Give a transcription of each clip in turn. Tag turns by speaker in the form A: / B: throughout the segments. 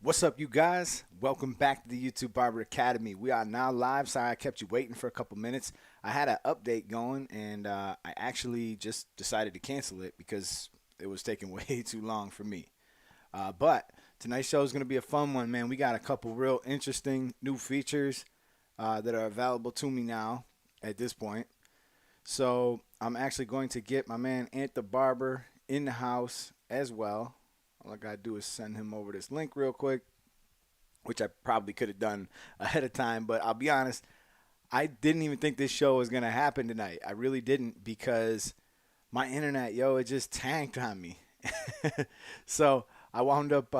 A: What's up, you guys? Welcome back to the YouTube Barber Academy. We are now live. Sorry I kept you waiting for a couple minutes. I had an update going, and I actually just decided to cancel it because it was taking way too long for me. But tonight's show is going to be a fun one, man. We got a couple real interesting new features that are available to me now at this point. So I'm actually going to get my man Ant the Barber in the house as well. All I gotta do is send him over this link real quick, which I probably could have done ahead of time. But I'll be honest, I didn't even think this show was gonna happen tonight. I really didn't because my internet, it just tanked on me. So I wound up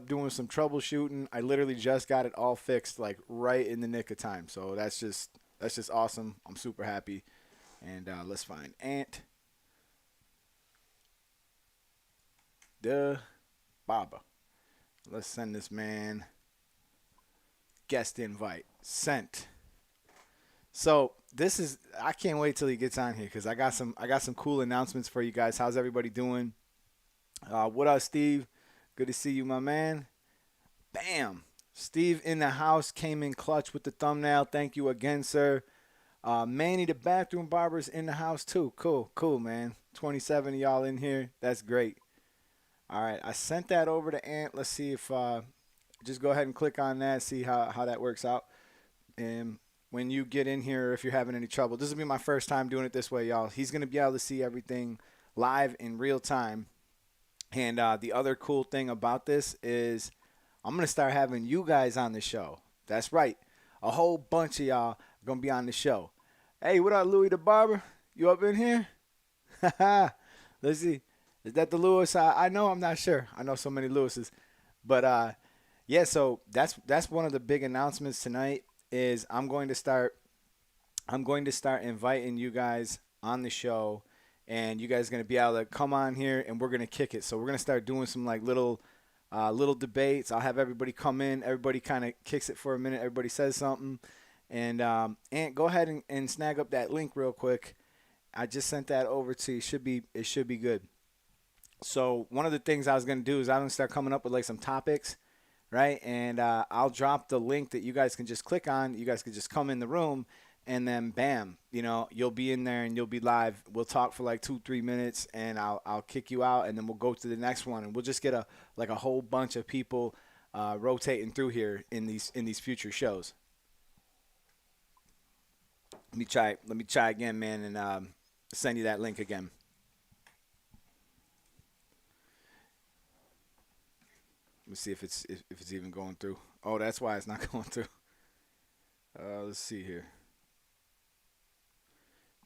A: doing some troubleshooting. I literally just got it all fixed, like right in the nick of time. So that's just awesome. I'm super happy. And let's find Ant the Barber. Let's send this man guest invite sent. So I can't wait till he gets on here because I got some cool announcements for you guys. How's everybody doing? What up, Steve? Good to see you, my man. Bam. Steve in the house came in clutch with the thumbnail. Thank you again, sir. Manny the bathroom barber's in the house too. Cool, man. 27 of y'all in here. That's great. All right, I sent that over to Ant. Let's see if just go ahead and click on that, see how that works out. And when you get in here, if you're having any trouble, this will be my first time doing it this way, y'all. He's going to be able to see everything live in real time. And the other cool thing about this is I'm going to start having you guys on the show. That's right. A whole bunch of y'all are going to be on the show. Hey, what up, Louis the Barber? You up in here? Let's see. Is that the Lewis? I know. I'm not sure. I know so many Lewises. But, yeah, so that's one of the big announcements tonight is I'm going to start inviting you guys on the show, and you guys are going to be able to come on here, and we're going to kick it. So we're going to start doing some, like, little debates. I'll have everybody come in. Everybody kind of kicks it for a minute. Everybody says something. And go ahead and snag up that link real quick. I just sent that over to you. It should be good. So one of the things I was going to do is I'm going to start coming up with like some topics, right? And I'll drop the link that you guys can just click on. You guys can just come in the room, and then bam, you'll be in there and you'll be live. We'll talk for like 2-3 minutes, and I'll kick you out, and then we'll go to the next one, and we'll just get a whole bunch of people rotating through here in these future shows. Let me try again, man, and send you that link again. Let me see if it's even going through. Oh, that's why it's not going through. Let's see here.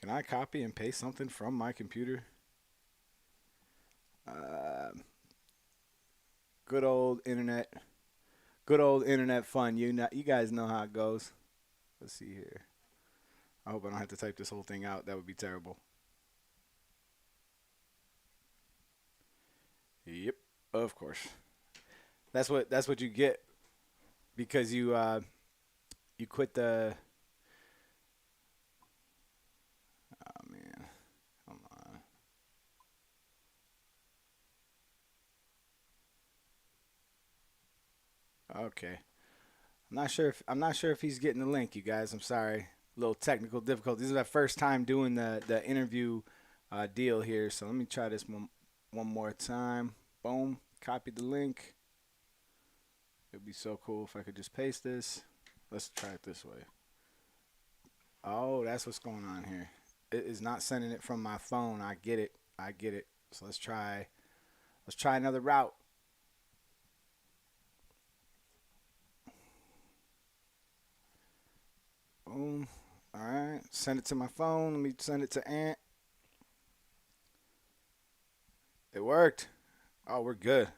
A: Can I copy and paste something from my computer? Good old internet. Good old internet fun. You guys know how it goes. Let's see here. I hope I don't have to type this whole thing out. That would be terrible. Yep, of course. That's what you get because you quit the. Oh man, come on. Okay, I'm not sure if he's getting the link, you guys. I'm sorry, little technical difficulties. This is our first time doing the interview deal here, so let me try this one more time. Boom, copy the link. It'd be so cool if I could just paste this. Let's try it this way. Oh, that's what's going on here. It is not sending it from my phone. I get it. So let's try another route. Boom. All right. Send it to my phone. Let me send it to Ant. It worked. Oh, we're good.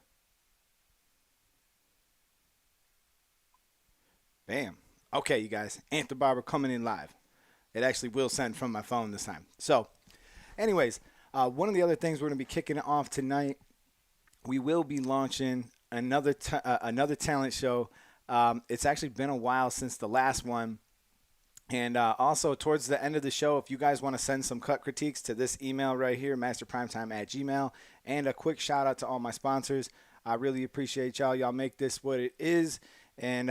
A: Bam. Okay, you guys. Ant the Barber coming in live. It actually will send from my phone this time. So, anyways, one of the other things we're going to be kicking off tonight, we will be launching another talent show. It's actually been a while since the last one. And also, towards the end of the show, if you guys want to send some cut critiques to this email right here, masterprimetime@gmail, and a quick shout out to all my sponsors. I really appreciate y'all. Y'all make this what it is. And,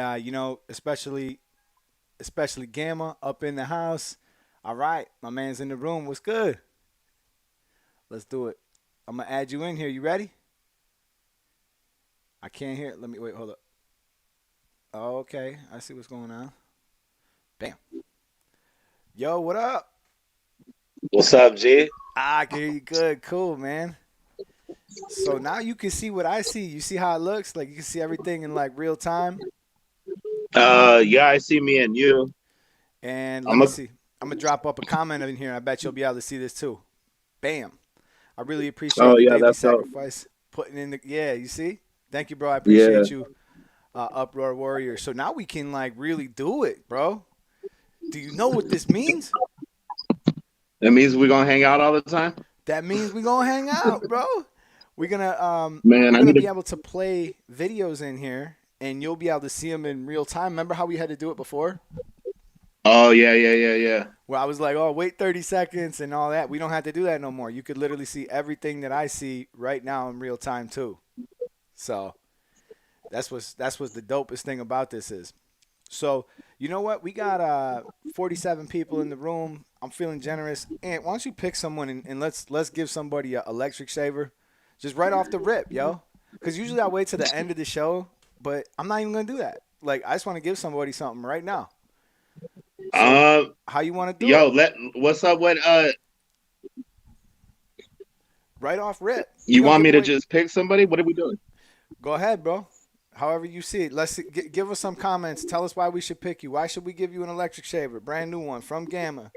A: especially Gamma up in the house. All right, my man's in the room. What's good? Let's do it. I'm going to add you in here. You ready? I can't hear it. Let me wait. Hold up. Oh, okay. I see what's going on. Bam. Yo, what up?
B: What's up, G?
A: I can hear you good. Cool, man. So now you can see what I see. You see how it looks? Like you can see everything in like real time.
B: Yeah, I see me and you.
A: And let
B: I'm
A: me
B: a.
A: see. I'm gonna drop up a comment in here. I bet you'll be able to see this too. Bam. I really appreciate
B: Oh
A: the
B: yeah,
A: daily
B: that's dope.
A: sacrifice. Putting in the yeah, you see? Thank you, bro. I
B: Yeah,
A: appreciate you, Uproar Warrior. So now we can like really do it, bro. Do you know what this means?
B: that means we're gonna hang out all the time.
A: That means we gonna hang out, bro. We're gonna
B: Man,
A: we're
B: I
A: gonna
B: need to.
A: be able to play videos in here, and you'll be able to see them in real time. Remember how we had to do it before?
B: Oh yeah, yeah, yeah, yeah.
A: Where I was like, oh, wait 30 seconds and all that. We don't have to do that no more. You could literally see everything that I see right now in real time too. So that's what's the dopest thing about this is. So you know what? We got 47 people in the room. I'm feeling generous. And why don't you pick someone and let's give somebody a electric shaver, just right off the rip, yo. Because usually I wait to the end of the show, but I'm not even gonna do that. Like I just want to give somebody something right now. So
B: Um,
A: how you want to do
B: yo,
A: it?
B: what's up with
A: Right off rip. We're
B: You
A: gonna
B: want
A: give
B: me to
A: away.
B: just pick somebody? What are we doing?
A: Go ahead, bro. However you see it. Let's give us some comments. Tell us why we should pick you. Why should we give you an electric shaver, brand new one from Gamma?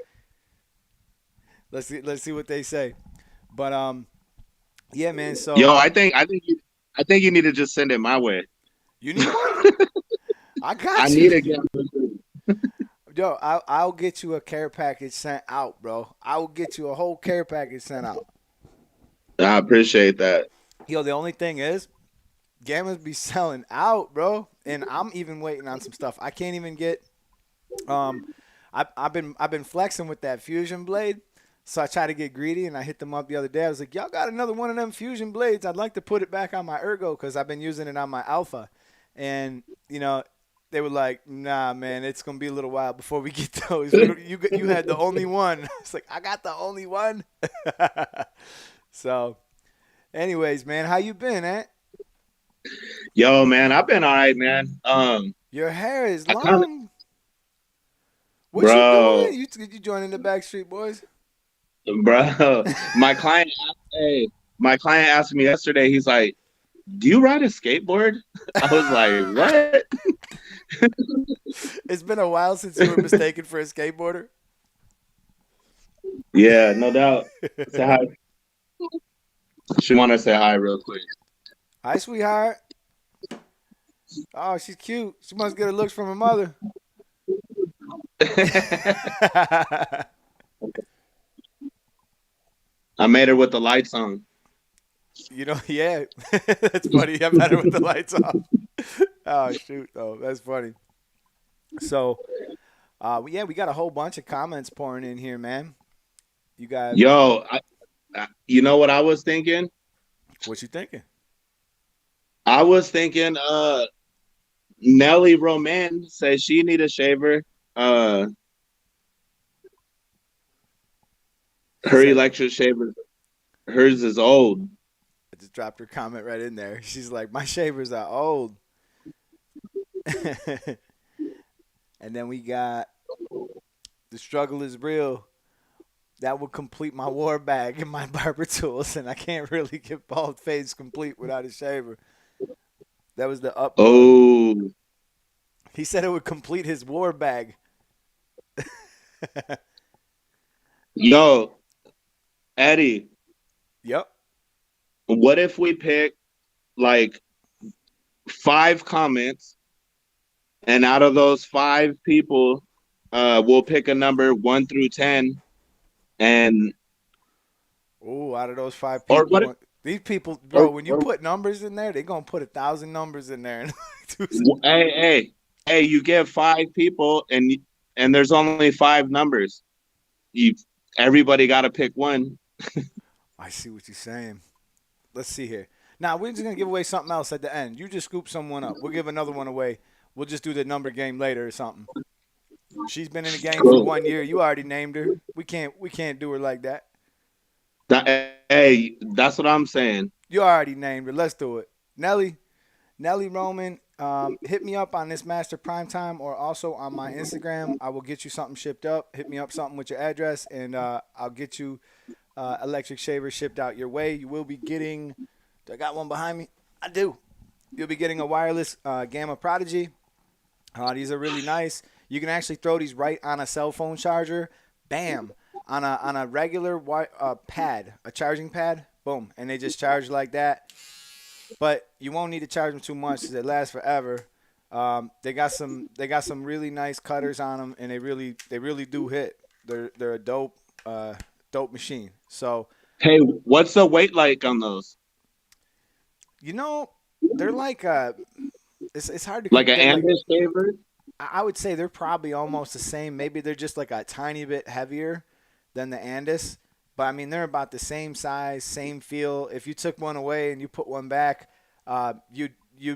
A: Let's see what they say. But yeah, man. So
B: Yo, I think you need to just send it my way.
A: you need one? I
B: I
A: got you.
B: need to get.
A: Yo, I'll get you a care package sent out, bro. I will get you a whole care package sent out.
B: I appreciate that.
A: Yo, the only thing is, Gammas be selling out, bro. And I'm even waiting on some stuff. I can't even get. Um, I've been flexing with that fusion blade. So I tried to get greedy, and I hit them up the other day. I was like, y'all got another one of them fusion blades. I'd like to put it back on my Ergo because I've been using it on my Alpha. And, they were like, nah, man, it's going to be a little while before we get those. You had the only one. I was like, I got the only one. So, anyways, man, how you been, eh?
B: Yo, man, I've been all right, man.
A: Your hair is
B: I kind of,
A: long. What you
B: bro,
A: doing? You joining the Backstreet Boys?
B: bro, my client, hey, my client asked me yesterday. He's like, "Do you ride a skateboard?" I was like, "What?"
A: It's been a while since you were mistaken for a skateboarder.
B: Yeah, no doubt. Say hi. She want to say hi real quick.
A: Hi, sweetheart. Oh, she's cute. She must get her looks from her mother.
B: I made her with the lights on.
A: Yeah. That's funny. I met her with the lights off. Oh, shoot, though. That's funny. So, yeah, we got a whole bunch of comments pouring in here, man. You got,
B: Yo, you know what I was thinking?
A: what you thinking?
B: I was thinking, Nelly Roman says she need a shaver. Uh,
A: She
B: her
A: said,
B: electric shaver, hers is old.
A: I just dropped her comment right in there. She's like, my shavers are old. And then we got, the struggle is real. That would complete my war bag and my barber tools, and I can't really get bald fades complete without a shaver. That was the uproar.
B: Oh,
A: He said it would complete his war bag.
B: yo, Eddie,
A: Yep.
B: what if we pick like 5 comments, and out of those 5 people, we'll pick a number 1 through 10, and
A: Oh, out of those five
B: or
A: people,
B: what?
A: these people, bro,
B: Or,
A: when you
B: or
A: put numbers in there, they're gonna put 1,000 numbers in there.
B: hey, hey, hey, you get 5 people, and there's only five numbers. You everybody got to pick one.
A: I see what you're saying. Let's see here. Now we're just gonna give away something else at the end. You just scoop someone up. We'll give another one away. We'll just do the number game later or something. She's been in the game for
B: Cool.
A: 1 year. You already named her. We can't do her like that.
B: Hey, that's what I'm saying.
A: You already named her. Let's do it. Nelly Roman, hit me up on this Master Primetime or also on my Instagram. I will get you something shipped up. Hit me up something with your address, and I'll get you electric shaver shipped out your way. You will be getting. Do I got one behind me? I do. You'll be getting a wireless Gamma Prodigy. These are really nice. You can actually throw these right on a cell phone charger. Bam. On a regular pad, a charging pad. Boom. And they just charge like that. But you won't need to charge them too much because they last forever. They got some really nice cutters on them, and they really do hit. They're a dope machine. So
B: Hey, what's the weight like on those?
A: you know they're like it's hard to
B: Like an
A: they're like
B: Andes shaver?
A: I would say they're probably almost the same. Maybe they're just like a tiny bit heavier than the Andis. But I mean, they're about the same size, same feel. If you took one away and you put one back, you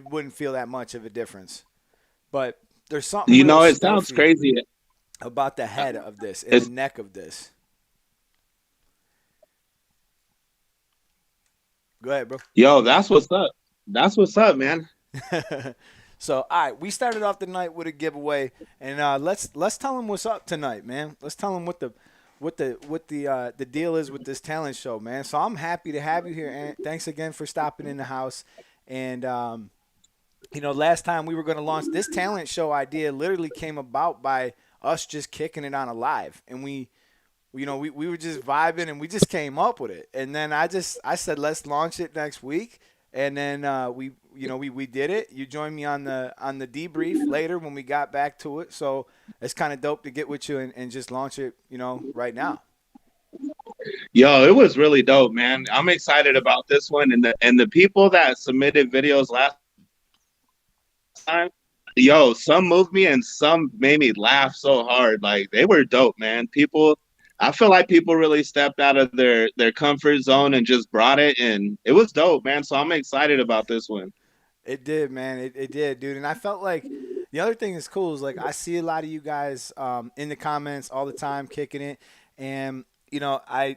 A: wouldn't feel that much of a difference. But there's something
B: You
A: real
B: know, it sounds
A: stealthy
B: crazy.
A: about the head of this and the
B: It's
A: neck of this. Go ahead, bro.
B: Yo, that's what's up. That's what's up, man.
A: So, all right, we started off the night with a giveaway, and let's tell them what's up tonight, man. Let's tell them what the deal is with this talent show, man. So I'm happy to have you here, and thanks again for stopping in the house. And last time we were going to launch this talent show idea, literally came about by us just kicking it on a live, and we were just vibing and we just came up with it. And then I said let's launch it next week. And then we did it. You joined me on the debrief later when we got back to it. So it's kind of dope to get with you and just launch it, right now.
B: Yo, it was really dope, man. I'm excited about this one and the people that submitted videos last time. Yo, some moved me and some made me laugh so hard. Like they were dope, man. I feel like people really stepped out of their comfort zone and just brought it, and it was dope, man. So I'm excited about this one.
A: It did, man. It did, dude. And I felt like the other thing that's cool is like I see a lot of you guys in the comments all the time kicking it, and I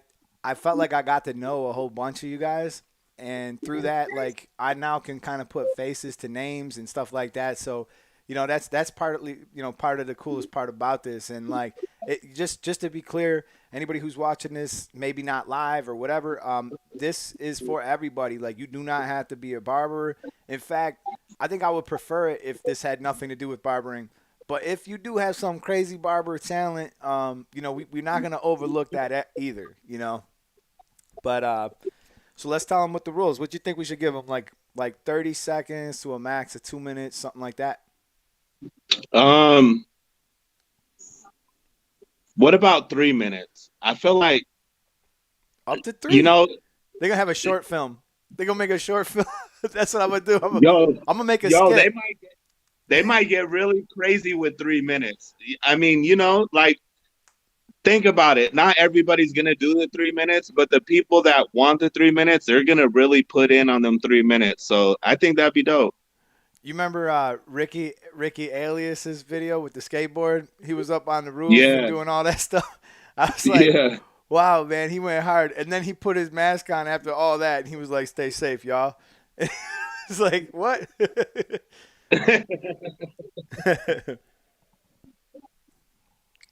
A: felt like I got to know a whole bunch of you guys, and through that, like I now can kind of put faces to names and stuff like that. So that's partly part of the coolest part about this. And like just to be clear, anybody who's watching this, maybe not live or whatever, this is for everybody. Like you do not have to be a barber. In fact, I think I would prefer it if this had nothing to do with barbering. But if you do have some crazy barber talent, we're not gonna overlook that either. But so let's tell them what the rules. What do you think we should give them? Like 30 seconds to a max of 2 minutes, something like that.
B: Um, what about 3 minutes? I feel like
A: Up to
B: you
A: three.
B: know,
A: They're gonna have a short film. They're gonna make a short film. That's what I'm gonna do. I'm
B: yo,
A: gonna make a
B: yo,
A: skit.
B: they might get really crazy with 3 minutes. I mean, like think about it. Not everybody's gonna do the 3 minutes, but the people that want the 3 minutes, they're gonna really put in on them 3 minutes. So I think that'd be dope.
A: You remember Ricky Alias's video with the skateboard? He was up on the roof and
B: Yeah,
A: doing all that stuff. I was like,
B: yeah.
A: wow, man, he went hard. And then he put his mask on after all that, and he was like, "Stay safe, y'all." It's like, what?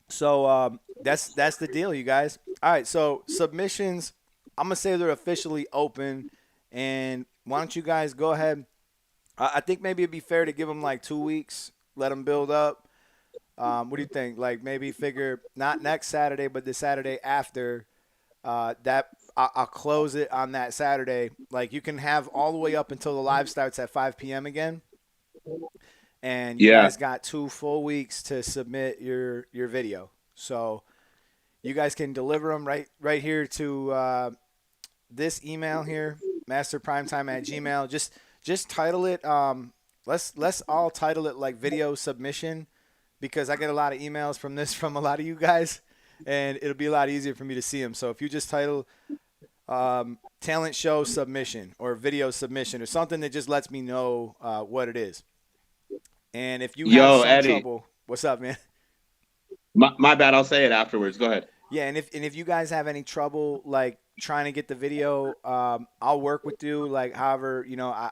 A: So that's the deal, you guys. All right, so submissions, I'm gonna say they're officially open, and why don't you guys go ahead? I think maybe it'd be fair to give them like 2 weeks, let them build up. What do you think? Like maybe figure not next Saturday, but the Saturday after. That I'll close it on that Saturday. Like you can have all the way up until the live starts at 5 p.m. again, and you
B: Yeah.
A: guys got 2 full weeks to submit your video. So you guys can deliver them right here to this email here, masterprimetime@gmail. Just title it. Let's all title it like video submission because I get a lot of emails from this from a lot of you guys, and it'll be a lot easier for me to see them. So if you just title talent show submission or video submission or something that just lets me know what it is. And if you have
B: Yo,
A: some
B: Eddie,
A: trouble, what's up, man?
B: my bad. I'll say it afterwards. Go ahead.
A: Yeah, and if you guys have any trouble like trying to get the video, I'll work with you. Like, however,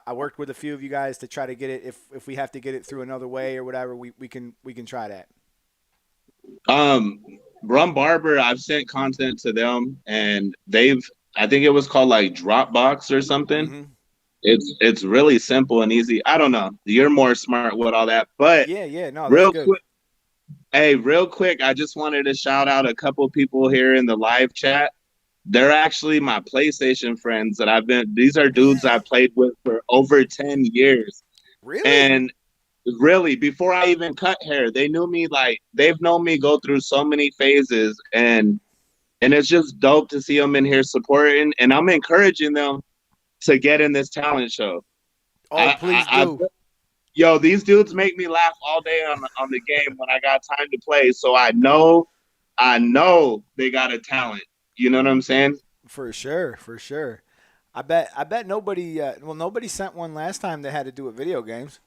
A: I worked with a few of you guys to try to get it. If we have to get it through another way or whatever, we can try that.
B: Um, Braun Barber, I've sent content to them, and I think it was called like Dropbox or something.
A: Mm-hmm.
B: It's really simple and easy. I don't know. You're more smart with all that, but
A: Yeah, yeah, no, that's
B: real
A: good.
B: quick, hey, real quick, I just wanted to shout out a couple people here in the live chat. They're actually my PlayStation friends that these are dudes I played with for over 10 years.
A: Really?
B: And really, before I even cut hair, they knew me like they've known me go through so many phases, and it's just dope to see them in here supporting, and I'm encouraging them to get in this talent show.
A: Oh, please
B: I
A: do.
B: yo, these dudes make me laugh all day on the game when I got time to play. So I know they got a talent. You know what I'm saying?
A: For sure, for sure. I bet nobody. Well, nobody sent one last time that had to do with video games.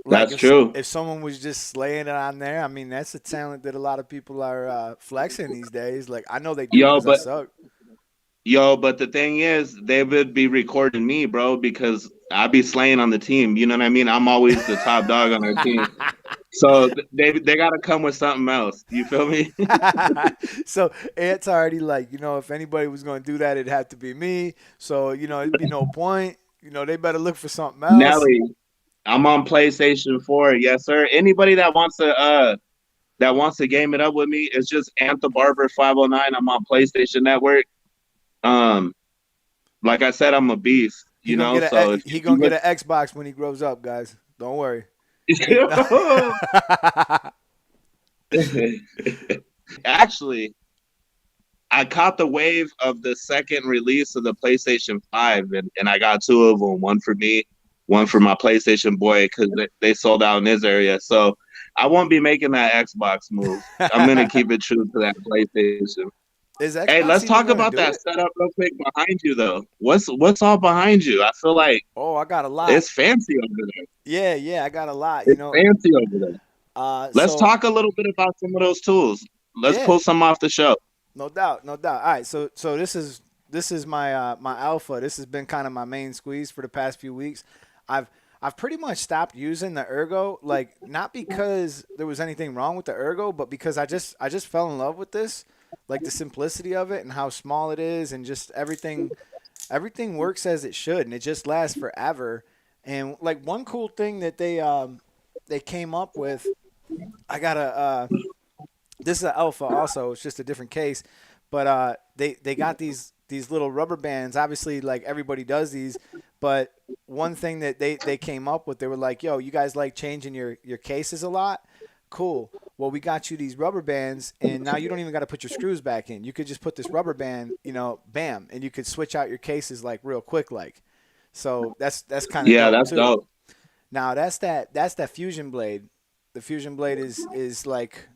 A: Like
B: That's true.
A: if someone was just slaying it on there, I mean that's a talent that a lot of people are flexing these days. Like I know they do
B: Yo,
A: because I
B: but
A: suck.
B: but the thing is, they would be recording me, bro, because I be slaying on the team. You know what I mean? I'm always the top dog on our team. So they got to come with something else. You feel me?
A: So it's already like if anybody was going to do that, it'd have to be me. So it'd be no point. They better look for something else.
B: Nelly, I'm on PlayStation 4. Yes, sir. Anybody that wants to game it up with me, it's just Anthem Barber 509. I'm on PlayStation Network. Um, like I said, I'm a beast,
A: He
B: you
A: gonna
B: know.
A: get a
B: So if
A: he
B: you
A: gonna get an Xbox when he grows up, guys. Don't worry. He-
B: look, actually, I caught the wave of the second release of the PlayStation 5, and I got two of them, one for me, one for
A: nice.
B: my PlayStation boy, because they sold out in his area. So I won't be making that Xbox move. I'm going to keep it true to that PlayStation.
A: Is
B: Hey,
A: Xbox
B: let's
A: even
B: talk
A: gonna
B: about
A: do
B: that
A: it?
B: setup real quick behind you, though. What's all behind you? I feel like
A: Oh, I got a lot.
B: it's fancy over there.
A: Yeah, yeah, I got a lot.
B: It's fancy over there. Let's
A: So
B: talk a little bit about some of those tools. Let's
A: yeah,
B: pull some off the show.
A: no doubt, no doubt. All right, so this is my my alpha. This has been kind of my main squeeze for the past few weeks. I've I've pretty much stopped using the ergo, like not because there was anything wrong with the ergo, but because I just fell in love with this, like the simplicity of it and how small it is, and just everything works as it should, and it just lasts forever. And like one cool thing that they came up with, I got a this is an alpha also. It's just a different case, but they got these little rubber bands. Obviously, like everybody does these, but one thing that they came up with, they were like, "Yo, you guys like changing your cases a lot? Cool. Well, we got you these rubber bands, and now you don't even got to put your screws back in. You could just put this rubber band, bam, and you could switch out your cases like real quick, like." So that's kind of
B: Yeah,
A: dope
B: that's
A: too.
B: dope.
A: Now that's that fusion blade. The fusion blade is like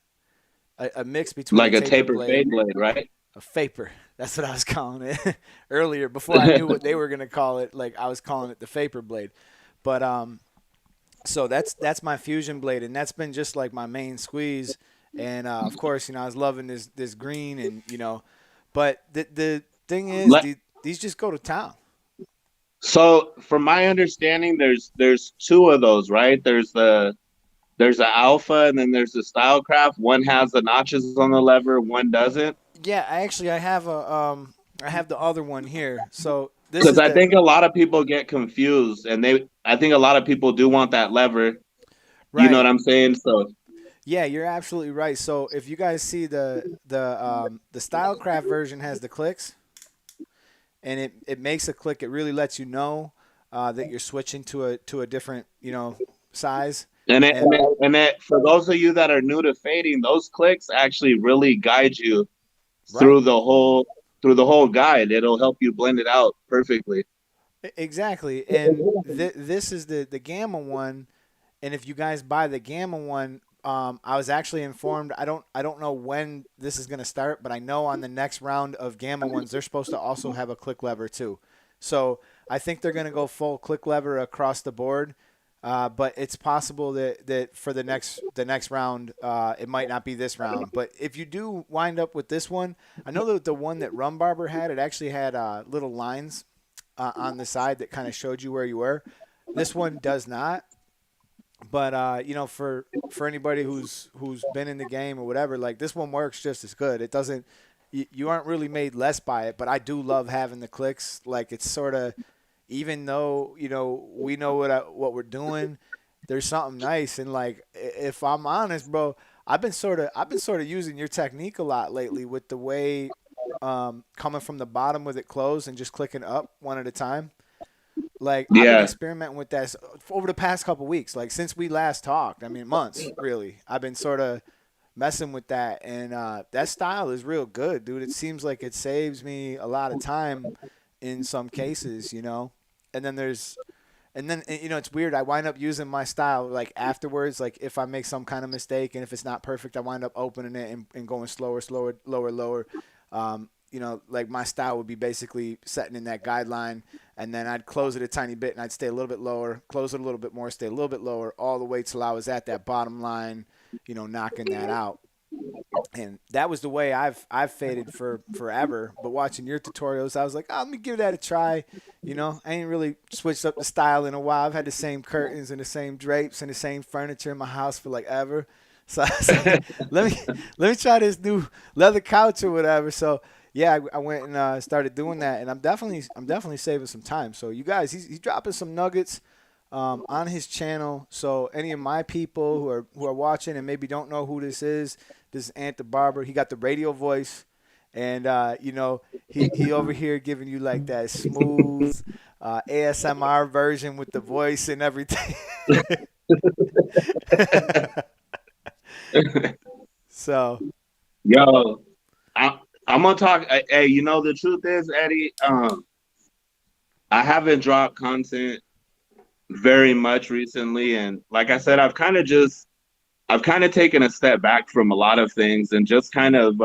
A: a mix between a
B: Like a
A: taper
B: taper
A: blade,
B: fade blade, right?
A: a vapor. That's what I was calling it earlier before I knew what they were gonna call it. Like I was calling it the vapor blade. But so that's my fusion blade, and that's been just like my main squeeze. And of course, I was loving this green, and but the thing is,
B: Let,
A: these just go to town.
B: so from my understanding, there's two of those, right? There's the alpha and then there's the stylecraft. One has the notches on the lever, one doesn't.
A: Yeah, I have I have the other one here. So this
B: Because
A: is
B: I
A: the
B: think a lot of people get confused, and I think a lot of people do want that lever. You know what
A: right.
B: I'm saying? So
A: Yeah, you're absolutely right. So if you guys see the Stylecraft version has the clicks, and it makes a click. It really lets you know that you're switching to a different size.
B: and it,
A: And
B: and it, and it, for those of you that are new to fading, those clicks actually really guide you
A: right,
B: through the whole through the whole guide. It'll help you blend it out perfectly.
A: exactly. And this is the gamma one. And if you guys buy the Gamma one, I was actually informed. I don't know when this is going to start, but I know on the next round of Gamma ones, they're supposed to also have a click lever too. So I think they're going to go full click lever across the board. But it's possible that for the next round, it might not be this round. But if you do wind up with this one, I know that the one that Rum Barber had, it actually had little lines on the side that kind of showed you where you were. This one does not. But for anybody who's been in the game or whatever, like this one works just as good. It doesn't. You aren't really made less by it, but I do love having the clicks. Like it's sort of, even though we know what we're doing, there's something nice. And like if I'm honest, bro, I've been sort of using your technique a lot lately with the way coming from the bottom with it closed and just clicking up one at a time. Like I've been
B: Yeah.
A: experimenting with that over the past couple weeks, like since we last talked. I mean, months really. I've been sort of messing with that, and that style is real good, dude. It seems like it saves me a lot of time in some cases. And then it's weird. I wind up using my style like afterwards. Like if I make some kind of mistake and if it's not perfect, I wind up opening it and going slower, slower, lower, lower. Like my style would be basically setting in that guideline, and then I'd close it a tiny bit and I'd stay a little bit lower, close it a little bit more, stay a little bit lower, all the way till I was at that bottom line, knocking that out. And that was the way I've faded for forever. But watching your tutorials, I was like, oh, let me give that a try. I ain't really switched up the style in a while. I've had the same curtains and the same drapes and the same furniture in my house for like ever. So I was like, let me try this new leather couch or whatever. So yeah, I went and started doing that, and I'm definitely saving some time. So you guys, he's dropping some nuggets on his channel. So any of my people who are watching and maybe don't know who this is Ant the Barber. He got the radio voice, and he over here giving you like that smooth ASMR version with the voice and everything. So
B: Yo, I, I'm gonna talk. Hey, the truth is, Eddie, I haven't dropped content very much recently, and like I said, I've kind of taken a step back from a lot of things and just kind of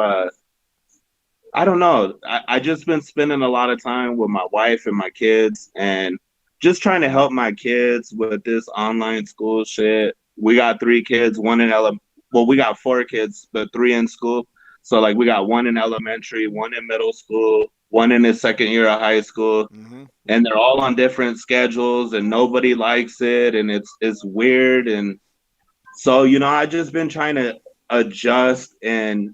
B: I don't know. I just been spending a lot of time with my wife and my kids and just trying to help my kids with this online school shit. We got three kids, one in well, we got four kids, but three in school. So like we got one in elementary, one in middle school, one in his second year of high school,
A: hmm
B: and they're all on different schedules and nobody likes it and it's weird. And so, I just been trying to adjust and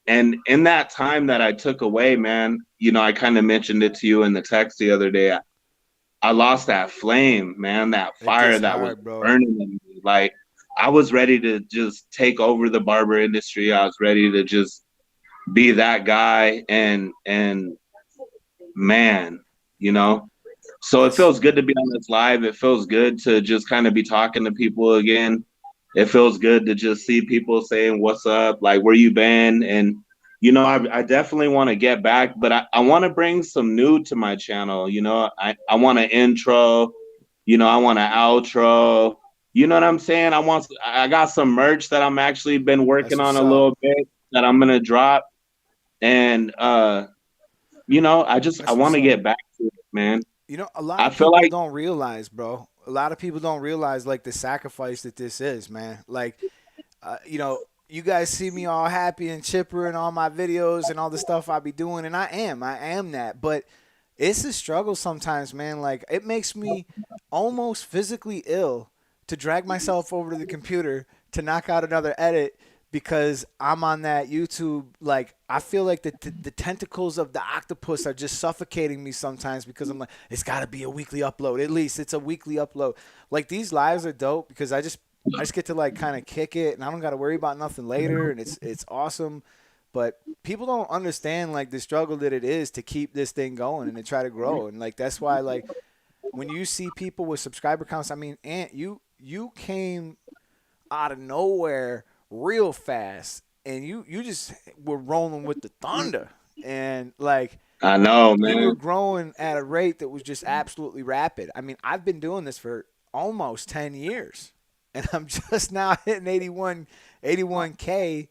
B: in that time that I took away, man, I kind of mentioned it to you in the text the other day. I lost that flame, man, that
A: it
B: fire
A: gets
B: that was
A: hard, bro.
B: burning in me. Like I was ready to just take over the barber industry. I was ready to just be that guy and man, you know. So it
A: It's
B: feels good to be on this live. It feels good to just kind of be talking to people again. It feels good to just see people saying what's up, like where you been. And I definitely want to get back, but I want to bring some new to my channel. I want an intro, I want an outro. You know what I'm saying? I got some merch that I'm actually been
A: that's
B: working on
A: what's
B: a
A: up.
B: little bit that I'm gonna drop. And I
A: That's
B: want
A: what's
B: to
A: up.
B: get back to it, man.
A: A lot
B: I
A: of
B: feel
A: people
B: like
A: don't realize, bro. A lot of people don't realize like the sacrifice that this is, man. Like, you guys see me all happy and chipper in all my videos and all the stuff I be doing, and I am that. But it's a struggle sometimes, man. Like, it makes me almost physically ill to drag myself over to the computer to knock out another edit because I'm on that YouTube. Like, I feel like the tentacles of the octopus are just suffocating me sometimes because I'm like, it's got to be a weekly upload. At least it's a weekly upload. Like, these lives are dope because I just get to like kind of kick it, and I don't got to worry about nothing later, and it's awesome. But people don't understand like the struggle that it is to keep this thing going and to try to grow, and like that's why like when you see people with subscriber counts, I mean, Ant, you came out of nowhere real fast, and you just were rolling with the thunder, and like
B: I know,
A: you were
B: man.
A: growing at a rate that was just absolutely rapid. I mean, I've been doing this for almost 10 years, and I'm just now hitting 81K.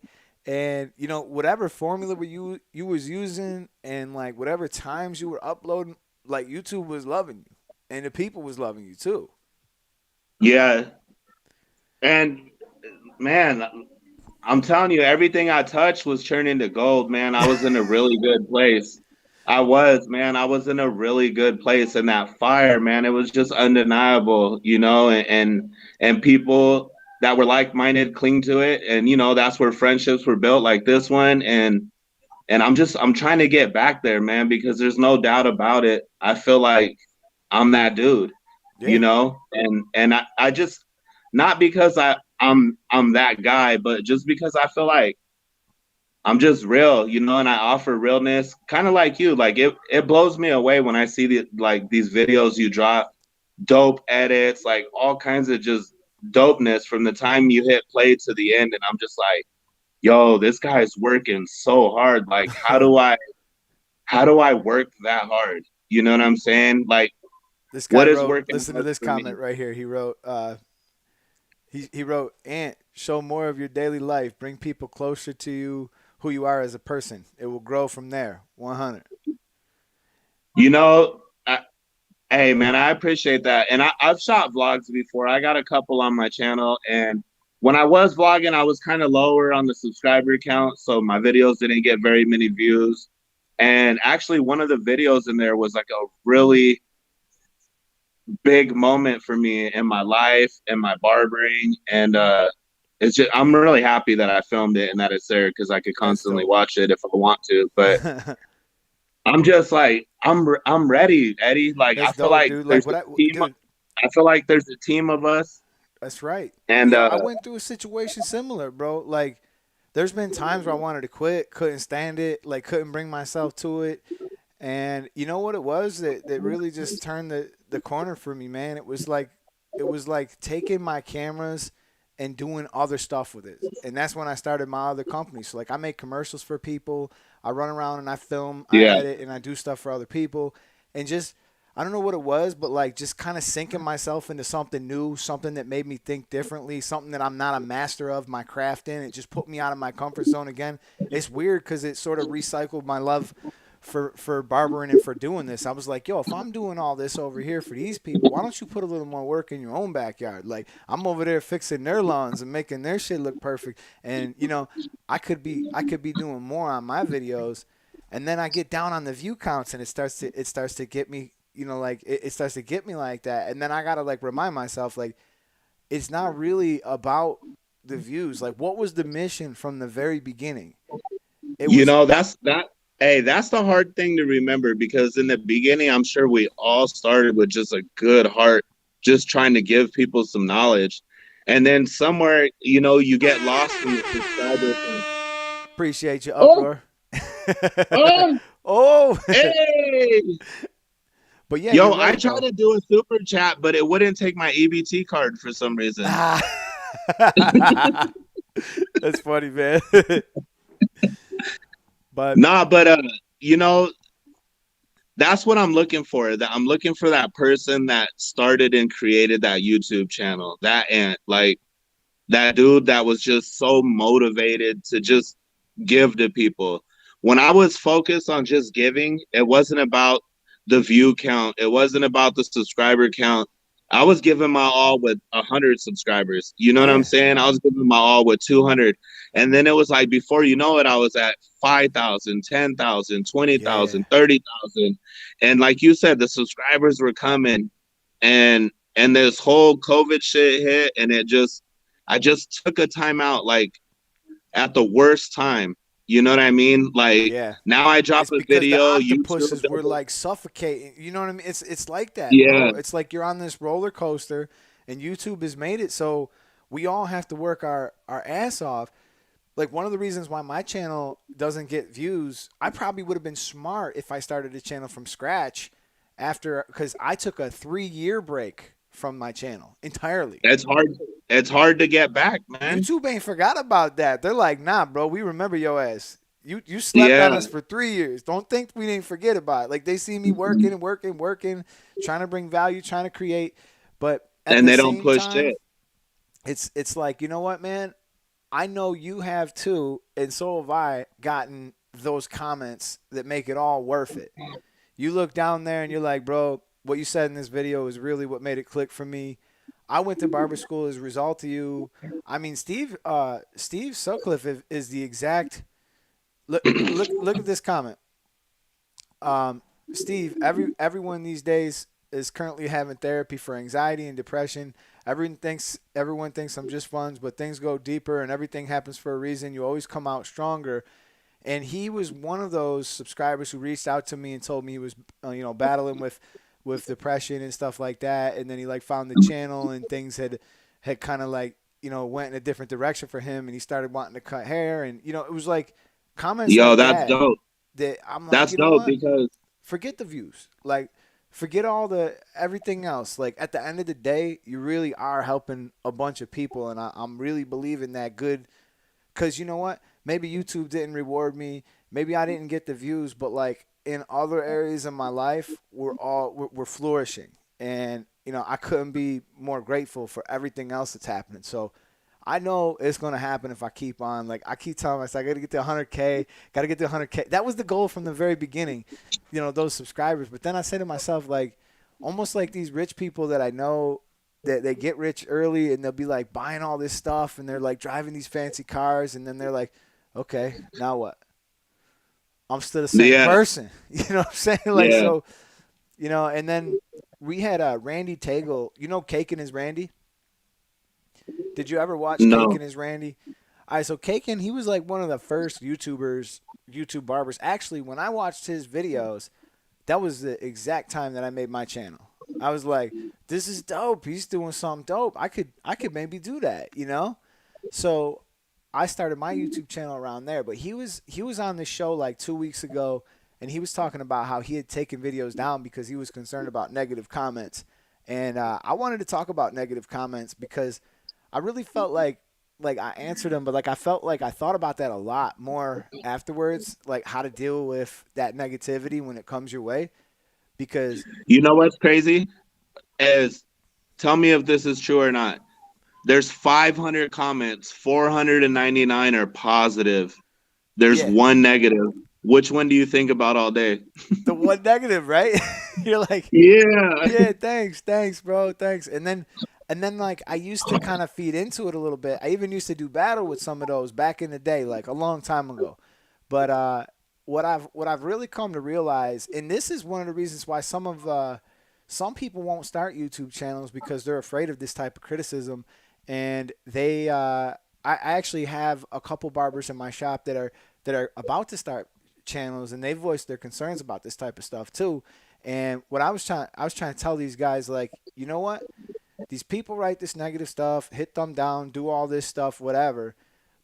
A: And whatever formula you was using, and like whatever times you were uploading, like YouTube was loving you, and the people was loving you too.
B: Yeah. And man, I'm telling you, everything I touched was turning to gold, man. I was in a really good place. I was, man. I was in a really good place, and that fire, man, it was just undeniable, and people that were like-minded cling to it, and that's where friendships were built, like this one, and I'm trying to get back there, man, because there's no doubt about it. I feel like I'm that dude,
A: Yeah,
B: and I just not because I'm that guy, but just because I feel like I'm just real, and I offer realness, kind of like you. Like it blows me away when I see these videos you drop, dope edits, like all kinds of just dopeness from the time you hit play to the end, and I'm just like, yo, this guy's working so hard. Like, how do I work that hard? You know what I'm saying? Like,
A: this guy
B: what is
A: wrote.
B: working
A: Listen to
B: hard
A: this
B: for me?
A: comment right here. He wrote. He wrote, Ant, show more of your daily life. Bring people closer to you, who you are as a person. It will grow from there. 100.
B: You know, hey man, I appreciate that. And I've shot vlogs before. I got a couple on my channel, and when I was vlogging, I was kind of lower on the subscriber count, so my videos didn't get very many views. And actually, one of the videos in there was like a really big moment for me in my life and my barbering, and it's just I'm really happy that I filmed it and that it's there because I could
A: That's
B: constantly
A: dope.
B: watch it if I want to. But I'm just like I'm ready, Eddie. Like I
A: That's
B: feel
A: dope,
B: like
A: dude. Like
B: there's
A: what
B: a
A: I,
B: team.
A: dude.
B: I feel like there's a team of us,
A: That's right.
B: and
A: I went through a situation similar, bro. Like, there's been times where I wanted to quit, couldn't stand it, like couldn't bring myself to it. And you know what it was that really just turned the corner for me, man. It was like taking my cameras and doing other stuff with it. And that's when I started my other company. So like I make commercials for people. I run around and I film, I
B: yeah,
A: edit, and I do stuff for other people. And just I don't know what it was, but like just kind of sinking myself into something new, something that made me think differently, something that I'm not a master of my craft in. It just put me out of my comfort zone again. It's weird because it sort of recycled my love for barbering and for doing this. I was like, yo, if I'm doing all this over here for these people, why don't you put a little more work in your own backyard? Like I'm over there fixing their lawns and making their shit look perfect. And I could be doing more on my videos. And then I get down on the view counts and it starts to get me, like it starts to get me like that. And then I gotta like remind myself like it's not really about the views. Like what was the mission from the very beginning? It
B: you
A: was
B: know that's that. Hey, that's the hard thing to remember because in the beginning, I'm sure we all started with just a good heart, just trying to give people some knowledge, and then somewhere, you get lost in the subscriber thing.
A: appreciate your
B: Oh,
A: uproar.
B: oh,
A: Oh,
B: hey.
A: but yeah, you're
B: Yo, I
A: right
B: tried
A: though.
B: to do a super chat, but it wouldn't take my EBT card for some reason.
A: Ah. That's funny, man. But
B: Nah, but you know, that's what I'm looking for. That I'm looking for that person that started and created that YouTube channel. That and like that dude that was just so motivated to just give to people. When I was focused on just giving, it wasn't about the view count. It wasn't about the subscriber count. I was giving my all with 100 subscribers. You know what I'm
A: yeah,
B: saying? I was giving my all with 200. And then it was like, before you know it, I was at 5,000, 10,000, twenty
A: yeah,
B: thousand, 30,000. And like you said, the subscribers were coming and this whole COVID shit hit. And I just took a time out, like at the worst time. You know what I mean? Like
A: yeah.
B: now I drop
A: It's
B: a
A: because the
B: video, YouTube
A: octopuses were
B: doesn't.
A: like suffocating. You know what I mean? It's like that,
B: Yeah,
A: bro. It's like you're on this roller coaster, and YouTube has made it so we all have to work our ass off. Like one of the reasons why my channel doesn't get views, I probably would have been smart if I started a channel from scratch after because I took a 3 year break from my channel entirely.
B: it's hard. It's hard to get back, man.
A: YouTube ain't forgot about that. They're like, nah, bro, we remember your ass. You slept on
B: Yeah,
A: us for 3 years. Don't think we didn't forget about it. Like they see me working and working, working, trying to bring value, trying to create. But at
B: and
A: the
B: they don't
A: same
B: push
A: time,
B: it.
A: it's like, you know what, man? I know you have too, and so have I gotten those comments that make it all worth it. You look down there and you're like, bro, what you said in this video is really what made it click for me. I went to barber school as a result of you. I mean, Steve Sutcliffe is the exact look at this comment. Um, Steve, everyone these days is currently having therapy for anxiety and depression. Everyone thinks I'm just fun, but things go deeper and everything happens for a reason. You always come out stronger. And he was one of those subscribers who reached out to me and told me he was, battling with depression and stuff like that. And then he like found the channel and things had kind of like went in a different direction for him, and he started wanting to cut hair, and it was like comments
B: Yo,
A: like
B: that's
A: that
B: dope.
A: that I'm like,
B: That's
A: you know
B: dope
A: what?
B: because
A: Forget the views. Like, forget all the everything else. Like, at the end of the day, you really are helping a bunch of people, and I'm really believing that good. Cause you know what? Maybe YouTube didn't reward me. Maybe I didn't get the views, but like in other areas of my life, we're flourishing, and I couldn't be more grateful for everything else that's happening. So I know it's gonna happen if I keep on. Like I keep telling myself, I gotta get to 100K, gotta get to 100K. That was the goal from the very beginning, those subscribers. But then I say to myself, like, almost like these rich people that I know that they get rich early and they'll be like buying all this stuff and they're like driving these fancy cars, and then they're like, okay, now what? I'm still the same
B: yeah,
A: person. You know what I'm saying? Like
B: yeah,
A: so, and then we had Randy Tagle. You know, Cake and his Randy. Did you ever watch Cake
B: no,
A: and his Randy? All right, so Kaken, he was like one of the first YouTube barbers. Actually, when I watched his videos, that was the exact time that I made my channel. I was like, this is dope. He's doing something dope. I could maybe do that. So I started my YouTube channel around there. But he was on this show like 2 weeks ago, and he was talking about how he had taken videos down because he was concerned about negative comments. And I wanted to talk about negative comments because I really felt like I answered him, but like I felt like I thought about that a lot more afterwards, like how to deal with that negativity when it comes your way. Because
B: you know what's crazy is, tell me if this is true or not. There's 500 comments, 499 are positive. There's
A: yeah,
B: one negative. Which one do you think about all day?
A: the one negative, right? You're like,
B: Yeah.
A: yeah, thanks, bro, thanks. And then like I used to kind of feed into it a little bit. I even used to do battle with some of those back in the day, like a long time ago. But what I've really come to realize, and this is one of the reasons why some people won't start YouTube channels because they're afraid of this type of criticism, and I actually have a couple barbers in my shop that are about to start channels, and they voiced their concerns about this type of stuff too. And what I was trying to tell these guys, like, you know what? These people write this negative stuff, hit thumb down, do all this stuff, whatever.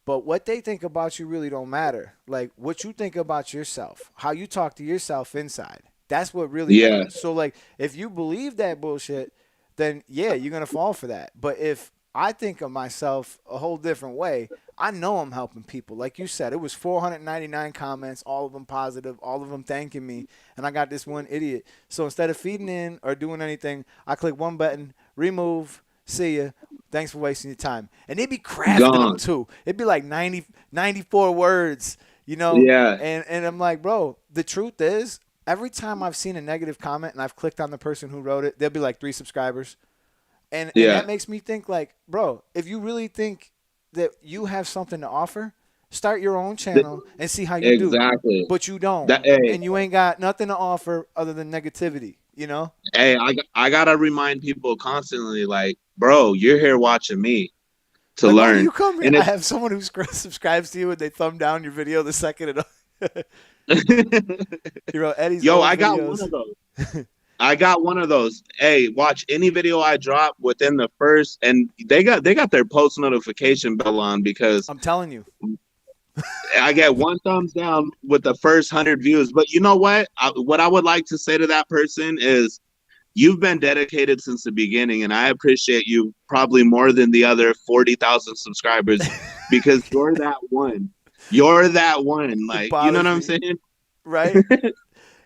A: But what they think about you really don't matter. Like what you think about yourself, how you talk to yourself inside. That's what really
B: Yeah.
A: matters. So like if you believe that bullshit, then yeah, you're gonna fall for that. But if I think of myself a whole different way, I know I'm helping people. Like you said, it was 499 comments, all of them positive, all of them thanking me, and I got this one idiot. So instead of feeding in or doing anything, I click one button, remove, see ya. Thanks for wasting your time. And they'd be crafting them
B: Gone.
A: too. It'd be like 94 words,
B: Yeah.
A: and I'm like, bro, the truth is, every time I've seen a negative comment and I've clicked on the person who wrote it, there'll be like 3 subscribers. And that
B: Yeah.
A: makes me think like, bro, if you really think that you have something to offer, start your own
B: Th-
A: channel and see how you do.
B: Exactly.
A: But you don't.
B: That hey,
A: And you ain't got nothing to offer other than negativity.
B: hey, I gotta remind people constantly, like, bro, you're here watching me to
A: Like, why do
B: learn.
A: you come here?
B: And
A: I
B: it's
A: have someone who subscribes to you and they thumb down your video the second it. Eddie's
B: yo,
A: old
B: I got one
A: videos.
B: of those. I got one of those. Hey, watch any video I drop within the first, and they got their post notification bell on because
A: I'm telling you.
B: I get one thumbs down with the first 100 views. But you know what? What I would like to say to that person is, you've been dedicated since the beginning, and I appreciate you probably more than the other 40,000 subscribers because you're that one. You're that one.
A: It
B: Like, you know what
A: bothers
B: I'm
A: me.
B: saying?
A: Right?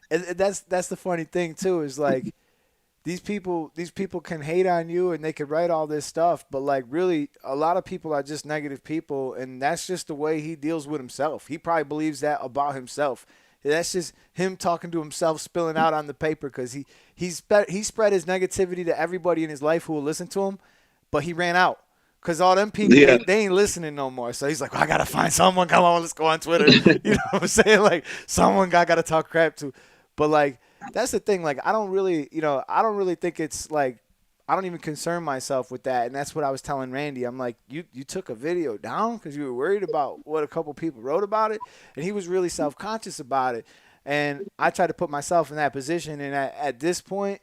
A: And that's the funny thing too, is like these people can hate on you and they could write all this stuff, but like really a lot of people are just negative people, and that's just the way he deals with himself. He probably believes that about himself. That's just him talking to himself, spilling out on the paper because he spread his negativity to everybody in his life who will listen to him, but he ran out. Cause all them people,
B: Yeah.
A: they ain't listening no more. So he's like, well, I gotta find someone. Come on, let's go on Twitter. You know what I'm saying? Like someone I gotta talk crap to. But like that's the thing. Like I don't really think it's like I don't even concern myself with that. And that's what I was telling Randy. I'm like, you took a video down because you were worried about what a couple people wrote about it, and he was really self conscious about it. And I tried to put myself in that position. And at this point,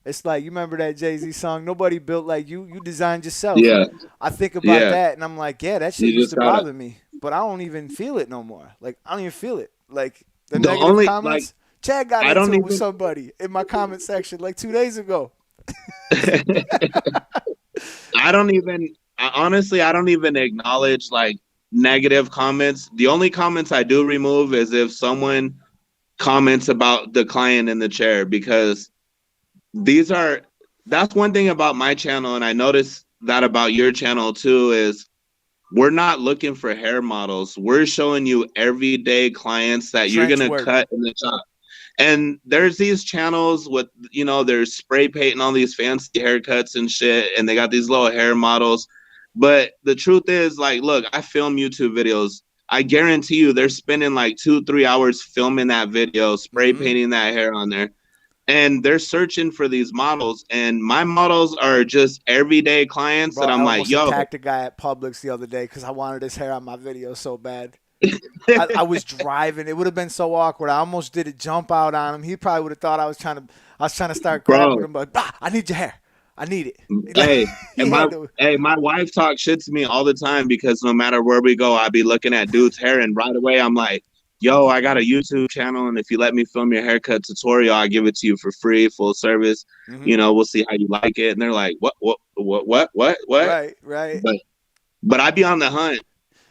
A: it's like you remember that Jay-Z song, "Nobody built like you. You designed yourself."
B: Yeah.
A: I think about
B: Yeah.
A: that, and I'm like, yeah, that shit
B: You
A: used
B: just
A: to
B: gotta.
A: bother me, but I don't even feel it no more. Like I don't even feel it. Like the
B: The
A: negative
B: only like
A: comments. Chad got
B: I don't
A: into it with
B: even.
A: somebody in my comment section like 2 days ago.
B: I don't even. Honestly, I don't even acknowledge like negative comments. The only comments I do remove is if someone comments about the client in the chair, because these are that's one thing about my channel, and I noticed that about your channel too, is we're not looking for hair models. We're showing you everyday clients that you're
A: Trench
B: gonna
A: work.
B: cut in the shop. And there's these channels with, there's spray painting all these fancy haircuts and shit, and they got these little hair models. But the truth is, like, look, I film YouTube videos. I guarantee you they're spending like 2, 3 hours filming that video, spray
A: Mm-hmm.
B: painting that hair on there. And they're searching for these models. And my models are just everyday clients
A: Bro,
B: that
A: I
B: I'm like,
A: almost
B: yo,
A: attacked a guy at Publix the other day because I wanted his hair on my video so bad. I was driving. It would have been so awkward. I almost did a jump out on him. He probably would have thought I was trying to start crap with
B: bro,
A: him, but bah, I need your hair. I need it. Like,
B: hey,
A: he had to.
B: my wife talks shit to me all the time because no matter where we go, I be looking at dude's hair, and right away I'm like, yo, I got a YouTube channel, and if you let me film your haircut tutorial, I'll give it to you for free, full service.
A: Mm-hmm.
B: We'll see how you like it. And they're like, what?
A: Right, right.
B: But I be on the hunt.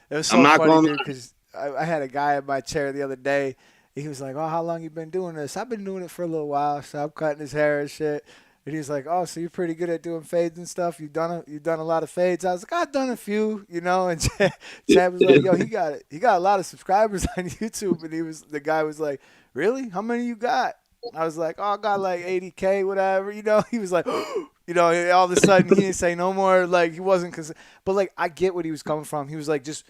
A: It was
B: I'm
A: so
B: not
A: funny,
B: going.
A: dude, because I had a guy in my chair the other day. He was like, "Oh, how long you been doing this?" I've been doing it for a little while, so I'm cutting his hair and shit. And he was like, "Oh, so you're pretty good at doing fades and stuff. You done a lot of fades." I was like, "I've done a few, you know." And Chad was like, "Yo, he got a lot of subscribers on YouTube." And the guy was like, "Really? How many you got?" I was like, "Oh, I got like 80K, whatever." He was like, and all of a sudden he didn't say no more. Like he wasn't, but like I get what he was coming from. He was like just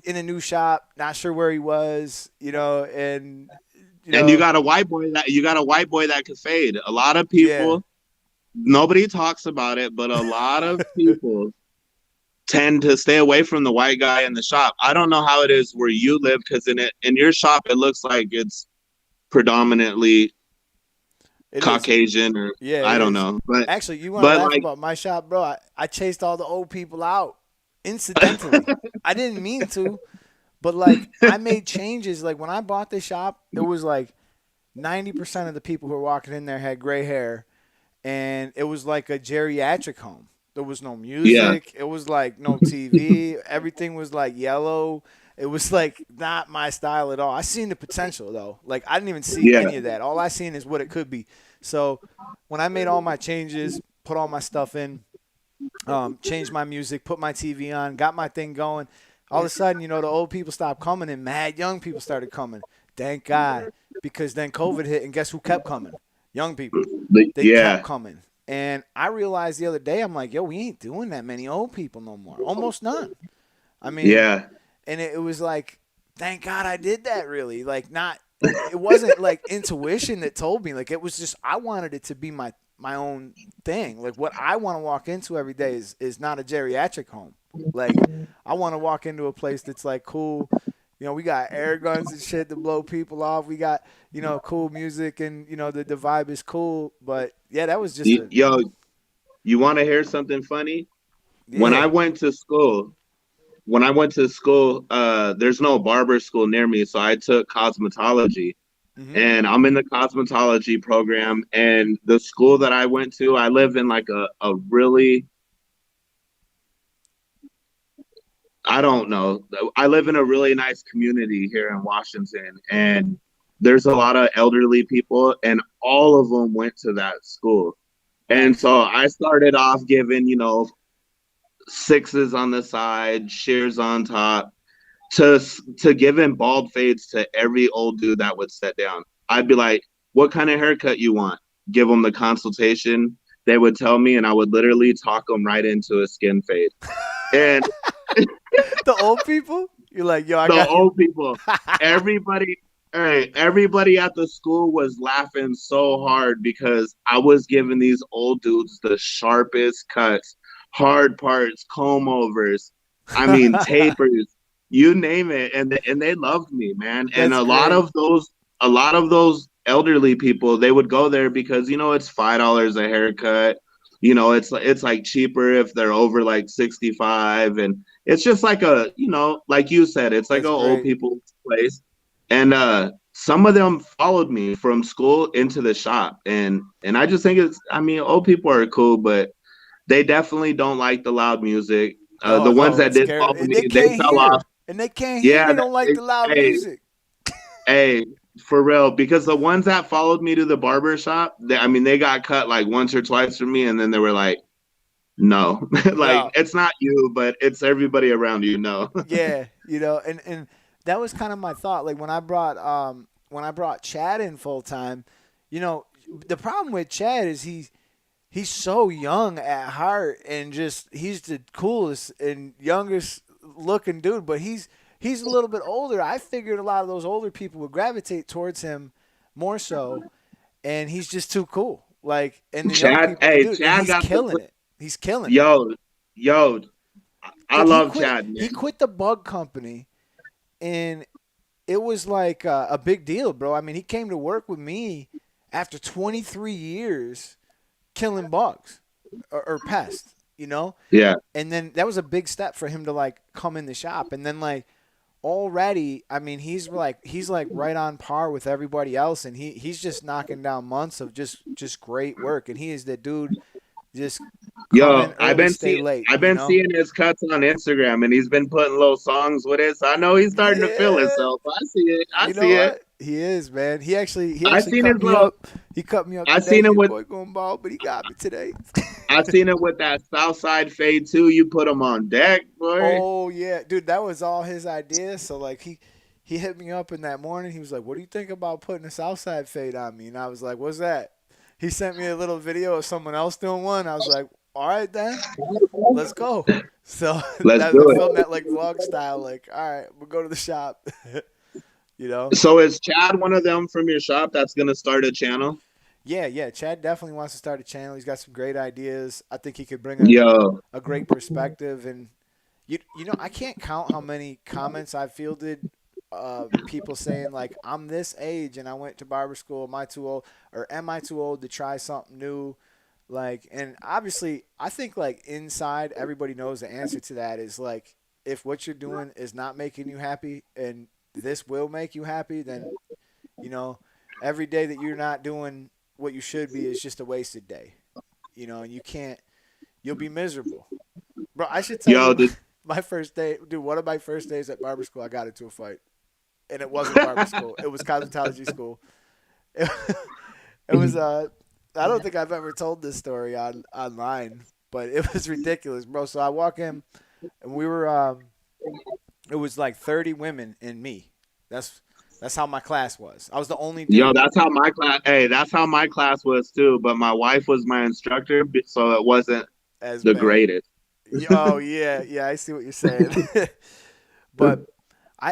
A: in a new shop, not sure where he was, and you
B: And
A: know,
B: you got a white boy that could fade. A lot of
A: yeah,
B: people, nobody talks about it, but a lot of people tend to stay away from the white guy in the shop. I don't know how it is where you live, because in your shop it looks like it's predominantly
A: it is.
B: Caucasian, or
A: Yeah, it
B: I don't
A: is.
B: know. But
A: Actually, you want to laugh
B: like
A: about my shop, bro? I chased all the old people out incidentally. I didn't mean to, but like I made changes. Like when I bought the shop, it was like 90% of the people who were walking in there had gray hair, and it was like a geriatric home. There was no
B: yeah,
A: music. It was like no TV. Everything was like yellow. It was like not my style at all. I seen the potential though. Like I didn't even see
B: yeah,
A: any of that. All I seen is what it could be. So when I made all my changes, put all my stuff in, changed my music, put my TV on, got my thing going, all of a sudden, the old people stopped coming and mad young people started coming. Thank God, because then COVID hit and guess who kept coming? Young people. They kept
B: yeah,
A: coming. And I realized the other day, I'm like, yo, we ain't doing that many old people no more. Almost none. I mean,
B: yeah,
A: and it was like, thank God I did that really. Like, not, it wasn't like intuition that told me. Like, it was just, I wanted it to be my own thing. Like, what I want to walk into every day is not a geriatric home. Like, I want to walk into a place that's like cool. We got air guns and shit to blow people off. We got, cool music and, the vibe is cool. But yeah, that was just
B: yo, you want to hear something funny? When I
A: yeah.
B: went to school, there's no barber school near me, so I took cosmetology.
A: Mm-hmm.
B: And I'm in the cosmetology program. And the school that I went to, I live in like a really, I don't know, I live in a really nice community here in Washington. And there's a lot of elderly people, and all of them went to that school. And
A: Nice.
B: so I started off giving, sixes on the side, shears on top, to giving bald fades to every old dude that would sit down. I'd be like, "What kind of haircut you want?" Give them the consultation. They would tell me, and I would literally talk them right into a skin fade. And
A: The old people? You're like, yo, I
B: the
A: got.
B: old people, everybody, hey, everybody at the school was laughing so hard because I was giving these old dudes the sharpest cuts, hard parts, comb overs, I mean tapers, you name it, and they loved me, man. And
A: That's great.
B: a lot of those elderly people, they would go there because it's $5 a haircut. It's like cheaper if they're over like 65, and it's just like like you said, it's like
A: That's
B: a old
A: great.
B: people's place. And some of them followed me from school into the shop. And I just think I mean, old people are cool, but they definitely don't like the loud music.
A: Oh
B: The ones
A: no,
B: that
A: it's
B: did
A: scary.
B: follow
A: And
B: me,
A: they
B: they
A: can't
B: fell off.
A: hear. And they can't hear.
B: Yeah,
A: They don't like the loud
B: hey,
A: music.
B: hey, for real. Because the ones that followed me to the barber shop, I mean, they got cut like once or twice from me, and then they were like, no, like
A: No.
B: it's not you, but it's everybody around you. No.
A: Yeah, and that was kind of my thought. Like when I brought Chad in full time, the problem with Chad is he's so young at heart and just he's the coolest and youngest looking dude, but he's a little bit older. I figured a lot of those older people would gravitate towards him more so, and he's just too cool. Like, and the young
B: Chad,
A: people,
B: hey,
A: dude, and
B: Chad
A: he's
B: got the
A: killing it. He's killing it.
B: yo, yo. I
A: Like
B: love Chad,
A: he
B: man.
A: quit the bug company, and it was like a big deal, bro. I mean, he came to work with me after 23 years killing bugs or pests,
B: Yeah,
A: and then that was a big step for him to like come in the shop, and then like already, I mean, he's like right on par with everybody else, and he's just knocking down months of just great work, and he is the dude just come
B: yo,
A: in early, stay late,
B: I've been seeing his cuts on Instagram, and he's been putting little songs with it. So I know he's starting to feel
A: Yeah,
B: himself. I see it. I
A: you know
B: see it.
A: what? He is, man. He
B: I
A: actually
B: seen
A: cut
B: his
A: me
B: little.
A: up. He cut me up
B: I
A: today.
B: seen him
A: Your
B: with.
A: boy going bald, but he got me today.
B: I seen it with that Southside fade too. You put him on deck, boy.
A: Oh yeah, dude, that was all his idea. So like he hit me up in that morning. He was like, "What do you think about putting a Southside fade on me?" And I was like, "What's that?" He sent me a little video of someone else doing one. I was like, "All right then, let's go." So
B: Let's
A: that
B: do
A: I filmed
B: it.
A: that like vlog style. Like, all right, we'll go to the shop. you know.
B: So is Chad one of them from your shop that's gonna start a channel?
A: Yeah, yeah. Chad definitely wants to start a channel. He's got some great ideas. I think he could bring
B: Yo,
A: a great perspective. And I can't count how many comments I've fielded. People saying like, "I'm this age and I went to barber school. Am I too old? Or am I too old to try something new?" Like, and obviously, I think like inside, everybody knows the answer to that is like, if what you're doing is not making you happy and this will make you happy, then you know, every day that you're not doing what you should be is just a wasted day. And you'll be miserable. Bro, I should tell
B: yo,
A: you
B: the,
A: my first day, dude, one of my first days at barber school, I got into a fight. And it wasn't barber school, it was cosmetology school. It, it was, I don't think I've ever told this story online, but it was ridiculous, bro. So I walk in, and it was like 30 women and me. That's that's how my class was. I was the only
B: yo,
A: dude
B: that's how my class. Hey, that's how my class was too. But my wife was my instructor, so it wasn't
A: as
B: the
A: bad.
B: greatest.
A: Oh yeah, yeah, I see what you're saying. But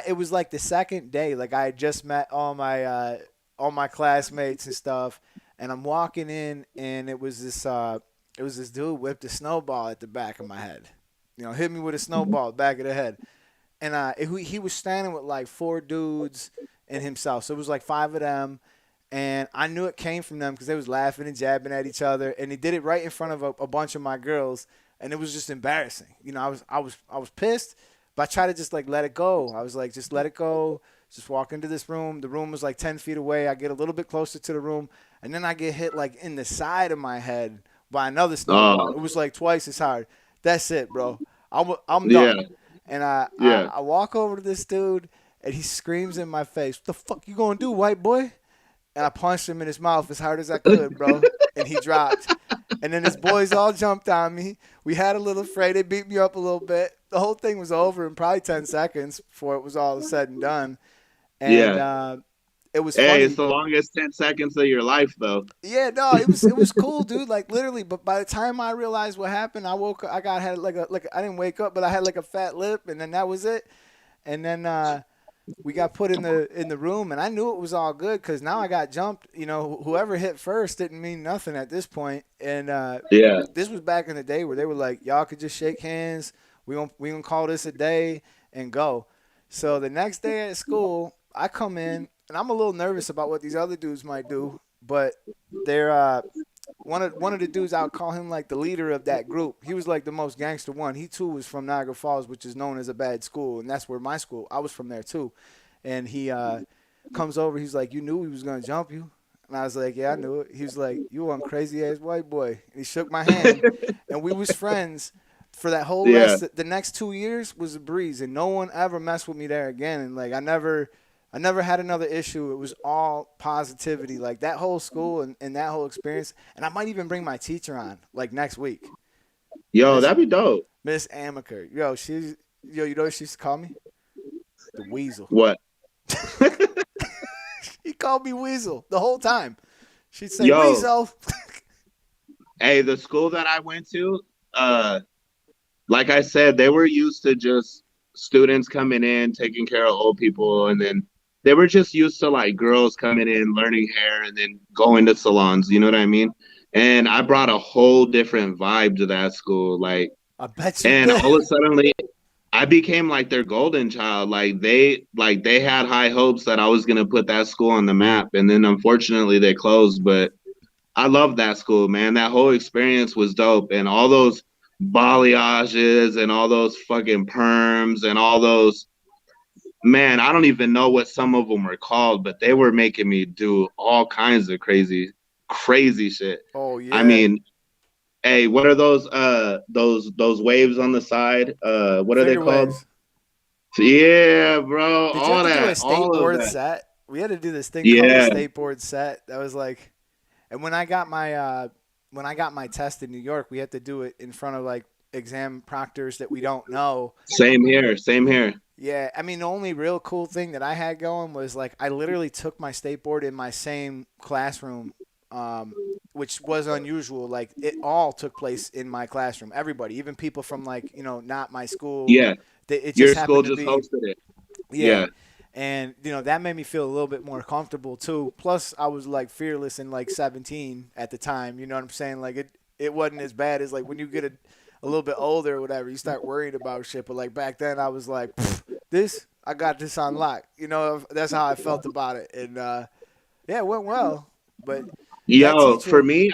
A: it was like the second day. Like I had just met all my classmates and stuff, and I'm walking in, and it was this dude whipped a snowball at the back of my head. Hit me with a snowball back of the head, and he was standing with like four dudes and himself. So it was like five of them, and I knew it came from them because they was laughing and jabbing at each other, and he did it right in front of a bunch of my girls, and it was just embarrassing. I was pissed, but I tried to just like let it go. I was like, just let it go. Just walk into this room. The room was like 10 feet away. I get a little bit closer to the room, and then I get hit like in the side of my head by another snowball. It
B: Oh,
A: was like twice as hard. That's it, bro. I'm
B: yeah,
A: done. And I,
B: yeah.
A: I walk over to this dude, and he screams in my face, "What the fuck you gonna do, white boy?" And I punched him in his mouth as hard as I could, bro. And he dropped. And then his boys all jumped on me. We had a little fray. They beat me up a little bit. The whole thing was over in probably 10 seconds before it was all said and done. And
B: Yeah.
A: it was
B: Hey, it's
A: funny.
B: the longest 10 seconds of your life, though.
A: Yeah, no, it was cool, dude. Like literally, but by the time I realized what happened, I woke up. I got had like I didn't wake up, but I had like a fat lip, and then that was it. And then we got put in the room, and I knew it was all good because now I got jumped. You know, whoever hit first didn't mean nothing at this point. And
B: Yeah.
A: this was back in the day where they were like, y'all could just shake hands. We gonna call this a day and go. So the next day at school, I come in and I'm a little nervous about what these other dudes might do, but they're one of the dudes, I'll call him like the leader of that group. He was like the most gangster one. He too was from Niagara Falls, which is known as a bad school, and that's where my school. I was from there too, and he comes over. He's like, "You knew he was gonna jump you," and I was like, "Yeah, I knew it." He was like, "You one crazy ass white boy," and he shook my hand, and we was friends for that whole
B: Yeah.
A: rest. The next 2 years was a breeze, and no one ever messed with me there again. And like I never had another issue. It was all positivity. Like that whole school and that whole experience. And I might even bring my teacher on like next week.
B: Yo,
A: Miss
B: that'd be dope.
A: Miss Amaker. You know what she used to call me? The Weasel.
B: What?
A: He called me Weasel the whole time. She'd say,
B: Yo,
A: Weasel.
B: hey, the school that I went to, like I said, they were used to just students coming in, taking care of old people, and then they were just used to like girls coming in, learning hair, and then going to salons. You know what I mean? And I brought a whole different vibe to that school.
A: I bet you
B: And
A: did.
B: all of a sudden, I became like their golden child. Like they had high hopes that I was gonna put that school on the map, and then unfortunately they closed. But I love that school, man. That whole experience was dope, and all those balayages and all those fucking perms and all those, man. I don't even know what some of them were called, but they were making me do all kinds of crazy, crazy shit.
A: Oh
B: I
A: yeah.
B: mean, hey, what are those waves on the side? What are they
A: Figure
B: called?
A: waves.
B: Yeah, bro.
A: Did you have
B: All
A: to do a
B: that,
A: state
B: all of
A: board
B: that.
A: set? We had to do this thing called a
B: Yeah,
A: state board set. That was like, and when I got my test in New York, we had to do it in front of like exam proctors that we don't know.
B: same here, same here.
A: Yeah, I mean the only real cool thing that I had going was like I literally took my state board in my same classroom, um, which was unusual. Like it all took place in my classroom. Everybody, even people from like not my school,
B: Yeah,
A: it just
B: your school
A: happened to
B: just
A: be.
B: hosted it.
A: Yeah.
B: Yeah,
A: And that made me feel a little bit more comfortable too. Plus I was like fearless and like 17 at the time, you know what I'm saying? Like it wasn't as bad as like when you get a little bit older or whatever, you start worrying about shit, but like back then I was like, this I got this on lock. That's how I felt about it. And yeah, it went well. But that
B: yo, for
A: teacher,
B: me,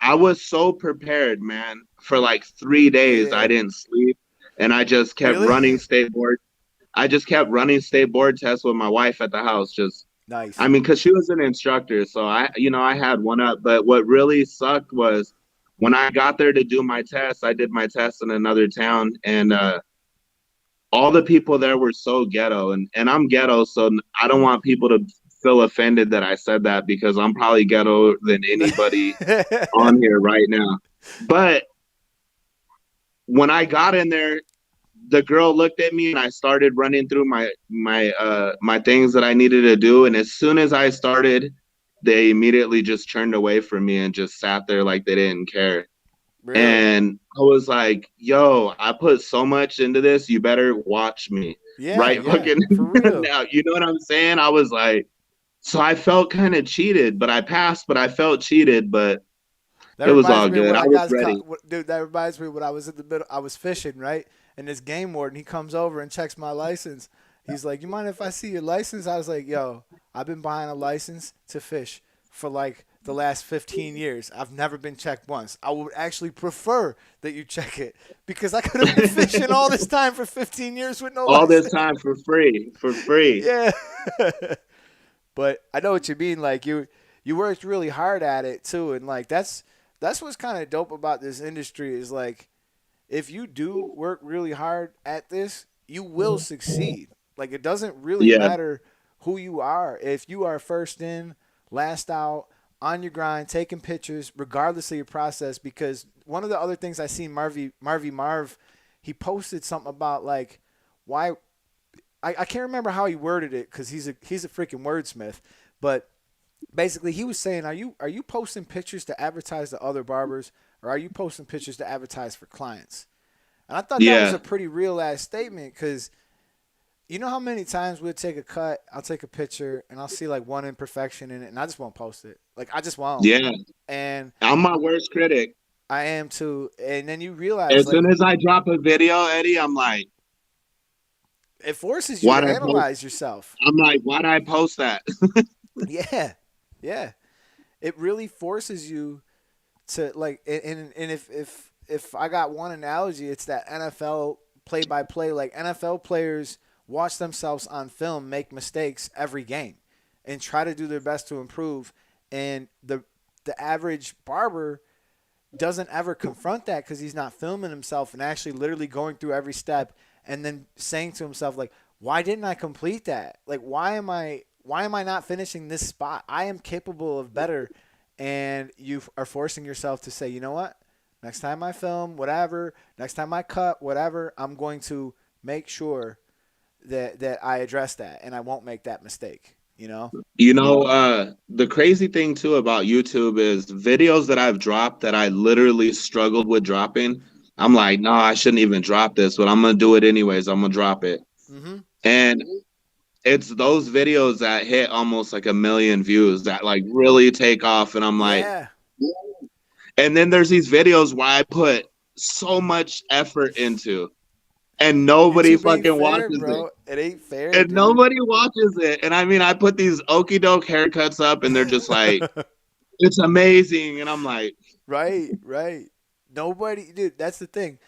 B: I was so prepared, man. For like 3 days, I
A: yeah.
B: didn't sleep, and I just kept
A: Really?
B: running state board. I just kept running state board tests with my wife at the house. I
A: Nice.
B: mean, because she was an instructor, so I had one up. But what really sucked was when I got there to do my test. I did my test in another town, and all the people there were so ghetto, and I'm ghetto, so I don't want people to feel offended that I said that because I'm probably ghetto than anybody on here right now. But when I got in there, the girl looked at me and I started running through my things that I needed to do. And as soon as I started, they immediately just turned away from me and just sat there like they didn't care.
A: Really?
B: And I was like, yo, I put so much into this. You better watch me.
A: Yeah,
B: Right
A: yeah.
B: fucking
A: For real.
B: now. You know what I'm saying? I was like, so I felt kind of cheated, but I passed, but I felt cheated, but
A: That
B: it was
A: reminds
B: all
A: me of
B: good.
A: when
B: I
A: I
B: was
A: got
B: ready.
A: caught. Dude, that reminds me when I was in the middle. I was fishing, right? And this game warden, he comes over and checks my license. He's like, "You mind if I see your license?" I was like, "Yo, I've been buying a license to fish for like the last 15 years. I've never been checked once. I would actually prefer that you check it because I could have been fishing all this time for 15 years with no
B: All this
A: license."
B: time for free, for free.
A: Yeah. But I know what you mean. Like you worked really hard at it too, and like that's what's kind of dope about this industry is like if you do work really hard at this, you will succeed. Like it doesn't really
B: Yeah,
A: matter who you are. If you are first in, last out, on your grind, taking pictures, regardless of your process. Because one of the other things I seen Marv, he posted something about like why I can't remember how he worded it because he's a freaking wordsmith, but basically he was saying, are you posting pictures to advertise to other barbers, or are you posting pictures to advertise for clients? And I thought that was
B: Yeah.
A: a pretty real ass statement because you know how many times we'll take a cut, I'll take a picture, and I'll see like one imperfection in it, and I just won't post it. Like I just won't.
B: Yeah.
A: And
B: I'm my worst critic.
A: I am too. And then you realize
B: As
A: like
B: soon as I drop a video, Eddie, I'm like,
A: it forces you
B: why'd
A: to
B: I post?
A: analyze yourself.
B: I'm like, why'd I post that?
A: Yeah, yeah. It really forces you to like. And if I got one analogy, it's that NFL play by play. Like NFL players watch themselves on film make mistakes every game, and try to do their best to improve. And the average barber doesn't ever confront that because he's not filming himself and actually literally going through every step and then saying to himself like, why didn't I complete that? Like why am I not finishing this spot? I am capable of better. And you are forcing yourself to say, you know what, next time I film whatever, next time I cut whatever, I'm going to make sure that I address that and I won't make that mistake, you know.
B: The crazy thing too about YouTube is videos that I've dropped that I literally struggled with dropping. I'm like, no, I shouldn't even drop this, but I'm gonna do it anyways. I'm gonna drop it.
A: Mm-hmm.
B: And it's those videos that hit almost like 1 million views that like really take off. And I'm like,
A: Yeah.
B: and then there's these videos where I put so much effort into and nobody
A: YouTube ain't
B: fucking
A: fair,
B: watches it.
A: bro. It ain't fair,
B: And
A: dude.
B: nobody watches it. And I mean, I put these okey doke haircuts up and they're just like, it's amazing. And I'm like,
A: Right, right. Nobody, dude, that's the thing.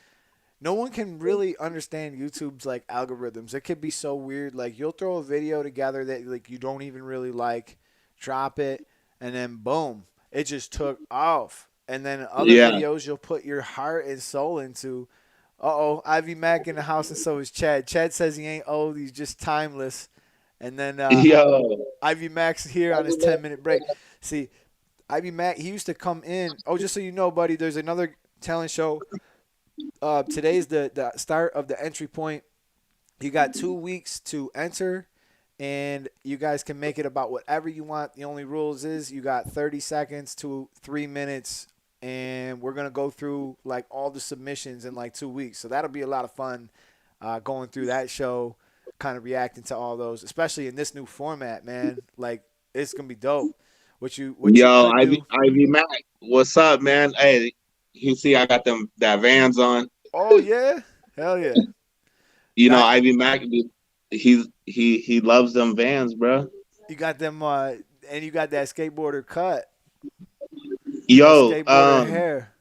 A: No one can really understand YouTube's like algorithms. It could be so weird. Like you'll throw a video together that like you don't even really like, drop it, and then boom, it just took off. And then other
B: yeah,
A: videos you'll put your heart and soul into. Uh-oh, Ivy Mac in the house, and so is Chad. Chad says he ain't old, he's just timeless. And then
B: yo,
A: Ivy Mac's here on his 10-minute break. See, Ivy Mac, he used to come in. Oh, just so you know, buddy, there's another talent show. Today's the start of the entry point. You got 2 weeks to enter, and you guys can make it about whatever you want. The only rules is you got 30 seconds to 3 minutes, and we're gonna go through like all the submissions in like 2 weeks. So that'll be a lot of fun going through that show, kind of reacting to all those, especially in this new format, man. Like it's gonna be dope. What you
B: yo,
A: could do.
B: Ivy Mac, what's up, man? Hey, you see, I got them that Vans on.
A: Oh yeah, hell yeah. That
B: Ivy Mac, he loves them Vans, bro.
A: you got them, and you got that skateboarder cut, that
B: Yo,
A: skateboarder hair.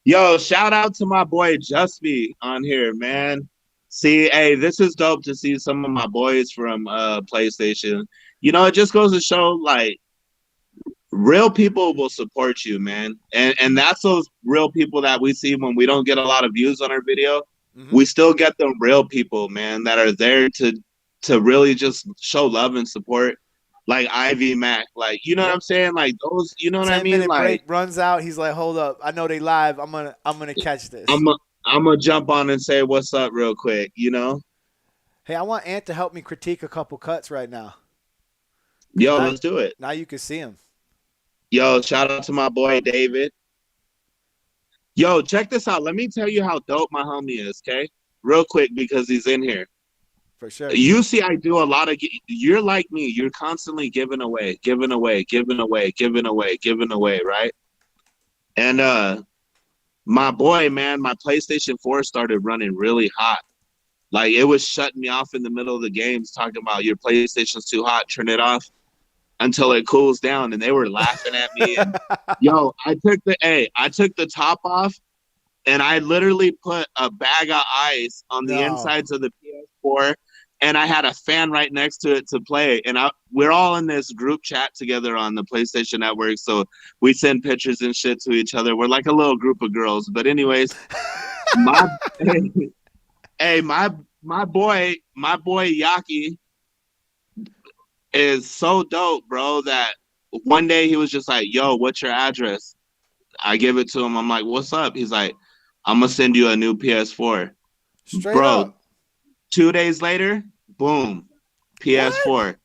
B: yo, shout out to my boy Justby on here, man. See, hey, this is dope to see some of my boys from PlayStation. It just goes to show like real people will support you, man. And that's those real people that we see when we don't get a lot of views on our video.
A: Hmm.
B: We still get them real people, man, that are there to really just show love and support. Like Ivy Mac, like what
A: Yep.
B: I'm saying? Like those, you know what I
A: ten
B: mean?
A: minute
B: Like
A: break runs out. He's like, hold up, I know they live. I'm gonna catch this.
B: I'm a, I'm gonna jump on and say what's up real quick.
A: Hey, I want Ant to help me critique a couple cuts right now, cause
B: Yo,
A: now
B: let's do it.
A: now you can see him
B: Yo, shout out to my boy David. Yo, check this out. Let me tell you how dope my homie is, okay? Real quick because he's in here.
A: for sure.
B: You see, I do a lot of. You're like me. You're constantly giving away, giving away, giving away, giving away, giving away, right? And my boy, man, my PlayStation 4 started running really hot. Like it was shutting me off in the middle of the games, talking about your PlayStation's too hot, turn it off until it cools down. And they were laughing at me. And yo, I took the top off and I literally put a bag of ice on the
A: No.
B: insides of the PS4, and I had a fan right next to it to play. And we're all in this group chat together on the PlayStation Network, so we send pictures and shit to each other. We're like a little group of girls. But anyways, my hey, my boy Yaki, is so dope, bro, that one day he was just like, yo, what's your address? I give it to him. I'm like, what's up? He's like, I'm gonna send you a new PS4.
A: Straight
B: Bro,
A: up.
B: 2 days later, boom,
A: What?
B: PS4.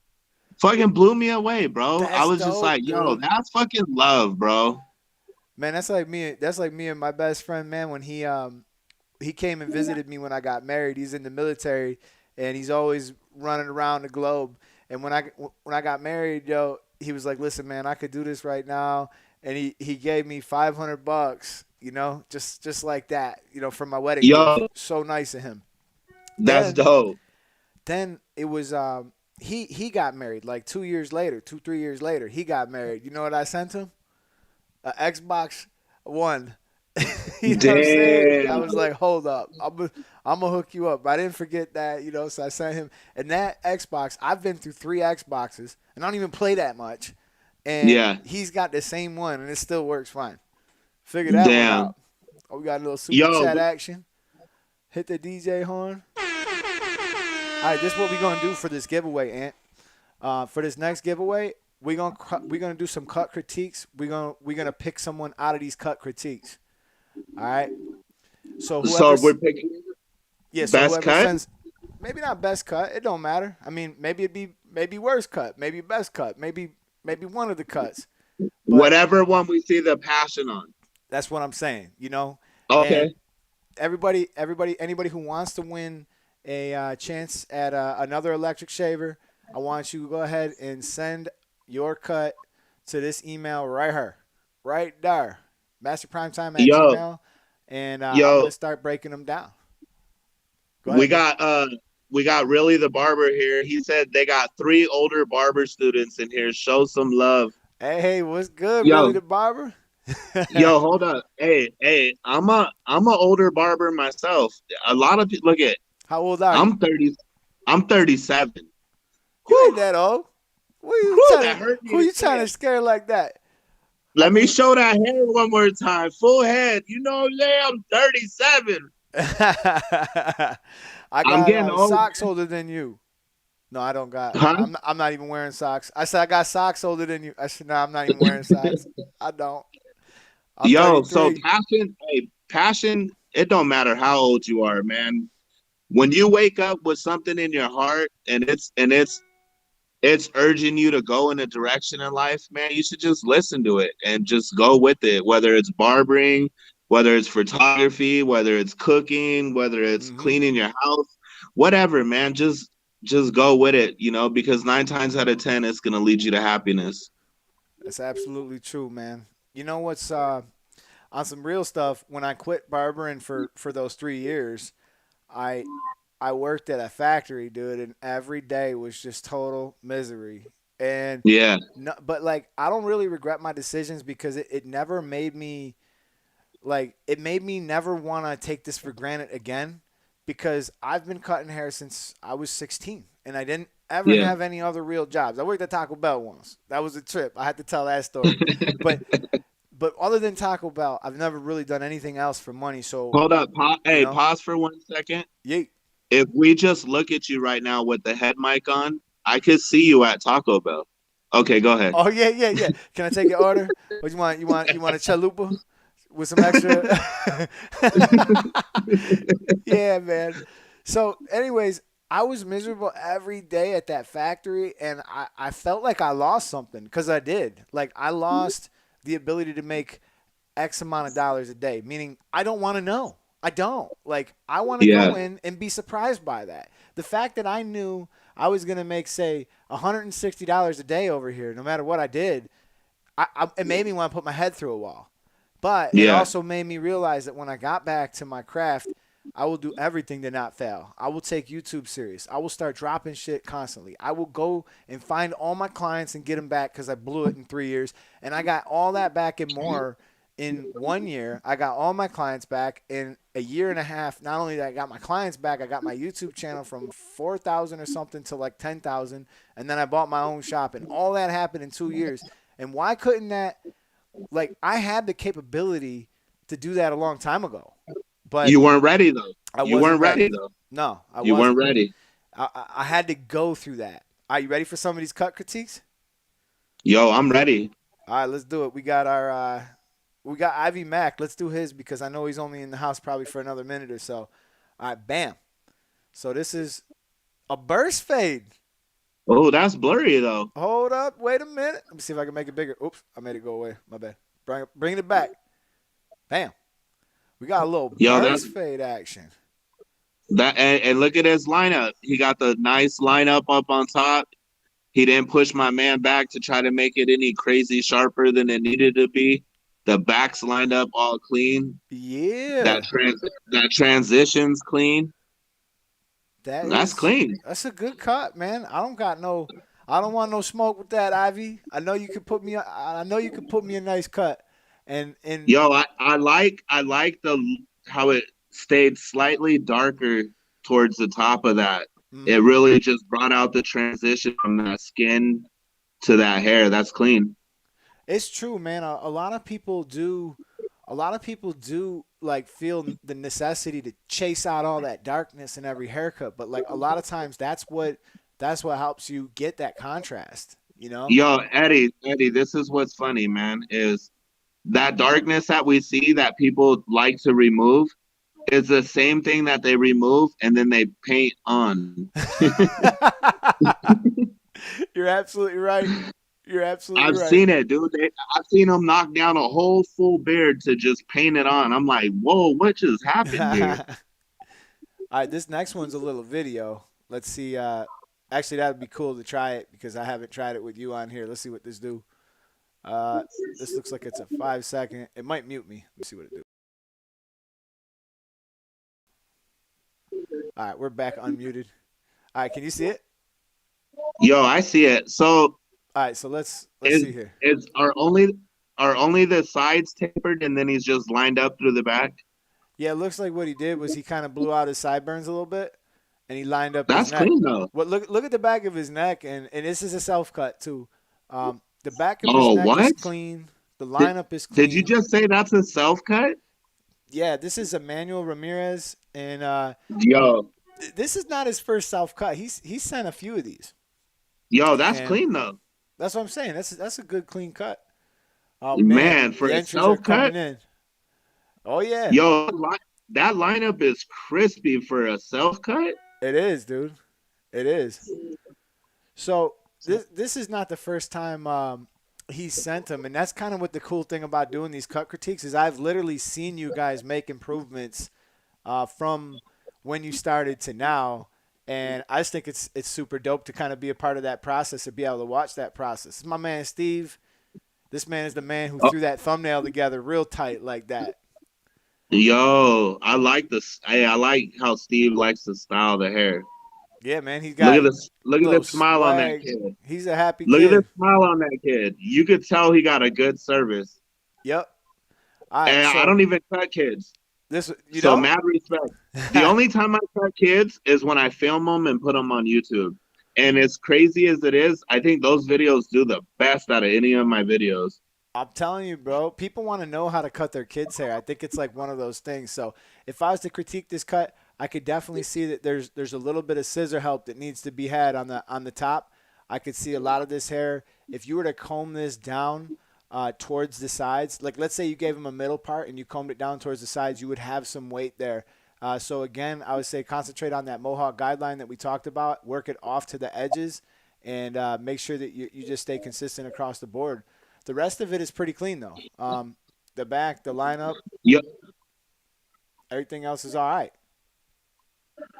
B: Fucking blew me away, bro. I
A: That's
B: was just like,
A: dope,
B: yo,
A: dude.
B: that's fucking love, bro.
A: Man, that's like me. That's like me and my best friend, man. When he came and visited me when I got married. He's in the military, and he's always running around the globe. And when I got married, yo, he was like, "Listen, man, I could do this right now," and he gave me $500, just like that, for my wedding gift.
B: Yo,
A: So nice of him.
B: that's
A: Then
B: dope.
A: then it was he got married like 2 years later, 3 years later. He got married. You know what I sent him? An Xbox One. You know what I'm saying? I
B: Damn.
A: was like, hold up, I'm gonna hook you up. But I didn't forget that, So I sent him, and that Xbox. I've been through 3 Xboxes, and I don't even play that much. And
B: Yeah.
A: he's got the same one, and it still works fine. Figure that one
B: Damn.
A: out. Oh, we got a little super
B: Yo,
A: chat action. Hit the DJ horn. All right, this is what we're gonna do for this giveaway, Ant. For this next giveaway, we're gonna do some cut critiques. We're gonna pick someone out of these cut critiques. All right. So
B: so
A: whoever,
B: we're picking
A: yeah. So
B: best
A: whoever
B: cut?
A: sends, maybe not best cut. It don't matter. I mean, maybe it'd be maybe worst cut, maybe best cut, maybe one of the cuts. But
B: Whatever one we see the passion on.
A: that's what I'm saying. And
B: Okay.
A: anybody who wants to win a chance at another electric shaver, I want you to go ahead and send your cut to this email right here, right there, masterprimetime at
B: Yo,
A: Gmail, and I'm
B: yo,
A: gonna start breaking them down. Go
B: we
A: ahead, bro.
B: got we got really the barber here. He said they got 3 older barber students in here. Show some love.
A: Hey, what's good, really
B: Yo,
A: the barber?
B: yo, hold up. Hey, I'm a older barber myself. A lot of people look at
A: How old are you?
B: I'm 30 I'm 37.
A: You ain't
B: Whew,
A: that old.
B: whew, that hurt me
A: Who
B: to
A: you
B: say
A: trying to
B: it.
A: scare like that? I
B: Let me
A: mean,
B: show that hair one more time. Full head. You know, yeah, I'm 37.
A: I
B: I'm
A: got
B: getting old,
A: socks older than you. No, I don't got.
B: huh?
A: I'm not even wearing socks. I said I got socks older than you. I said no, I'm not even wearing socks. I don't. I'm
B: Yo, so
A: 33.
B: passion, hey, passion, it don't matter how old you are, man. When you wake up with something in your heart and it's urging you to go in a direction in life, man, you should just listen to it and just go with it, whether it's barbering, whether it's photography, whether it's cooking, whether it's
A: Hmm.
B: cleaning your house, whatever, man, just go with it, because 9 times out of 10 it's going to lead you to happiness.
A: That's absolutely true, man. You know what's on some real stuff? When I quit barbering for those 3 years, I I worked at a factory, dude, and every day was just total misery. And
B: Yeah.
A: no, but like I don't really regret my decisions because it never made me like it made me never want to take this for granted again because I've been cutting hair since I was 16 and I didn't ever
B: Yeah.
A: have any other real jobs. I worked at Taco Bell once. That was a trip. I had to tell that story. But other than Taco Bell, I've never really done anything else for money. So,
B: Hold up.
A: you
B: Hey,
A: know,
B: pause for 1 second.
A: yeet.
B: If we just look at you right now with the head mic on, I could see you at Taco Bell. Okay, go ahead.
A: Oh yeah, yeah, yeah. Can I take your order? What you want? You want a chalupa with some extra? Yeah, man. So, anyways, I was miserable every day at that factory, and I felt like I lost something because I did. Like, I lost the ability to make X amount of dollars a day, meaning I don't want to know. I don't. Like, I want to
B: Yeah,
A: go in and be surprised by that. The fact that I knew I was going to make, say, $160 a day over here, no matter what I did, it made me want to put my head through a wall. But it
B: yeah,
A: also made me realize that when I got back to my craft, I will do everything to not fail. I will take YouTube serious. I will start dropping shit constantly. I will go and find all my clients and get them back because I blew it in 3 years. And I got all that back and more in 1 year. I got all my clients back in a year and a half. Not only that I got my clients back, I got my YouTube channel from 4,000 or something to like 10,000. And then I bought my own shop. And all that happened in 2 years. And why couldn't that like I had the capability to do that a long time ago, but
B: you weren't ready though.
A: I
B: You
A: wasn't
B: weren't ready
A: ready.
B: though.
A: No, I
B: You weren't
A: wasn't.
B: ready.
A: I had to go through that. Are you ready for some of these cut critiques?
B: Yo, I'm ready.
A: All right, let's do it. We got Ivy Mack. Let's do his because I know he's only in the house probably for another minute or so. All right, bam. So this is a burst fade.
B: Oh, that's blurry though.
A: Hold up, wait a minute. Let me see if I can make it bigger. Oops, I made it go away. My bad. Bring it back. Bam. We got a little
B: Yo, that
A: burst fade action.
B: that and look at his lineup. He got the nice lineup up on top. He didn't push my man back to try to make it any crazy sharper than it needed to be. The backs lined up all clean. That
A: Yeah,
B: trans that transition's clean. That's clean.
A: that's a good cut, man. I don't want no smoke with that, Ivy. I know you could put me a nice cut, and
B: Yo, I like the how it stayed slightly darker towards the top of that. It
A: mhm.
B: really just brought out the transition from that skin to that hair. That's clean.
A: It's true, man. A lot of people do like feel the necessity to chase out all that darkness in every haircut, but like a lot of times that's what helps you get that contrast, you know?
B: Yo, Eddie, this is what's funny, man, is that darkness that we see that people like to remove is the same thing that they remove and then they paint on.
A: You're absolutely right. You're absolutely
B: I've
A: right.
B: seen it, dude. I've seen them knock down a whole full beard to just paint it on. I'm like, whoa, what just happened here?
A: All right, this next one's a little video. Let's see. Actually, that would be cool to try it because I haven't tried it with you on here. Let's see what this do. This looks like it's a 5 second. It might mute me. Let me see what it do. All right, we're back unmuted. All right, can you see it?
B: Yo, I see it. So
A: All right, so let's
B: is
A: see here.
B: is are only the sides tapered and then he's just lined up through the back?
A: Yeah, it looks like what he did was he kind of blew out his sideburns a little bit, and he lined up his
B: That's
A: neck.
B: clean though.
A: What look at the back of his neck, and this is a self cut too. The back of his
B: Oh,
A: neck is
B: what?
A: clean. The
B: Did,
A: lineup is
B: did you
A: clean.
B: just say that's a self cut?
A: Yeah, this is Emmanuel Ramirez, and
B: Yo,
A: this is not his first self cut. He's sent a few of these,
B: yo, that's
A: and
B: cline though.
A: that's what I'm saying. That's a good clean cut. Oh man,
B: Man, for
A: the
B: a
A: entries are
B: self
A: coming
B: cut,
A: in. Oh yeah,
B: yo, that lineup is crispy for a self cut.
A: it is, dude. It is. So this is not the first time he sent them, and that's kind of what the cool thing about doing these cut critiques is. I've literally seen you guys make improvements from when you started to now, and I just think it's super dope to kind of be a part of that process and be able to watch that process. This is my man Steve. This man is the man who
B: Oh,
A: threw that thumbnail together real tight like that.
B: yo, I like this. I like how Steve likes to style the hair.
A: Yeah, man, he's
B: Look
A: got
B: at
A: a
B: this. Look at
A: little
B: this smile on that
A: swag.
B: kid.
A: He's a happy
B: Look at this
A: kid.
B: smile on that kid. You could tell he got a good service.
A: Yep. All right,
B: And I
A: so
B: don't even cut kids.
A: this you
B: So
A: don't.
B: mad respect. The only time I cut kids is when I film them and put them on YouTube. And as crazy as it is, I think those videos do the best out of any of my videos.
A: I'm telling you, bro. People want to know how to cut their kids' hair. I think it's like one of those things. So if I was to critique this cut, I could definitely see that there's a little bit of scissor help that needs to be had on the top. I could see a lot of this hair. If you were to comb this down towards the sides, like let's say you gave him a middle part and you combed it down towards the sides, you would have some weight there. So again, I would say concentrate on that mohawk guideline that we talked about. Work it off to the edges, and make sure that you just stay consistent across the board. The rest of it is pretty clean though. The back, the lineup,
B: Yo,
A: everything else is all right.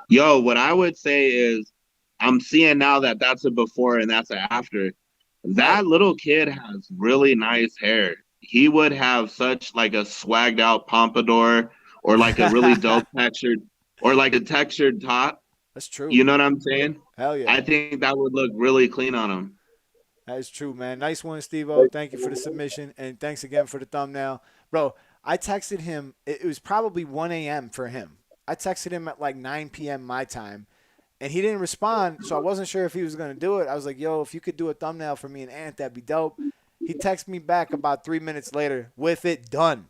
B: yo, what I would say is I'm seeing now that that's a before and that's a after.
A: Right.
B: That little kid has really nice hair. He would have such like a swagged out pompadour or like a really dope textured or like a textured top.
A: That's true.
B: You know what I'm saying?
A: Hell yeah.
B: I think that would look really clean on him.
A: That is true, man. Nice one, Steve-O. Thank you for the submission, and thanks again for the thumbnail. Bro, I texted him. It was probably 1 a.m. for him. I texted him at like 9 p.m. my time, and he didn't respond, so I wasn't sure if he was going to do it. I was like, yo, if you could do a thumbnail for me and Ant, that'd be dope. He texted me back about 3 minutes later with it done.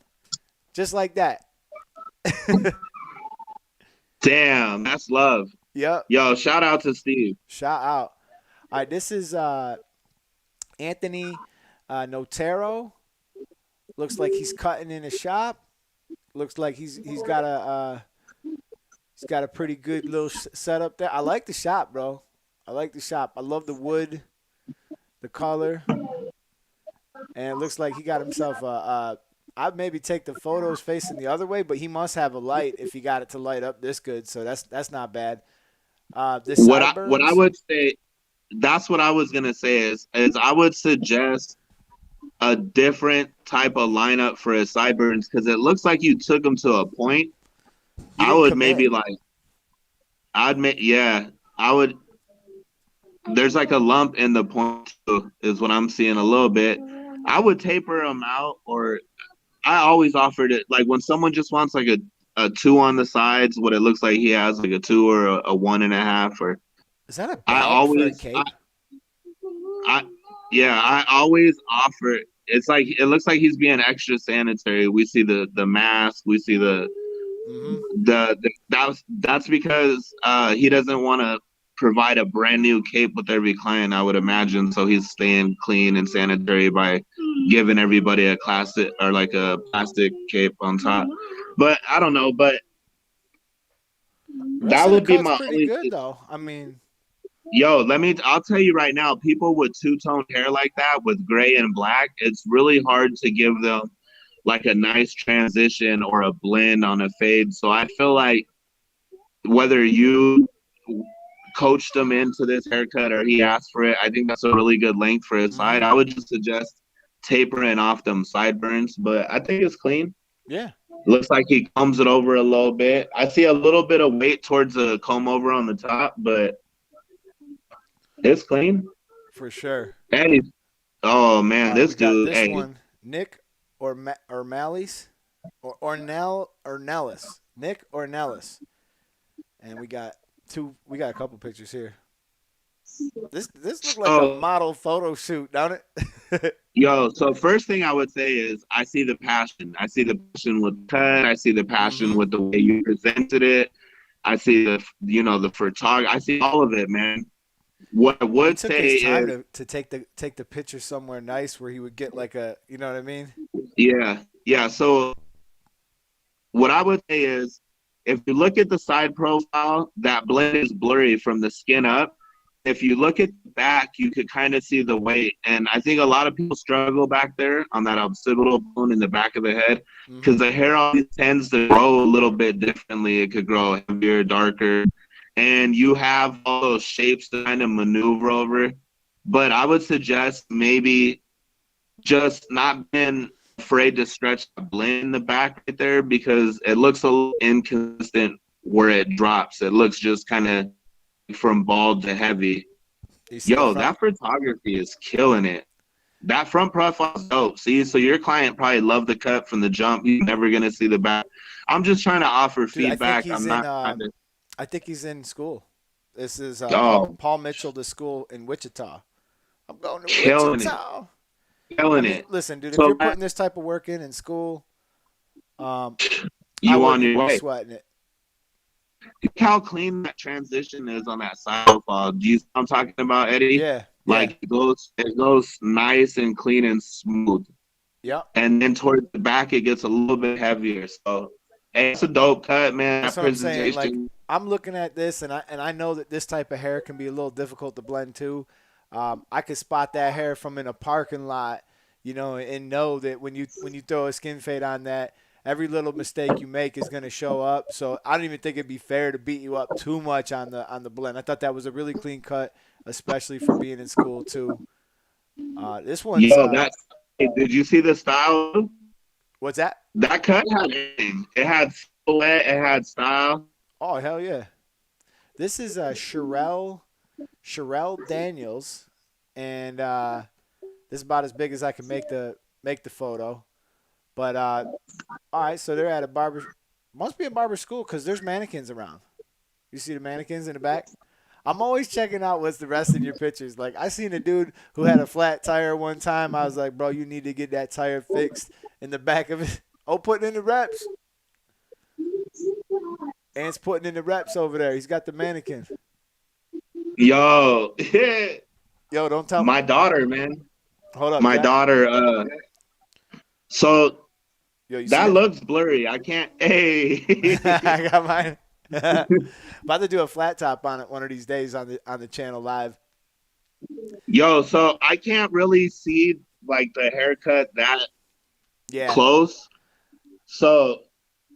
A: Just like that.
B: Damn, that's love.
A: Yep.
B: Yo, shout out to Steve.
A: Shout out. All right, this is Anthony Notero. Looks like he's cutting in a shop. Looks like he's got a pretty good little setup there. I like the shop, bro. I like the shop. I love the wood, the color, and it looks like he got himself a. I'd maybe take the photos facing the other way, but he must have a light if he got it to light up this good. So that's not bad. The
B: What I
A: sideburns.
B: would say, that's what I was gonna say is I would suggest a different type of lineup for his sideburns because it looks like you took him to a point.
A: You
B: I
A: didn't
B: would
A: commit.
B: maybe like I'd make yeah, I would there's like a lump in the point too, is what I'm seeing a little bit. I would taper them out, or I always offered it like when someone just wants like a two on the sides, what it looks like he has like a two or a one and a half, or
A: Is that a
B: I
A: bag for a
B: always
A: cape?
B: I yeah, I always offer. It's like it looks like he's being extra sanitary. We see the mask, we see
A: Mm-hmm.
B: that's because he doesn't want to provide a brand new cape with every client, I would imagine. So he's staying clean and sanitary by giving everybody a classic or like a plastic cape on top. But I don't know, but
A: The rest
B: that
A: of the
B: would be
A: cut's
B: my
A: pretty
B: only.
A: good though. I mean,
B: Yo, I'll tell you right now, people with two-tone hair like that with gray and black, it's really hard to give them like a nice transition or a blend on a fade. So I feel like whether you coached him into this haircut or he asked for it, I think that's a really good length for his
A: mm-hmm.
B: side. I would just suggest tapering off them sideburns, but I think it's clean.
A: Yeah,
B: Looks like he combs it over a little bit. I see a little bit of weight towards the comb over on the top, but it's clean.
A: for sure.
B: And he's, oh man,
A: All right, we
B: this
A: got
B: dude,
A: this
B: hey,
A: one, Nick or Mally's or Nell or Nellis, Nick or Nellis, and we got two. We got a couple pictures here. This looked like a
B: oh,
A: model photo shoot, don't it?
B: yo, so first thing I would say is I see the passion. I see the passion with the cut. I see the passion
A: mm-hmm.
B: with the way you presented it. I see the photography. I see all of it, man. What I
A: He
B: would
A: took
B: say
A: his time
B: is,
A: to take the picture somewhere nice where he would get like a, you know what I mean?
B: yeah, yeah. So what I would say is, if you look at the side profile, that blend is blurry from the skin up. If you look at the back, you could kind of see the weight. And I think a lot of people struggle back there on that occipital bone in the back of the head because
A: Mm-hmm.
B: the hair always tends to grow a little bit differently. It could grow heavier, darker, and you have all those shapes to kind of maneuver over. But I would suggest maybe just not being afraid to stretch the blend in the back right there because it looks a little inconsistent where it drops. It looks just kind of from bald to heavy.
A: You see the
B: Yo,
A: front.
B: that photography is killing it. That front profile is dope. See, so your client probably loved the cut from the jump. He's never gonna see the back. I'm just trying to offer
A: Dude, I think
B: feedback.
A: he's
B: I'm
A: in
B: not trying to.
A: I think he's in school. This is
B: Oh,
A: Paul Mitchell to school in Wichita. I'm going to
B: killing it,
A: Wichita. I
B: killing
A: mean,
B: it.
A: listen, dude, if
B: So
A: you're
B: man,
A: putting this type of work in school, um, I
B: you on
A: wouldn't
B: your
A: even be
B: way.
A: sweating it.
B: Look how clean that transition is on that side profile. Do you see what I'm talking about, Eddie?
A: Yeah, yeah,
B: Like it goes nice and clean and smooth.
A: yep.
B: And then towards the back it gets a little bit heavier. So hey, it's a dope cut, man.
A: That's
B: That
A: what I'm saying. Like,
B: presentation.
A: I'm looking at this, and I know that this type of hair can be a little difficult to blend too. I could spot that hair from in a parking lot, you know, and know that when you throw a skin fade on that, every little mistake you make is going to show up. So I don't even think it'd be fair to beat you up too much on the blend. I thought that was a really clean cut, especially for being in school too. This one's
B: Yo, that's hey, did you see the style?
A: what's that?
B: That cut had everything. It had silhouette, it had style.
A: Oh hell yeah! This is Sherelle Daniels, and this is about as big as I can make the photo. But all right, so they're at a barber. Must be a barber school because there's mannequins around. You see the mannequins in the back? I'm always checking out what's the rest of your pictures. Like I seen a dude who had a flat tire one time. I was like, bro, you need to get that tire fixed in the back of it. Oh, putting in the reps. Ant's putting in the reps over there. He's got the mannequin.
B: Yo,
A: Yo, don't tell me.
B: My daughter, man.
A: Hold up,
B: My
A: Jack.
B: daughter. So
A: Yo, you see
B: that
A: it?
B: looks blurry. I can't. Hey.
A: I got mine. About to do a flat top on it one of these days on the channel live.
B: Yo, so I can't really see like the haircut that
A: Yeah,
B: close. So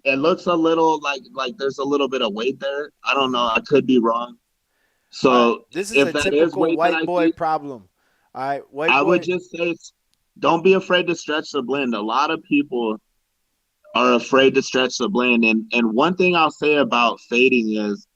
B: it looks a little like there's a little bit of weight there. I don't know. I could be wrong. So
A: this is
B: if
A: a
B: that is
A: typical
B: weight that
A: white
B: I
A: boy
B: see,
A: problem. All right, white
B: I would
A: boy.
B: just say don't be afraid to stretch the blend. A lot of people are afraid to stretch the blend. And one thing I'll say about fading is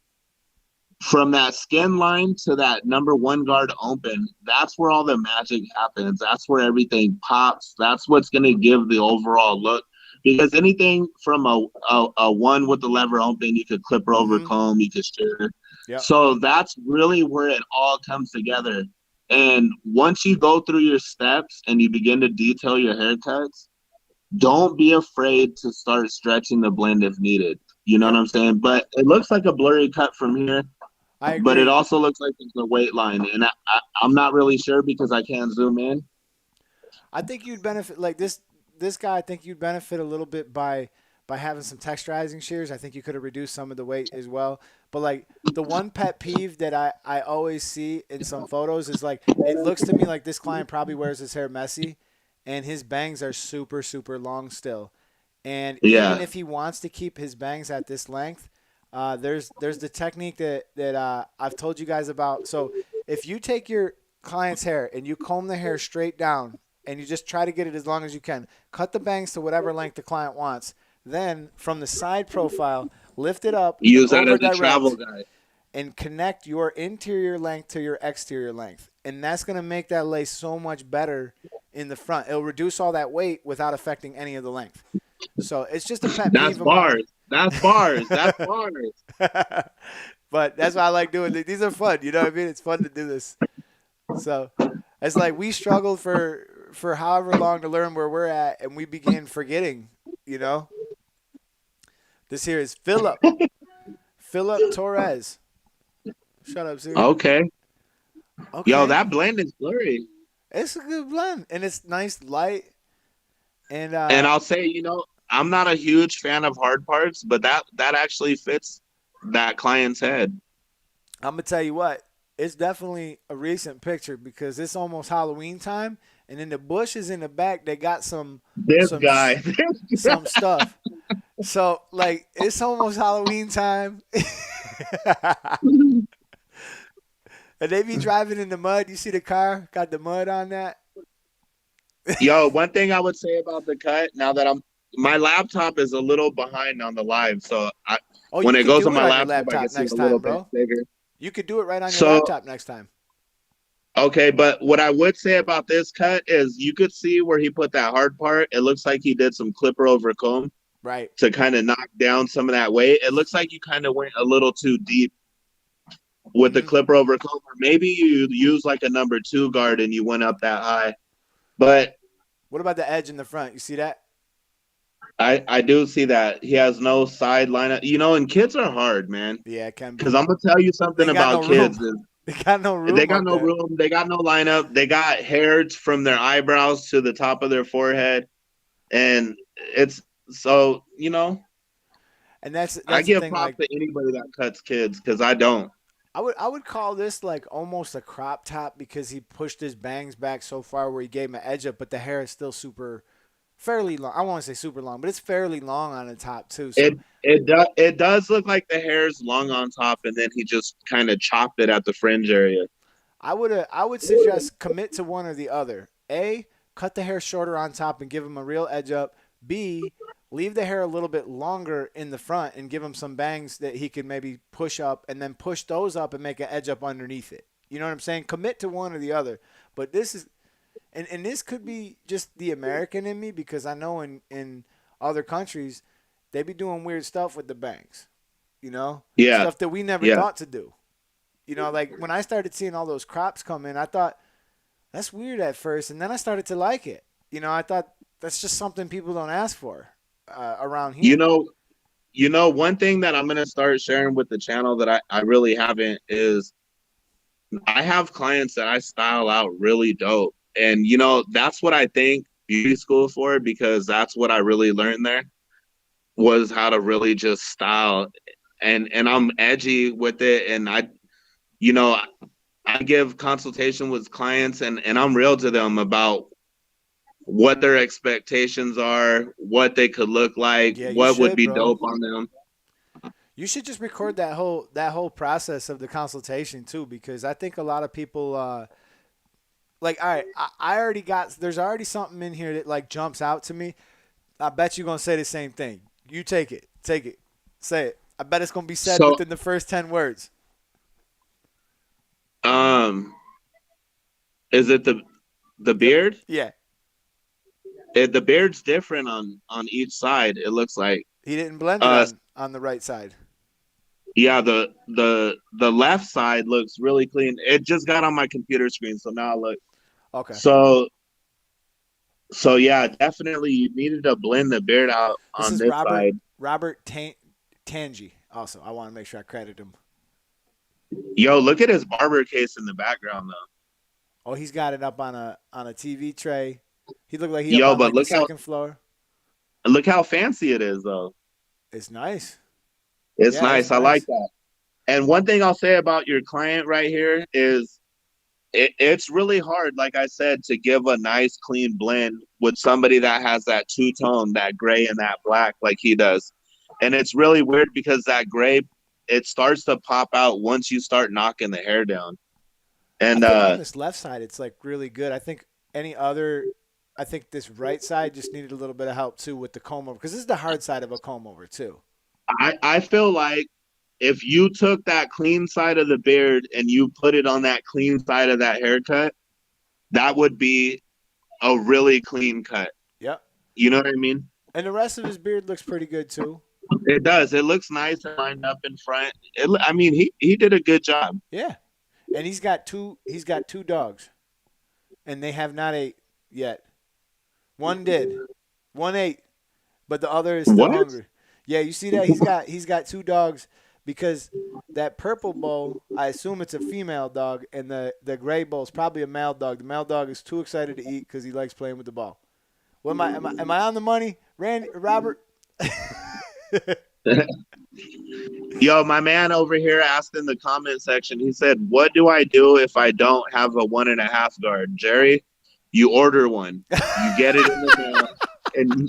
B: from that skin line to that number one guard open, that's where all the magic happens. That's where everything pops. That's what's going to give the overall look. Because anything from a one with the lever open, you could clipper over
A: Mm-hmm.
B: comb, you could shear.
A: Yep.
B: So that's really where it all comes together. And once you go through your steps and you begin to detail your haircuts, don't be afraid to start stretching the blend if needed. You know what
A: Yep.
B: I'm saying? But it looks like a blurry cut from here,
A: I
B: but it
A: agree.
B: also looks like there's a weight line, and I'm not really sure because I can't zoom in.
A: I think you'd benefit like this guy. I think you'd benefit a little bit by having some texturizing shears. I think you could have reduced some of the weight as well. But like the one pet peeve that I always see in some photos is like it looks to me like this client probably wears his hair messy, and his bangs are super long still. And even
B: Yeah,
A: if he wants to keep his bangs at this length, there's the technique that I've told you guys about. So if you take your client's hair and you comb the hair straight down and you just try to get it as long as you can, cut the bangs to whatever length the client wants. Then from the side profile, lift it up and
B: use that
A: over
B: as a travel
A: direct
B: guide.
A: and connect your interior length to your exterior length. And that's going to make that lace so much better in the front. It'll reduce all that weight without affecting any of the length. So it's just a pet
B: That's
A: peeve of mine.
B: bars. That's bars. That's bars.
A: But that's why I like doing these. These are fun. You know what I mean? It's fun to do this. So it's like we struggled for however long to learn where we're at, and we began forgetting. You know, this here is Philip Torres. Shut up, Siri.
B: Okay. Yo,
A: Okay,
B: that blend is blurry.
A: it's a good blend, and it's nice, light, and
B: And I'll say, I'm not a huge fan of hard parts, but that actually fits that client's head.
A: I'm gonna tell you what. It's definitely a recent picture because it's almost Halloween time, and in the bushes in the back they got
B: This
A: some
B: guy.
A: some stuff. So like it's almost Halloween time, and they be driving in the mud. You see the car got the mud on that.
B: Yo, one thing I would say about the cut, now that my laptop is a little behind on the live, so
A: Oh,
B: when
A: you
B: it
A: could
B: goes
A: do
B: on
A: it
B: my
A: on your
B: laptop, I can
A: laptop
B: see it
A: next
B: a little
A: time,
B: bit
A: bro.
B: bigger.
A: You could do it right on your
B: So,
A: laptop next time.
B: okay, but what I would say about this cut is you could see where he put that hard part. It looks like he did some clipper over comb
A: Right.
B: to kind of knock down some of that weight. It looks like you kind of went a little too deep with the
A: Mm-hmm.
B: clipper over comb, or maybe you use like a number two guard and you went up that high. But
A: What about the edge in the front? You see that?
B: I do see that he has no side lineup. And kids are hard, man.
A: Yeah, it can
B: Because
A: be.
B: I'm gonna tell you
A: They
B: something
A: ain't got no
B: about
A: room.
B: kids is
A: They got no
B: they
A: room
B: got
A: up
B: no
A: there.
B: room, they got no lineup, they got hairs from their eyebrows to the top of their forehead, and it's so
A: And that's
B: I
A: that's the
B: give
A: thing.
B: props
A: Like
B: to anybody that cuts kids because I don't.
A: I would call this like almost a crop top because he pushed his bangs back so far where he gave him an edge up, but the hair is still fairly long. I won't say super long, but it's fairly long on the top too. So
B: It does look like the hair's long on top, and then he just kind of chopped it at the fringe area.
A: I would suggest commit to one or the other. A, cut the hair shorter on top and give him a real edge up. B, leave the hair a little bit longer in the front and give him some bangs that he can maybe push up and then push those up and make an edge up underneath it. You know what I'm saying? Commit to one or the other. But this is and this could be just the American in me because I know in other countries they be doing weird stuff with the bangs. You know?
B: Yeah,
A: Stuff that we never
B: yeah.
A: thought to do. You know, like when I started seeing all those crops come in, I thought that's weird at first, and then I started to like it. You know, I thought that's just something people don't ask for around
B: You
A: here.
B: know, one thing that I'm gonna start sharing with the channel that I really haven't is I have clients that I style out really dope. And you know, that's what I think beauty school for, because that's what I really learned there was how to really just style, and I'm edgy with it, and you know, I give consultation with clients, and I'm real to them about what their expectations are, what they could look like,
A: Yeah, you
B: what would
A: should,
B: be
A: bro.
B: dope on them.
A: You should just record that whole process of the consultation too, because I think a lot of people like, all right, I already got, there's already something in here that like jumps out to me. I bet you're gonna say the same thing. You take it, say it. I bet it's gonna be said
B: So
A: within the first 10 words.
B: um is it the
A: Yep.
B: beard?
A: Yeah.
B: The beard's different on each side, it looks like.
A: He didn't blend it
B: uh
A: on the right side.
B: yeah, the left side looks really clean. It just got on my computer screen, so now I look.
A: Okay.
B: So so yeah, definitely you needed to blend the beard out
A: This
B: on
A: is
B: this side.
A: Robert Tangi. Also, I want to make sure I credit him.
B: Yo, look at his barber case in the background though.
A: Oh, he's got it up on a TV tray. He looked like he up
B: Yo,
A: on
B: but
A: like the second floor.
B: look how fancy it is though.
A: It's nice.
B: It's
A: Yeah, it's
B: nice. I like
A: nice.
B: that. And one thing I'll say about your client right here is it's really hard, like I said, to give a nice clean blend with somebody that has that two tone, that gray and that black, like he does. And it's really weird because that gray, it starts to pop out once you start knocking the hair down.
A: I
B: And
A: think on this left side, it's like really good. Any other, I think this right side just needed a little bit of help too with the comb over, because this is the hard side of a comb over too.
B: I feel like if you took that clean side of the beard and you put it on that clean side of that haircut, that would be a really clean cut.
A: Yep.
B: You know what I mean?
A: And the rest of his beard looks pretty good too.
B: It does. It looks nice and lined up in front. I mean, he did a good job.
A: Yeah. And he's got two dogs, and they have not ate yet. One did. One ate, but the other is still
B: What?
A: hungry. Yeah, you see that? He's got two dogs, because that purple bull, I assume it's a female dog, and the gray bull is probably a male dog. The male dog is too excited to eat because he likes playing with the ball. What am I on the money, Randy Robert?
B: Yo, my man over here asked in the comment section, he said, "What do I do if I don't have a 1.5 guard?" Jerry, you order one. You get it in the mail, and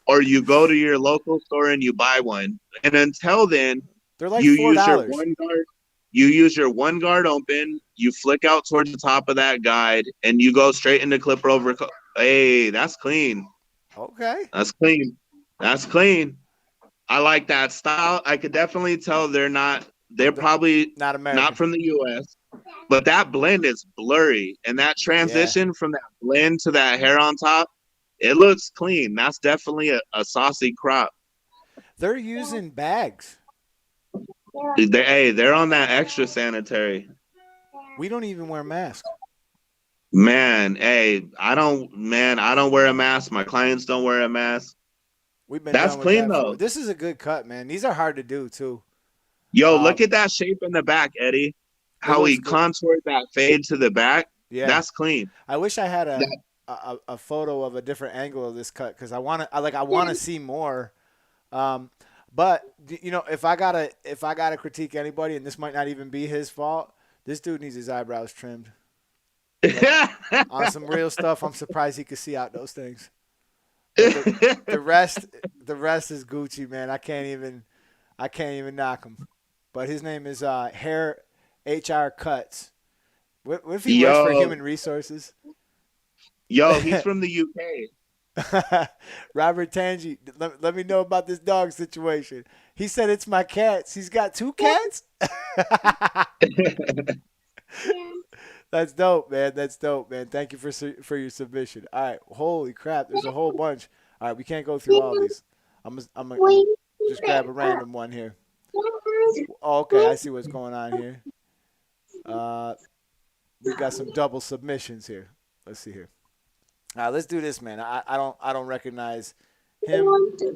B: or you go to your local store and you buy one. And until then,
A: They're like
B: you
A: four
B: use your
A: dollars.
B: one guard. You use your one guard open. You flick out towards the top of that guide, and you go straight into clipper over. Hey, that's clean.
A: Okay.
B: That's clean. That's clean. I like that style. I could definitely tell they're
A: They're
B: probably
A: not
B: not
A: American.
B: from the US, but that blend is blurry. And that
A: Yeah.
B: transition from that blend to that hair on top, it looks clean. That's definitely a saucy crop.
A: They're using bags.
B: They're on that extra sanitary.
A: We don't even wear masks.
B: I don't wear a mask. My clients don't wear a mask.
A: We've been
B: That's
A: done with
B: clean
A: that
B: though.
A: for. This is a good cut, man. These are hard to do too.
B: Yo, look
A: Um,
B: at that shape in the back, Eddie.
A: it
B: How
A: looks
B: he
A: good.
B: contoured that fade to the back.
A: Yeah.
B: That's clean.
A: I wish I had a photo of a different angle of this cut, because I want to see more. Um, but if I gotta critique anybody, and this might not even be his fault, this dude needs his eyebrows trimmed. Like, on some real stuff, I'm surprised he could see out those things. But the rest the rest is Gucci, man. I can't even knock him. But his name is Hair HR Cuts. What if he works for
B: yo,
A: Human Resources?
B: he's from the UK.
A: Robert Tangi, let me know about this dog situation. He said it's my cats. He's got two cats? That's dope, man. That's dope, man. Thank you for your submission. All right. Holy crap. There's a whole bunch. All right. We can't go through all these. I'm just grab a random one here. Oh, okay. I see what's going on here. Uh, we got some double submissions here. Let's see here. All right. Let's do this, man. I don't recognize him.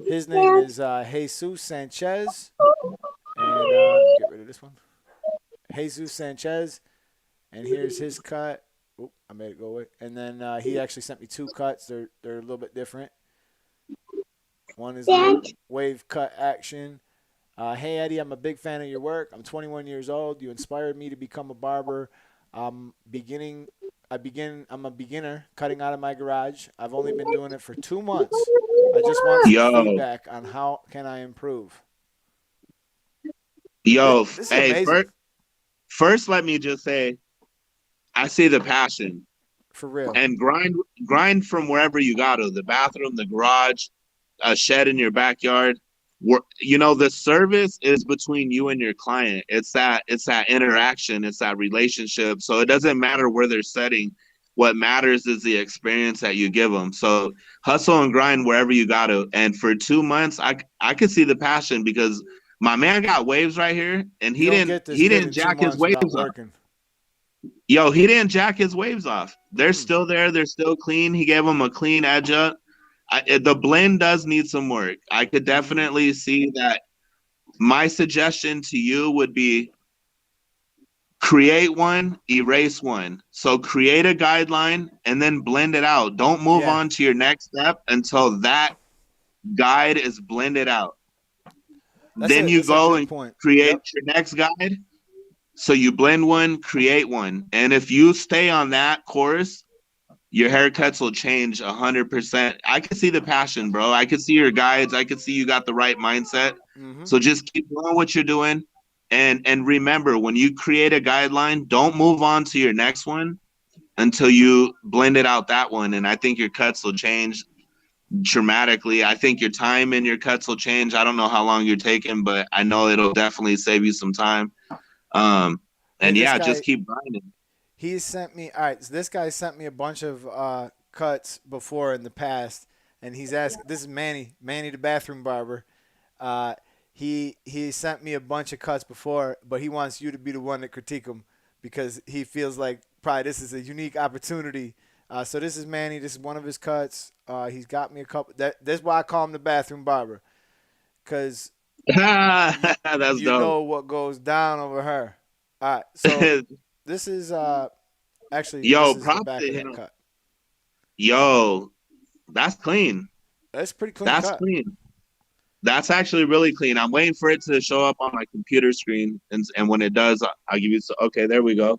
A: His name is Jesus Sanchez. And let me get rid of this one. Jesus Sanchez. And here's his cut. Oop, I made it go away. And then he actually sent me two cuts. They're a little bit different. One is a little wave cut action. Hey Eddie, I'm a big fan of your work. I'm 21 years old. You inspired me to become a barber. I'm beginning. I'm a beginner cutting out of my garage. I've only been doing it for 2 months. I just want some
B: Yo,
A: feedback on how can I improve. This,
B: yo,
A: this is
B: hey,
A: amazing
B: first, let me just say, I see the passion
A: for real.
B: and grind from wherever you got to the bathroom, the garage, a shed in your backyard. You know, the service is between you and your client. It's that interaction, it's that relationship. So it doesn't matter where they're setting. What matters is the experience that you give them. So hustle and grind wherever you got to. And for 2 months, I could see the passion because my man got waves right here, and
A: You
B: he
A: don't
B: didn't
A: get this
B: he
A: good
B: didn't
A: in two
B: jack his
A: months without
B: waves off.
A: working.
B: Yo, he didn't jack his waves off. They're
A: Mm-mm.
B: still there. They're still clean. He gave them a clean edge up. The blend does need some work. I could
A: Mm-hmm.
B: definitely see that. My suggestion to you would be create one, erase one. So create a guideline and then blend it out. Don't move
A: Yeah,
B: on to your next step until that guide is blended out. Then you
A: that's a
B: go
A: good
B: and
A: point.
B: create
A: Yep.
B: your next guide. So you blend one, create one. And if you stay on that course, your haircuts will change 100%. I can see the passion, bro. I can see your guides. I can see you got the right mindset.
A: Mm-hmm.
B: So just keep doing what you're doing. And remember, when you create a guideline, don't move on to your next one until you blend it out that one. And I think your cuts will change dramatically. I think your time and your cuts will change. I don't know how long you're taking, but I know it'll definitely save you some time. Um,
A: Hey,
B: and
A: this
B: yeah, just
A: guy,
B: keep grinding.
A: he sent me. All right, so this guy sent me a bunch of cuts before in the past, and he's asked. This is Manny the bathroom barber. Uh, he sent me a bunch of cuts before, but he wants you to be the one to critique them because he feels like probably this is a unique opportunity. So this is Manny. This is one of his cuts. He's got me a couple. That's why I call him the bathroom barber, because you,
B: That's
A: you
B: dope.
A: know what goes down over her. All right, so this is actually this
B: Yo,
A: is the
B: props
A: back
B: to
A: of that
B: him.
A: cut.
B: Yo, that's clean.
A: That's a pretty clean
B: That's
A: cut.
B: clean. That's actually really clean. I'm waiting for it to show up on my computer screen, and when it does, I'll give you. Okay, there we go.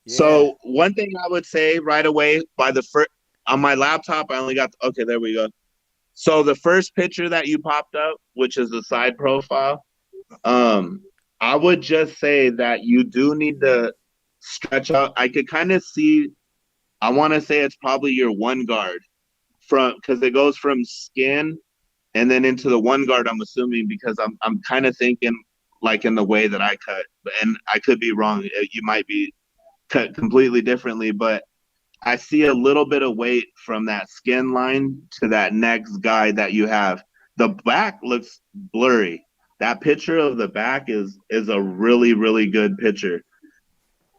A: Yeah.
B: So one thing I would say right away by the first on my laptop, I only got. Okay, there we go. So the first picture that you popped up, which is the side profile, um, I would just say that you do need to stretch out. I could kind of see. I want to say it's probably your one guard from because it goes from skin and then into the one guard. I'm assuming because I'm kind of thinking like in the way that I cut, and I could be wrong. You might be cut completely differently, but I see a little bit of weight from that skin line to that next guide that you have. The back looks blurry. That picture of the back is a really good picture.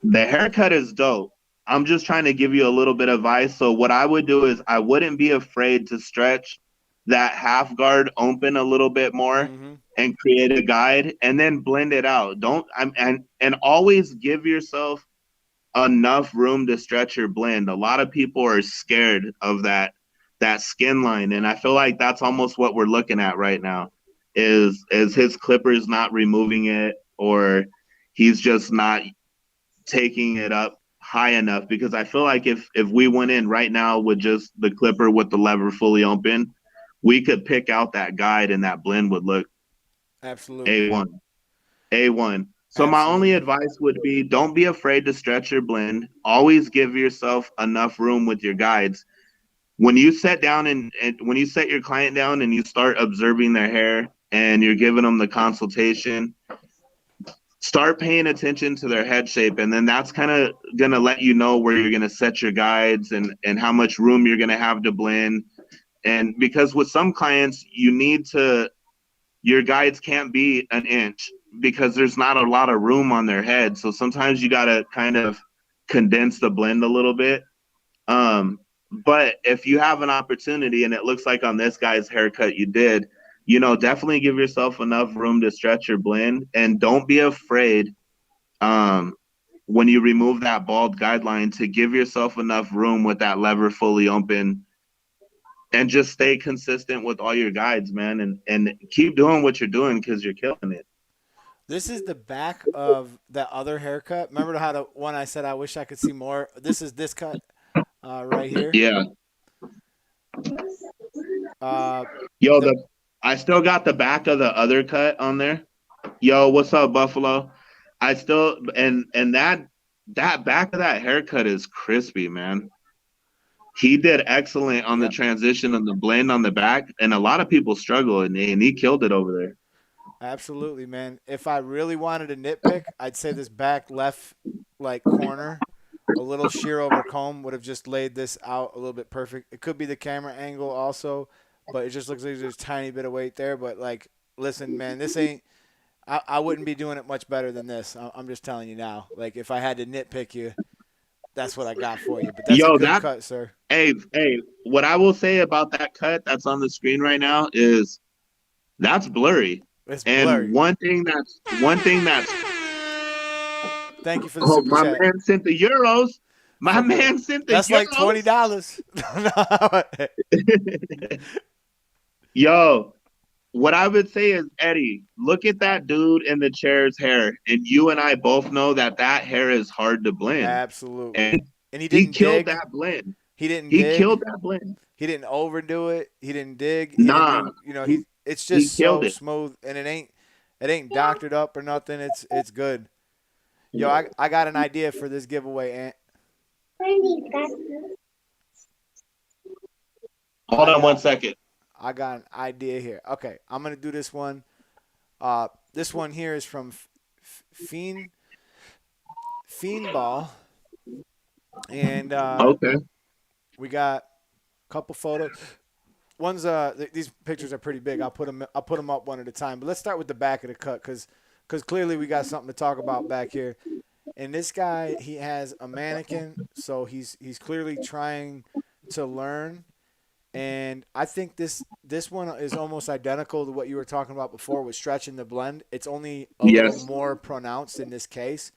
B: The haircut is dope. I'm just trying to give you a little bit of advice. So what I would do is I wouldn't be afraid to stretch that half guard open a little bit more
A: Mm-hmm.
B: and create a guide and then blend it out. Don't and always give yourself enough room to stretch your blend. A lot of people are scared of that skin line, and I feel like that's almost what we're looking at right now. Is his clippers not removing it, or he's just not taking it up high enough? Because I feel like if we went in right now with just the clipper with the lever fully open, we could pick out that guide, and that blend would look
A: Absolutely.
B: A1. A1. So my only
A: Absolutely.
B: advice would be don't be afraid to stretch your blend. Always give yourself enough room with your guides. When you set down and when you set your client down and you start observing their hair and you're giving them the consultation, start paying attention to their head shape, and then that's kind of going to let you know where you're going to set your guides and how much room you're going to have to blend. And because with some clients you need to your guides can't be an inch because there's not a lot of room on their head. So sometimes you got to kind of condense the blend a little bit. Um, but if you have an opportunity, and it looks like on this guy's haircut you did, definitely give yourself enough room to stretch your blend and don't be afraid. Um, when you remove that bald guideline to give yourself enough room with that lever fully open and just stay consistent with all your guides, man, and keep doing what you're doing because you're killing it.
A: This is the back of that other haircut. Remember how the one I said I wish I could see more? This is this cut right here.
B: Yeah.
A: Uh,
B: Yo,
A: the
B: the I still got the back of the other cut on there. Yo, what's up, Buffalo? I still and that back of that haircut is crispy, man. He did excellent on the
A: Yep,
B: transition and the blend on the back, and a lot of people struggle, and he killed it over there.
A: absolutely, man. If I really wanted to nitpick, I'd say this back left like corner, a little shear over comb would have just laid this out a little bit perfect. It could be the camera angle also, but it just looks like there's a tiny bit of weight there. But like, listen, man, this ain't. I wouldn't be doing it much better than this. I'm just telling you now. Like, if I had to nitpick you, that's what I got for you. But that's a
B: Yo,
A: good
B: that
A: cut, sir.
B: hey, what I will say about that cut that's on the screen right now is that's blurry.
A: It's
B: And
A: blurry.
B: one thing that's
A: Thank you for the
B: oh,
A: super
B: my
A: chat.
B: man sent the euros. My
A: For real.
B: man sent the
A: That's like
B: euros.
A: $20.
B: Yo, what I would say is, Eddie, look at that dude in the chair's hair, and you and I both know that that hair is hard to blend.
A: Absolutely.
B: And
A: And he
B: he
A: didn't
B: killed
A: dig.
B: that blend.
A: He didn't
B: He
A: dig.
B: killed that blend.
A: He didn't overdo it. He didn't dig. He didn't
B: Nah,
A: do. You know,
B: he
A: he. It's
B: he
A: just
B: killed
A: so
B: it.
A: smooth, and it ain't doctored up or nothing. It's good. Yo, I got an idea for this giveaway, Ant.
B: Hold
A: I
B: on one
A: got
B: second.
A: I got an idea here. Okay, I'm gonna do this one. This one here is from Fiend Fiendball, and
B: Okay.
A: we got a couple photos. One's these pictures are pretty big. I'll put them up one at a time. But let's start with the back of the cut because clearly we got something to talk about back here. And this guy, he has a mannequin, so he's clearly trying to learn. And I think this one is almost identical to what you were talking about before with stretching the blend. It's only a little
B: Yes.
A: more pronounced in this case.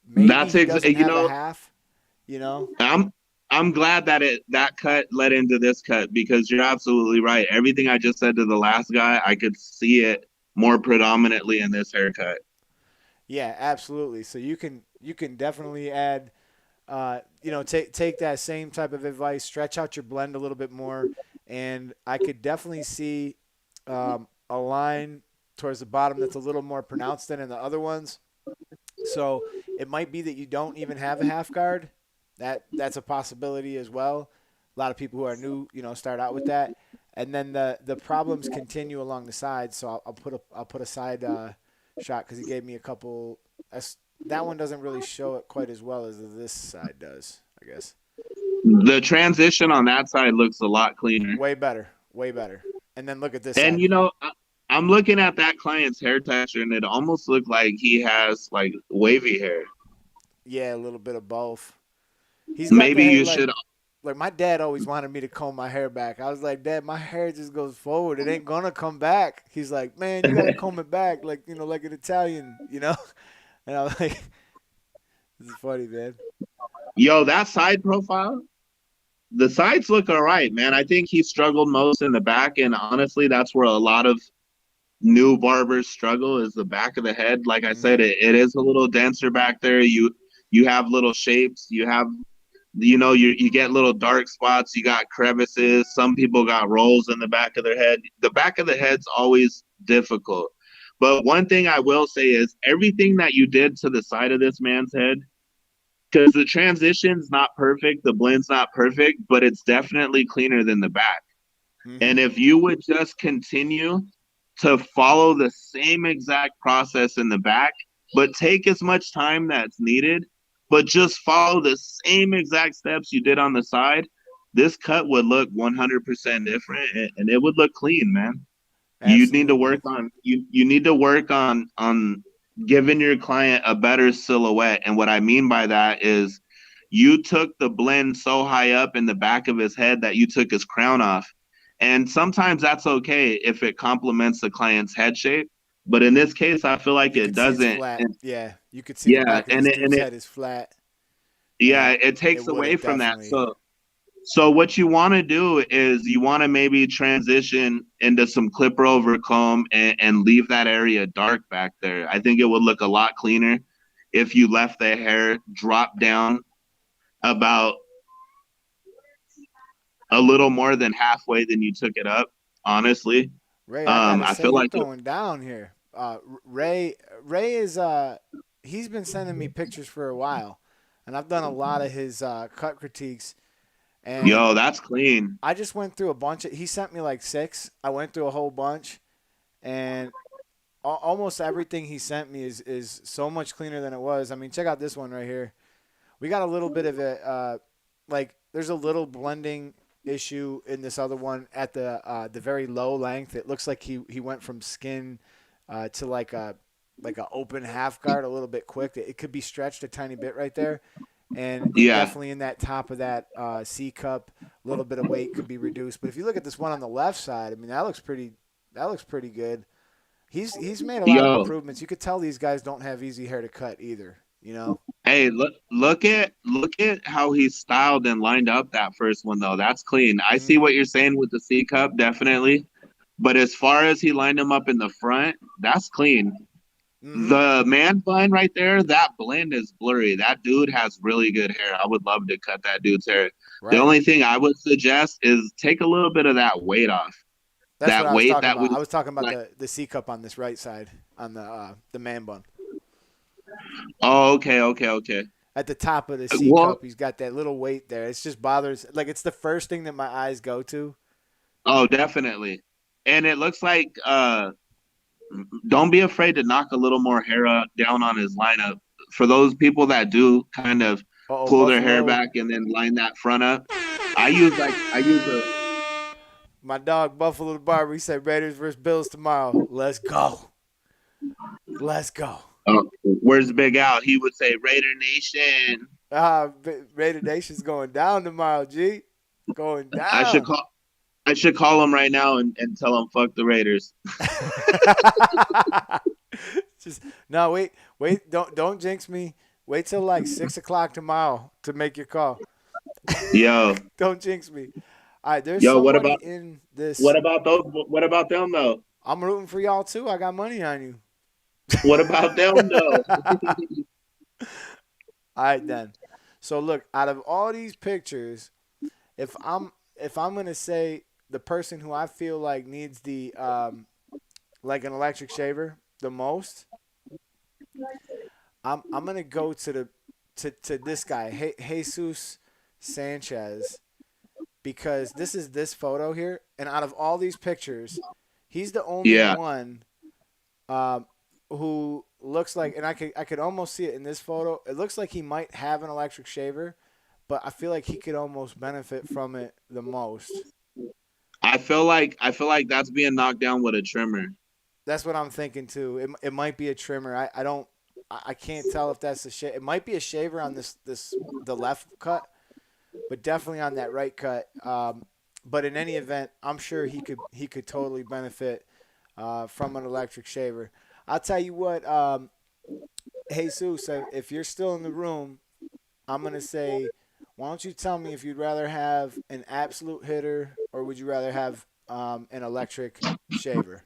A: Maybe
B: That's
A: he doesn't
B: you
A: have a
B: know,
A: half, you know.
B: I'm glad that that cut led into this cut because you're absolutely right. Everything I just said to the last guy, I could see it more predominantly in this haircut.
A: Yeah, absolutely. So you can definitely add, take that same type of advice, stretch out your blend a little bit more, and I could definitely see a line towards the bottom that's a little more pronounced than in the other ones. So it might be that you don't even have a half guard. That's a possibility as well. A lot of people who are new, start out with that, and then the problems continue along the side. So I'll put a side shot because he gave me a couple. That one doesn't really show it quite as well as this side does, I guess.
B: The transition on that side looks a lot cleaner.
A: Way better, way better. And then look at this
B: And
A: side.
B: I'm looking at that client's hair texture, and it almost looked like he has like wavy hair.
A: Yeah, a little bit of both. He's got the
B: Maybe
A: hair
B: you should.
A: like my dad always wanted me to comb my hair back. I was like, Dad, my hair just goes forward. It ain't gonna come back. He's like, Man, you gotta comb it back, like like an Italian. And I was like, This is funny, man.
B: Yo, that side profile, the sides look all right, man. I think he struggled most in the back, and honestly, that's where a lot of new barbers struggle is the back of the head. Like I
A: Hmm.
B: said, it is a little denser back there. You have little shapes. You have you get little dark spots. You got crevices. Some people got rolls in the back of their head. The back of the head's always difficult. But one thing I will say is everything that you did to the side of this man's head, because the transition's not perfect, the blend's not perfect, but it's definitely cleaner than the back.
A: Hmm.
B: And if you would just continue to follow the same exact process in the back, but take as much time that's needed, but just follow the same exact steps you did on the side, this cut would look 100% different and it would look clean, man. You need to work
A: Absolutely.
B: on you need to work on giving your client a better silhouette. And what I mean by that is you took the blend so high up in the back of his head that you took his crown off. And sometimes that's okay if it complements the client's head shape. But in this case, I feel like
A: You
B: it
A: could see it's
B: doesn't.
A: flat.
B: And
A: Yeah, you could see the
B: yeah,
A: back of this
B: and
A: dude's
B: it
A: head is flat,
B: yeah,
A: and
B: it
A: it
B: takes
A: would
B: away
A: have
B: from that.
A: definitely.
B: So what you want to do is you want to maybe transition into some clip rover comb and leave that area dark back there. I think it would look a lot cleaner if you left the hair drop down about a little more than halfway than you took it up, honestly.
A: Ray, I gotta
B: I
A: say,
B: feel
A: you're
B: like
A: throwing down here. Ray is he's been sending me pictures for a while, and I've done a lot of his cut critiques. And
B: yo, that's clean.
A: I just went through a bunch of. He sent me like six. I went through a whole bunch, and almost everything he sent me is so much cleaner than it was. I mean, check out this one right here. We got a little bit of it. Like there's a little blending issue in this other one at the very low length. It looks like he went from skin to like a open half guard a little bit quick. It could be stretched a tiny bit right there, and
B: Yeah,
A: definitely in that top of that C cup, a little bit of weight could be reduced. But if you look at this one on the left side, I mean that looks pretty. That looks pretty good. He's made a lot of
B: yo,
A: improvements. You could tell these guys don't have easy hair to cut either. You know.
B: hey, look at how he styled and lined up that first one though. That's clean. I see
A: Mm-hmm.
B: what you're saying with the C cup, definitely. But as far as he lined him up in the front, that's clean.
A: Mm-hmm.
B: The man bun right there, that blend is blurry. That dude has really good hair. I would love to cut that dude's hair. The
A: Right.
B: only thing I would suggest is take a little bit of that weight off.
A: That's what
B: That
A: I was
B: weight
A: talking
B: that
A: about. I
B: was
A: was talking about
B: like,
A: the C cup on this right side on the man bun.
B: oh, okay, okay, okay.
A: At the top of the C
B: Well,
A: cup, he's got that little weight there. It's just bothers. Like it's the first thing that my eyes go to.
B: oh, definitely. And it looks like don't be afraid to knock a little more hair down on his lineup. For those people that do kind of
A: Oh,
B: pull their hair
A: Buffalo.
B: back and then line that front up, I use a
A: My dog Buffalo the Barber. He said Raiders versus Bills tomorrow. Let's go. Let's go.
B: where's Big Al? He would say Raider Nation.
A: Raider Nation's going down tomorrow. G, going
B: I should
A: down.
B: call I should call him right now and tell him fuck the Raiders.
A: Just no, wait, don't jinx me. Wait till like 6 o'clock tomorrow to make your call.
B: Yo,
A: Don't jinx me. All right, there's
B: yo,
A: somebody in this.
B: what about those? What about them though?
A: I'm rooting for y'all too. I got money on you.
B: What about them though?
A: All right then. So look, out of all these pictures, if I'm gonna say the person who I feel like needs the like an electric shaver the most, I'm gonna go to to this guy, Jesus Sanchez, because this is this photo here, and out of all these pictures, he's the only
B: Yeah,
A: one um, who looks like, and I could almost see it in this photo. It looks like he might have an electric shaver, but I feel like he could almost benefit from it the most.
B: I feel like that's being knocked down with a trimmer.
A: That's what I'm thinking too. It might be a trimmer. I don't. I can't tell if that's a shave. It might be a shaver on this the left cut, but definitely on that right cut. But in any event, I'm sure he could totally benefit from an electric shaver. I'll tell you what, Jesus, if you're still in the room, I'm gonna say, why don't you tell me if you'd rather have an absolute hitter or would you rather have an electric shaver?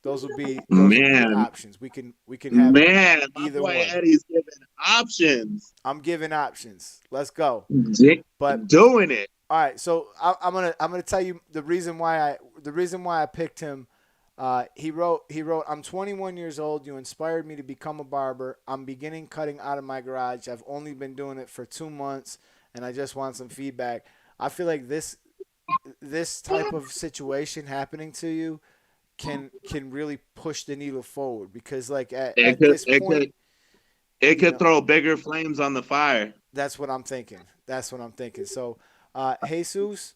A: Those would be your
B: Man,
A: options. We can have
B: man, my
A: either
B: boy
A: one.
B: Eddie's giving options.
A: I'm giving options. Let's go.
B: Dick
A: But
B: doing it.
A: all right, so I'm gonna tell you the reason why I picked him. He wrote I'm 21 years old. You inspired me to become a barber. I'm beginning cutting out of my garage. I've only been doing it for 2 months, and I just want some feedback. I feel like this type of situation happening to you can really push the needle forward because like
B: It
A: at
B: could
A: this
B: it
A: point,
B: could it
A: you
B: could
A: know,
B: throw bigger flames on the fire.
A: that's what I'm thinking. That's what I'm thinking. So, Jesus,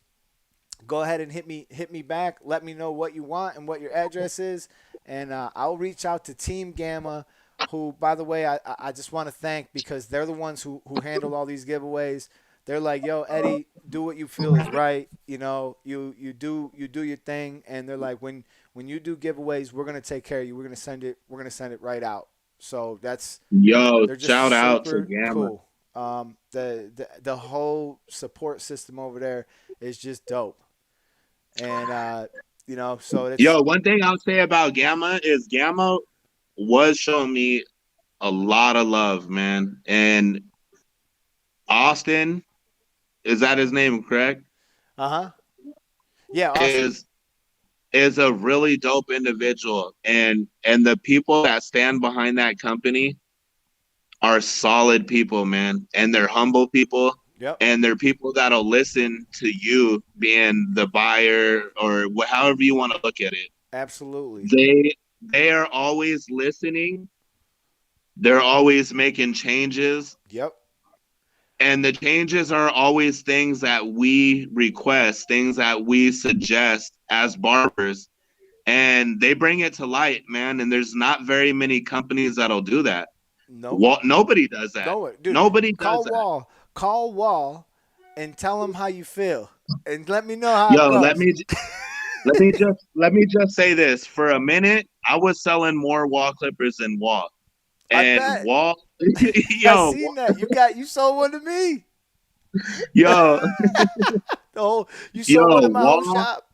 A: go ahead and hit me back. Let me know what you want and what your address is, and I'll reach out to Team Gamma, who, by the way, I just want to thank because they're the ones who handle all these giveaways. they're like, "Yo, Eddie, do what you feel is right. You know, you do your thing." And they're like, when you do giveaways, we're gonna take care of you. We're gonna send it right out. So
B: Yo,
A: they're just
B: shout out to
A: super
B: Gamma.
A: cool. The whole support system over there is just dope. And so it's
B: Yo, one thing I'll say about Gamma is Gamma was showing me a lot of love, man. And Austin, is that his name, correct?
A: uh-huh. Yeah, Austin.
B: Is is a really dope individual, and the people that stand behind that company are solid people, man. And they're humble people,
A: Yep.
B: and they're people that'll listen to you being the buyer or however you want to look at it.
A: Absolutely.
B: They are always listening. They're always making changes,
A: Yep.
B: and the changes are always things that we request, things that we suggest as barbers, and they bring it to light, man. And there's not very many companies that'll do that.
A: Nope.
B: Well, nobody does that.
A: No, dude.
B: Nobody does
A: Call
B: that.
A: Wall. Call Wall, and tell him how you feel, and let me know how it
B: Yo,
A: goes.
B: let me just say this. For a minute, I was selling more wall clippers than wall,
A: I
B: and
A: bet.
B: wall,
A: I
B: yo,
A: seen that. You sold one to me.
B: yo,
A: You sold one
B: yo,
A: in my whole
B: wall,
A: shop.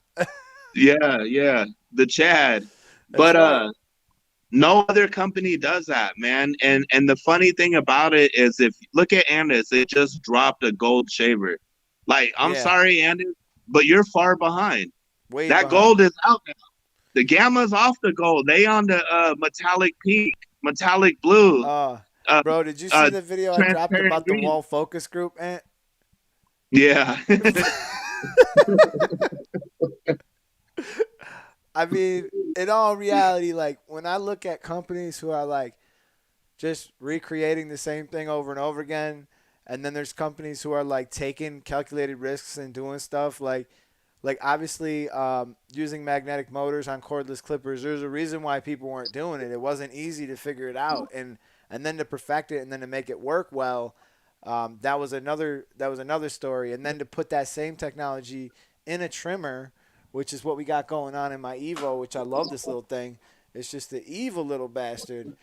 B: yeah, the Chad,
A: That's
B: but
A: right.
B: no other company does that, man. And the funny thing about it is, if look at Andis, it just dropped a gold shaver. Like, I'm
A: Yeah.
B: sorry, Andis, but you're far behind.
A: Way
B: That
A: behind.
B: gold is out now. The gamma's off the gold. They on the metallic pink, metallic blue,
A: Uh,
B: uh,
A: bro, did you see
B: uh,
A: the video I dropped
B: transparent
A: about the
B: green.
A: Wall focus group, Ant?
B: Yeah,
A: I mean, in all reality, like when I look at companies who are like just recreating the same thing over and over again, and then there's companies who are like taking calculated risks and doing stuff like obviously using magnetic motors on cordless clippers. There's a reason why people weren't doing it. It wasn't easy to figure it out, and then to perfect it and then to make it work well. That was another story. And then to put that same technology in a trimmer, which is what we got going on in my Evo, which I love this little thing. It's just the evil little bastard,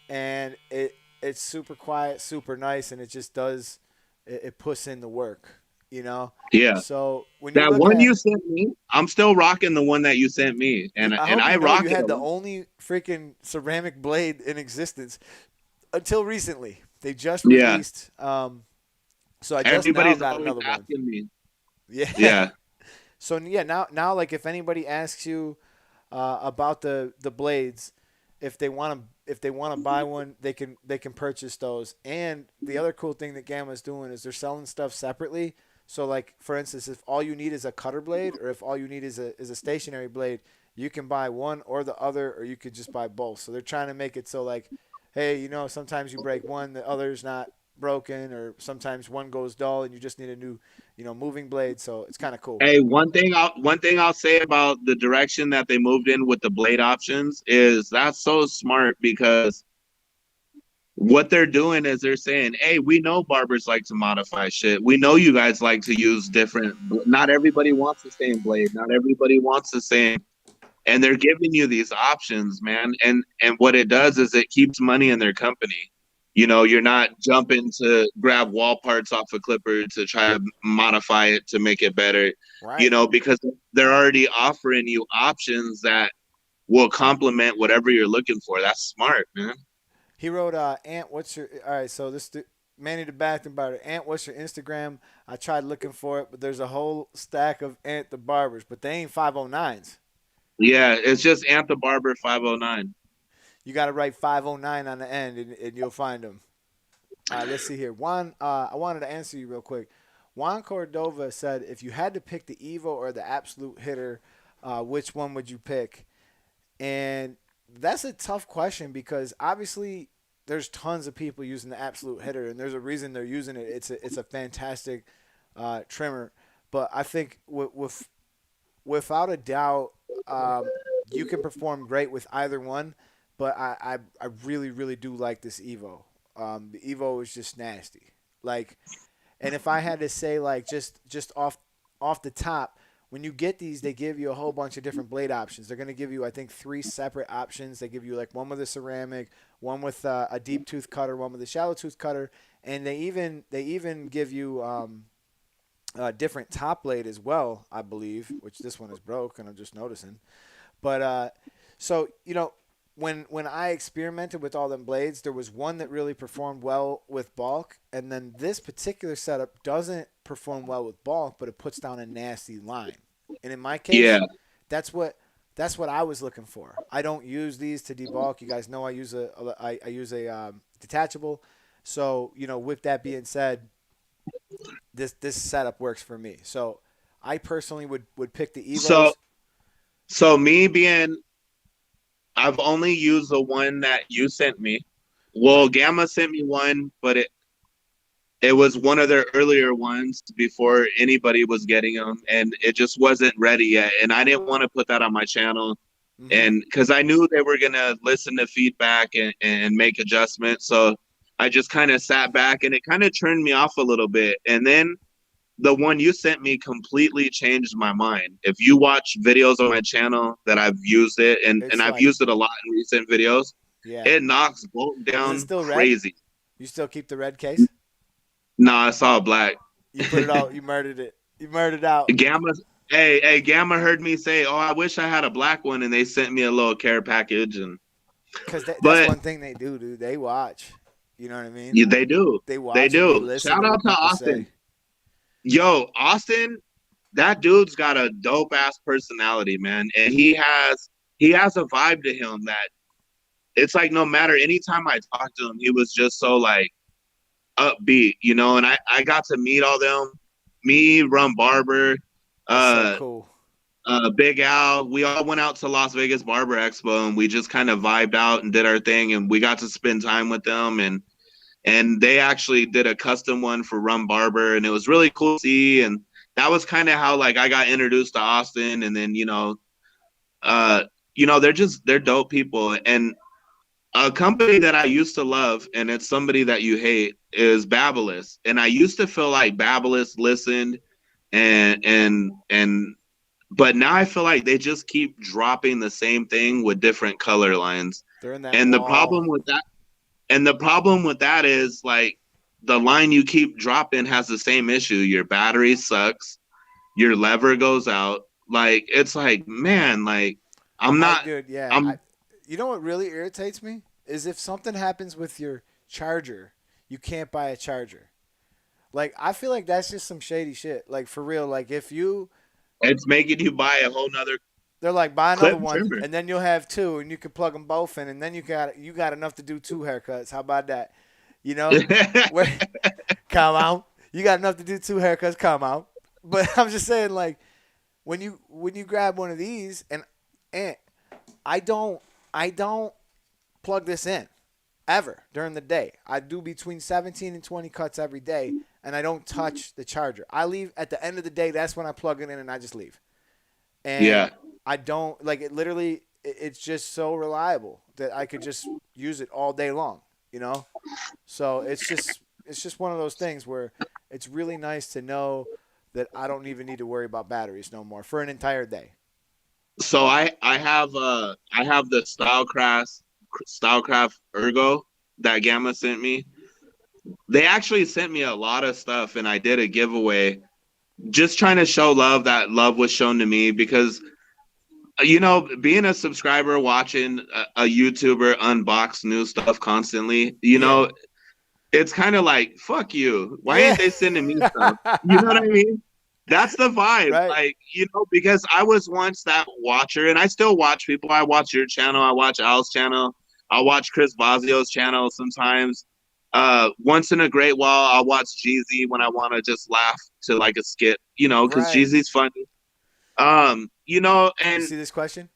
A: and it's super quiet, super nice, and it just does it puts in the work, you know.
B: yeah.
A: So when you
B: That
A: look
B: one
A: at
B: you sent me, I'm still rocking the one that you sent me,
A: I
B: and
A: hope
B: I
A: you know
B: rock
A: you
B: it a
A: had the
B: lot.
A: only freaking ceramic blade in existence until recently. They just
B: Yeah,
A: released, so I just now
B: everybody's
A: got
B: always
A: another one.
B: asking me.
A: Yeah.
B: Yeah,
A: So yeah, now like if anybody asks you about the blades, if they want to buy one, they can purchase those. And the other cool thing that Gamma's doing is they're selling stuff separately. So like for instance, if all you need is a cutter blade, or if all you need is a stationary blade, you can buy one or the other, or you could just buy both. So they're trying to make it so like, hey, sometimes you break one, the other's not broken, or sometimes one goes dull and you just need a new, moving blade. So it's kind of cool.
B: hey, one thing I'll say about the direction that they moved in with the blade options is that's so smart, because what they're doing is they're saying, "Hey, we know barbers like to modify shit. We know you guys like to use different. Not everybody wants the same blade. Not everybody wants the same." And they're giving you these options, man. And what it does is it keeps money in their company. You're not jumping to grab wall parts off a clipper to try to modify it to make it better.
A: Right.
B: Because they're already offering you options that will complement whatever you're looking for. That's smart, man.
A: He wrote, Ant, what's your. All right, so Manny the Bathroom Barber. Ant, what's your Instagram? I tried looking for it, but there's a whole stack of Ant the Barbers, but they ain't 509s.
B: Yeah, it's just Anthem Barber 509.
A: You got to write 509 on the end, and you'll find them. All right, let's see here. Juan, I wanted to answer you real quick. Juan Cordova said, if you had to pick the Evo or the Absolute Hitter, which one would you pick? And that's a tough question because obviously there's tons of people using the Absolute Hitter, and there's a reason they're using it. It's a fantastic trimmer, but I think without a doubt, you can perform great with either one. But I really really do like this Evo. The Evo is just nasty. Like And if I had to say like just off the top, when you get these, they give you a whole bunch of different blade options. They're going to give you, I think, 3 separate options. They give you like one with a ceramic, one with a deep tooth cutter, one with a shallow tooth cutter, and they even give you a different top blade as well, I believe. Which this one is broke, and I'm just noticing. But so when I experimented with all them blades, there was one that really performed well with bulk, and then this particular setup doesn't perform well with bulk, but it puts down a nasty line. And in my
B: Yeah.
A: case, that's what I was looking for. I don't use these to debulk. You guys know I use I use a detachable. So with that being said, this setup works for me. So I personally would pick the
B: So
A: Evos.
B: so me being, I've only used the one that you sent me. Well,
A: Right.
B: Gamma sent me one, but it was one of their earlier ones before anybody was getting them, and it just wasn't ready yet. And I didn't want to put that on my channel,
A: Mm-hmm.
B: and because I knew they were gonna listen to feedback and make adjustments, so I just kind of sat back, and it kind of turned me off a little bit. And then the one you sent me completely changed my mind. If you watch videos on my channel that I've used it, and
A: It's
B: I've
A: like,
B: used it a lot in recent videos,
A: yeah.
B: it knocks bolt
A: Is it
B: down
A: still red?
B: crazy.
A: You still keep the red case?
B: Nah, it's all black.
A: You put it out. You murdered it. You murdered out.
B: Gamma, hey, Gamma heard me say, "Oh, I wish I had a black one," and they sent me a little care package. And
A: Because that's
B: but
A: one thing they do, dude. They watch. You know what I mean?
B: yeah, they do,
A: They
B: they
A: watch and they
B: do.
A: listen
B: Shout
A: to
B: out
A: what
B: to
A: people say.
B: Austin. Yo, Austin, that dude's got a dope ass personality, man, and he has a vibe to him that it's like no matter anytime I talked to him, he was just so like upbeat, and I got to meet all them, me, Rum Barber,
A: That's so
B: uh
A: cool.
B: Big Al. We all went out to Las Vegas Barber Expo, and we just kind of vibed out and did our thing, and we got to spend time with them, and they actually did a custom one for Rum Barber, and it was really cool to see. And that was kind of how like I got introduced to Austin. And then uh they're dope people. And a company that I used to love, and it's somebody that you hate, is Babyliss. And I used to feel like Babyliss listened, and but now I feel like they just keep dropping the same thing with different color lines.
A: They're in that
B: And the
A: wall.
B: problem with that is like the line you keep dropping has the same issue. Your battery sucks, your lever goes out. Like it's like, man, like I'm
A: I
B: not
A: dude, yeah.
B: I'm
A: You know what really irritates me is if something happens with your charger, you can't buy a charger. Like I feel like that's just some shady shit. Like for real. Like if you
B: it's making you buy a whole nother
A: they're like buy another
B: clip
A: one,
B: trimmer.
A: and then you'll have two, and you can plug them both in, and then you got enough to do 2 haircuts. How about that? You know, where come out, you got enough to do 2 haircuts. Come out. But I'm just saying, like when you grab one of these, and I don't plug this in ever during the day. I do between 17 and 20 cuts every day, and I don't touch the charger. I leave at the end of the day. That's when I plug it in, and I just leave. And
B: Yeah.
A: I don't like it. Literally, it's just so reliable that I could just use it all day long. You know, so it's just one of those things where it's really nice to know that I don't even need to worry about batteries no more for an entire day.
B: So I have the Stylecraft Ergo that Gamma sent me. They actually sent me a lot of stuff, and I did a giveaway just trying to show love. That love was shown to me because being a subscriber, watching a YouTuber unbox new stuff constantly,
A: Yeah.
B: it's kind of like, fuck you. Why
A: Yeah.
B: ain't they sending me stuff? You know what I mean? That's the vibe.
A: Right.
B: Like, because I was once that watcher, and I still watch people. I watch your channel, I watch Al's channel, I watch Chris Bazio's channel sometimes. Once in a great while, I'll watch Jeezy when I want to just laugh to like a skit, because
A: Right.
B: Jeezy's funny.
A: You
B: And
A: see this question?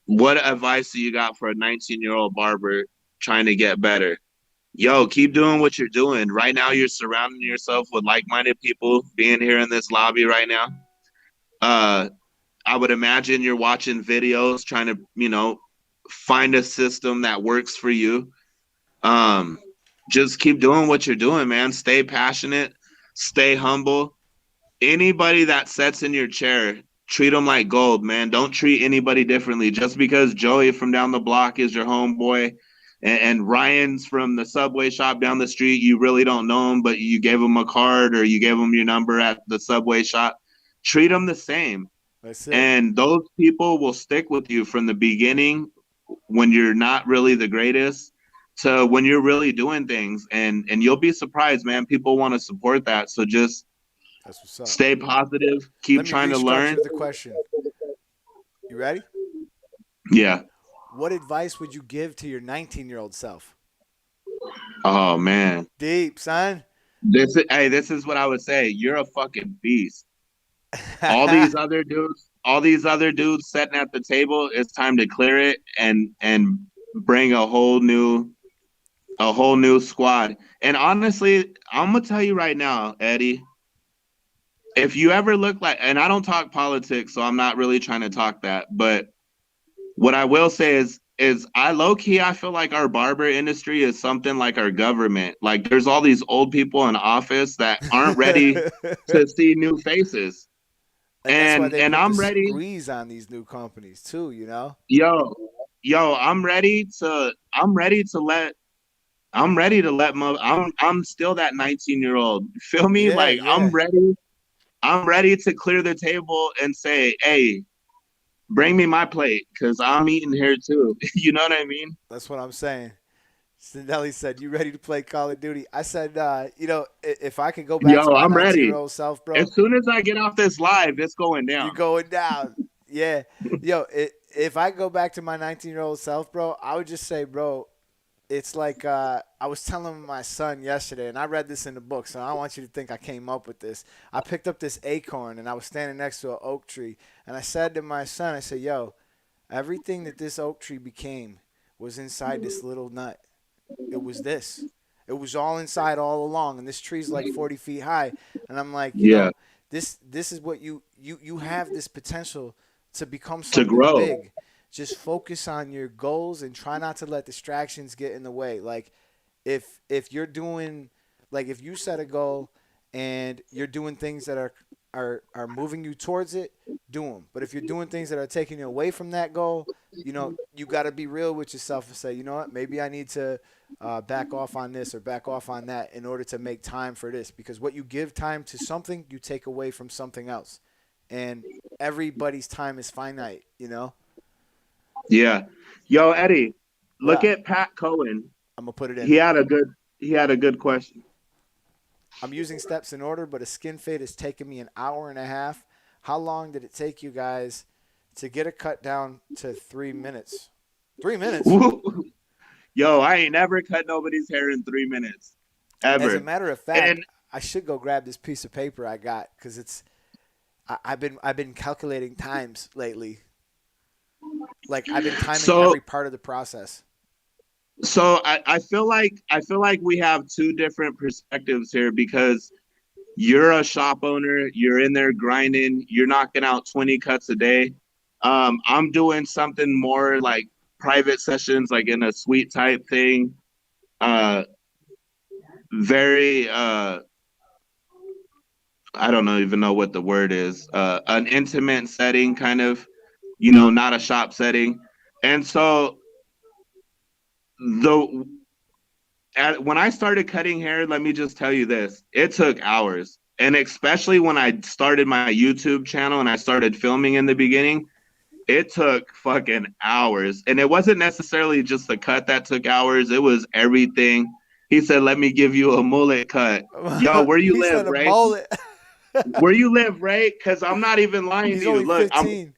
B: what advice do you got for a 19-year-old barber trying to get better? Yo, keep doing what you're doing. Right now, you're surrounding yourself with like-minded people. Being here in this lobby right now, uh, I would imagine you're watching videos, trying to, find a system that works for you. Um, just keep doing what you're doing, man. Stay passionate, stay humble. Anybody that sits in your chair, treat them like gold, man. Don't treat anybody differently. Just because Joey from down the block is your homeboy and Ryan's from the Subway shop down the street, you really don't know him, but you gave him a card or you gave him your number at the Subway shop. Treat them the same.
A: That's it.
B: And those people will stick with you from the beginning when you're not really the greatest to when you're really doing things, and you'll be surprised, man. People want to support that. So just
A: That's what's up.
B: stay positive, keep
A: Let me
B: trying to learn.
A: restructure the question. You ready?
B: Yeah.
A: What advice would you give to your 19-year-old self?
B: Oh man.
A: Deep, son.
B: This is what I would say. You're a fucking beast. All these other dudes sitting at the table, it's time to clear it and bring a whole new squad. And honestly, I'm gonna tell you right now, Eddie, if you ever look like, and I don't talk politics, so I'm not really trying to talk that, but what I will say is I low key I feel like our barber industry is something like our government. Like there's all these old people in office that aren't ready to see new faces.
A: And that's why
B: And
A: they
B: and
A: put the
B: I'm ready,
A: squeeze on these new companies too, you know?
B: yo, yo, I'm ready to let I'm still that 19-year-old. Feel me?
A: Yeah,
B: Like I'm
A: yeah.
B: ready. I'm ready to clear the table and say, "Hey, bring me my plate cuz I'm eating here too." You know what I mean?
A: That's what I'm saying. Nelly said, "You ready to play Call of Duty?" I said, if I could go back to
B: Yo,
A: my
B: I'm
A: 19-year-old
B: ready.
A: year old self, bro,
B: As soon as I get off this live, it's going
A: you're
B: down.
A: going down. Yeah, if I go back to my 19-year-old year old self, bro, I would just say, bro, it's like I was telling my son yesterday, and I read this in the book, so I don't want you to think I came up with this. I picked up this acorn, and I was standing next to an oak tree, and I said to my son, I said, "Yo, everything that this oak tree became was inside this little nut. It was this. It was all inside all along, and this tree's like 40 feet high." And I'm like,
B: Yeah,
A: this is what you have this potential to become
B: to
A: something
B: grow.
A: big. Just focus on your goals and try not to let distractions get in the way. Like if you're doing like if you set a goal and you're doing things that are moving you towards it, do them. But if you're doing things that are taking you away from that goal, you got to be real with yourself and say, you know what, maybe I need to back off on this or back off on that in order to make time for this. Because what you give time to something, you take away from something else. And everybody's time is finite, you know?
B: Yeah. Yo, Eddie, look
A: Yeah,
B: at Pat Cohen.
A: I'm going to put it in.
B: He had a good he had a good question.
A: I'm using steps in order, but a skin fade has taken me an hour and a half. How long did it take you guys to get a cut down to 3 minutes? 3 minutes?
B: Yo, I ain't never cut nobody's hair in 3 minutes.
A: As a
B: Ever.
A: matter of fact,
B: And
A: I should go grab this piece of paper I got because I've been calculating times lately. Like I've been timing
B: so
A: every part of the process.
B: I feel like we have two different perspectives here because you're a shop owner, you're in there grinding, you're knocking out 20 cuts a day. I'm doing something more like private sessions, like in a suite type thing. Uh, very, I don't know, even know what the word is. An intimate setting, kind of, not a shop setting. And so the when I started cutting hair, let me just tell you this: it took hours, and especially when I started my YouTube channel and I started filming in the beginning, it took fucking hours. And it wasn't necessarily just the cut that took hours, it was everything. He said, "Let me give you a mullet cut." Yo, where you
A: He
B: live,
A: said a
B: right?
A: mullet.
B: Where you live, right? Because I'm not even lying to
A: He's
B: you.
A: only
B: Look, I'm
A: 15.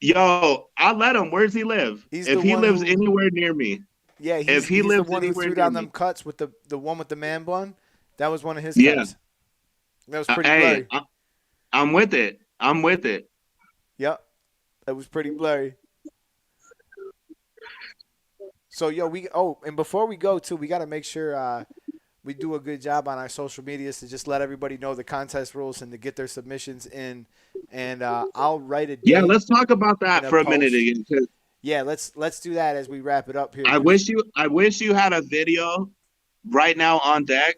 B: yo, I'll let him. Where's he live?
A: He's
B: If
A: the
B: he
A: one
B: lives
A: who
B: anywhere near me,
A: Yeah,
B: if he
A: he's the
B: lives
A: one who
B: anywhere
A: threw
B: near
A: down
B: me,
A: them cuts with the one with the man bun. That was one of his
B: yeah.
A: cuts. That was pretty
B: Hey,
A: blurry.
B: I'm with it. I'm with it.
A: Yep, that was pretty blurry. So yo, and before we go too, we got to make sure we do a good job on our social medias to just let everybody know the contest rules and to get their submissions in. And I'll write a
B: Yeah,
A: date
B: let's talk about
A: in
B: that
A: a
B: for a minute
A: post.
B: again.
A: Yeah, let's do that as we wrap it up here,
B: I
A: because
B: wish you had a video right now on deck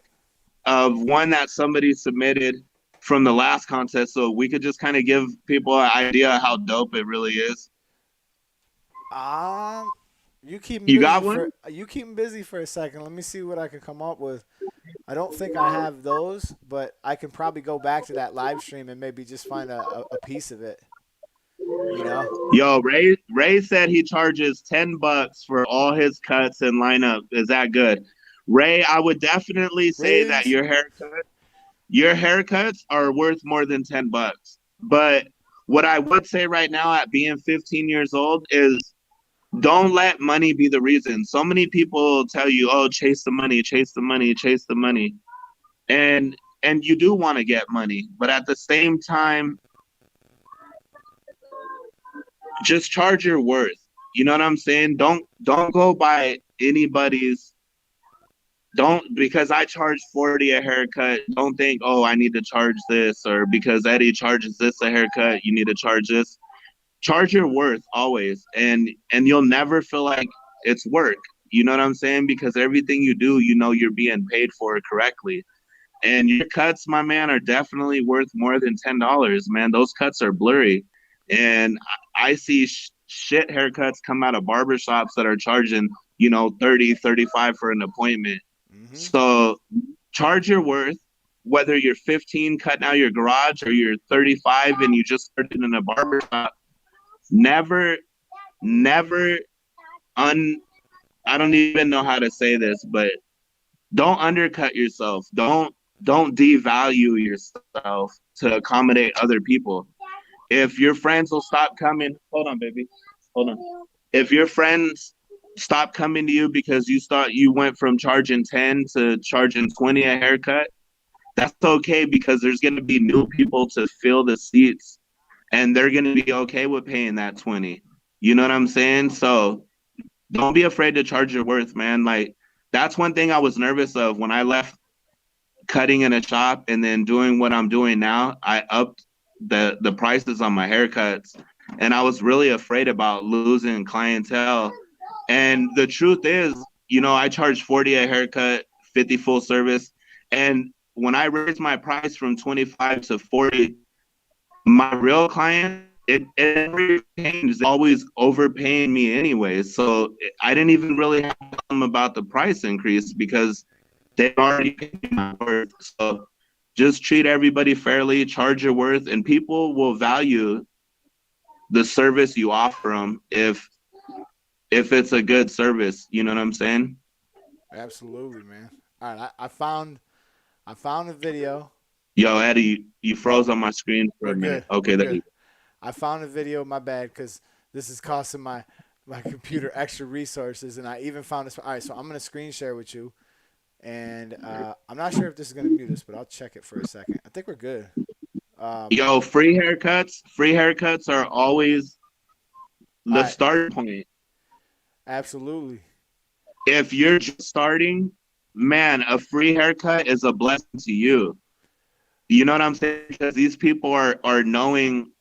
B: of one that somebody submitted from the last contest, so we could just kind of give people an idea how dope it really is.
A: um,
B: You got one?
A: you keep 'em busy for a second. Let me see what I can come up with. I don't think I have those, but I can probably go back to that live stream and maybe just find a piece of it. You know,
B: Yo, Ray said he charges $10 for all his cuts and lineup. Is that good? Ray, I would definitely say that
A: Riggs.
B: your haircuts are worth more than $10. But what I would say right now at being 15 years old is don't let money be the reason. So many people tell you, "Oh, chase the money, chase the money, chase the money." And you do want to get money, but at the same time, just charge your worth. You know what I'm saying? Don't go by anybody's don't because I charge 40 a haircut, don't think, "Oh, I need to charge this," or because Eddie charges this a haircut, you need to charge this. Charge your worth always, and you'll never feel like it's work. You know what I'm saying? Because everything you do, you know you're being paid for correctly. And your cuts, my man, are definitely worth more than $10, man. Those cuts are blurry. And I see shit haircuts come out of barbershops that are charging, 30, 35 for an appointment.
A: Mm-hmm.
B: So charge your worth, whether you're 15 cutting out your garage or you're 35 and you just started in a barbershop. Never, never un I don't even know how to say this, but don't undercut yourself. Don't devalue yourself to accommodate other people. If your friends will stop coming, hold on, baby. Hold on. If your friends stop coming to you because you went from charging 10 to charging 20 a haircut, that's okay because there's going to be new people to fill the seats and they're going to be okay with paying that 20. You know what I'm saying? So don't be afraid to charge your worth, man. Like that's one thing I was nervous of when I left cutting in a shop and then doing what I'm doing now. I upped the prices on my haircuts, and I was really afraid about losing clientele. And the truth is, I charge 40 a haircut, 50 full service, and when I raised my price from 25 to 40, my real client, it never changed. They're always overpaying me anyway. So I didn't even really have to tell them about the price increase because they already paid my worth. So just treat everybody fairly, charge your worth, and people will value the service you offer them if it's a good service. You know what I'm saying?
A: Absolutely, man. All right, I found a video.
B: Yo, Eddie, you
A: Oh,
B: froze on my screen for
A: we're
B: a minute.
A: good. We're
B: Okay, there
A: good.
B: you go.
A: I found a video. My bad, because this is costing my computer extra resources, and I even found this. All right, so I'm gonna screen share with you, and I'm not sure if this is gonna mute us, but I'll check it for a second. I think we're good. Um,
B: Yo, free haircuts. Free haircuts are always
A: all
B: the
A: right,
B: start point.
A: absolutely.
B: If you're just starting, man, a free haircut is a blessing to you. You know what I'm saying? Because these people are knowing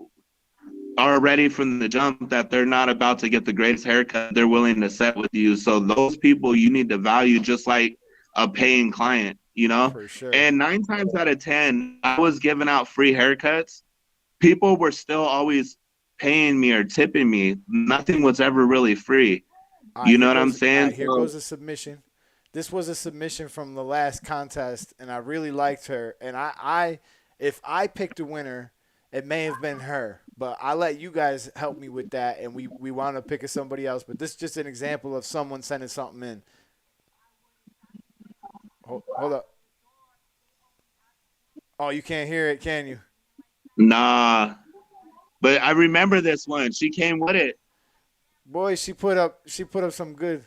B: already from the jump that they're not about to get the greatest haircut they're willing to set with you. So those people you need to value just like a paying client.
A: For sure.
B: And 9 times out of 10, I was giving out free haircuts. People were still always paying me or tipping me. Nothing was ever really free.
A: All right,
B: You know what I'm
A: all
B: saying?
A: right, here
B: So
A: goes a submission. This was a submission from the last contest, and I really liked her. And if I picked a winner, it may have been her, but I let you guys help me with that, and we wound up picking somebody else. But this is just an example of someone sending something in. Hold up. Oh, you can't hear it, can you?
B: nah. But I remember this one. She came with it.
A: Boy, she put up some good.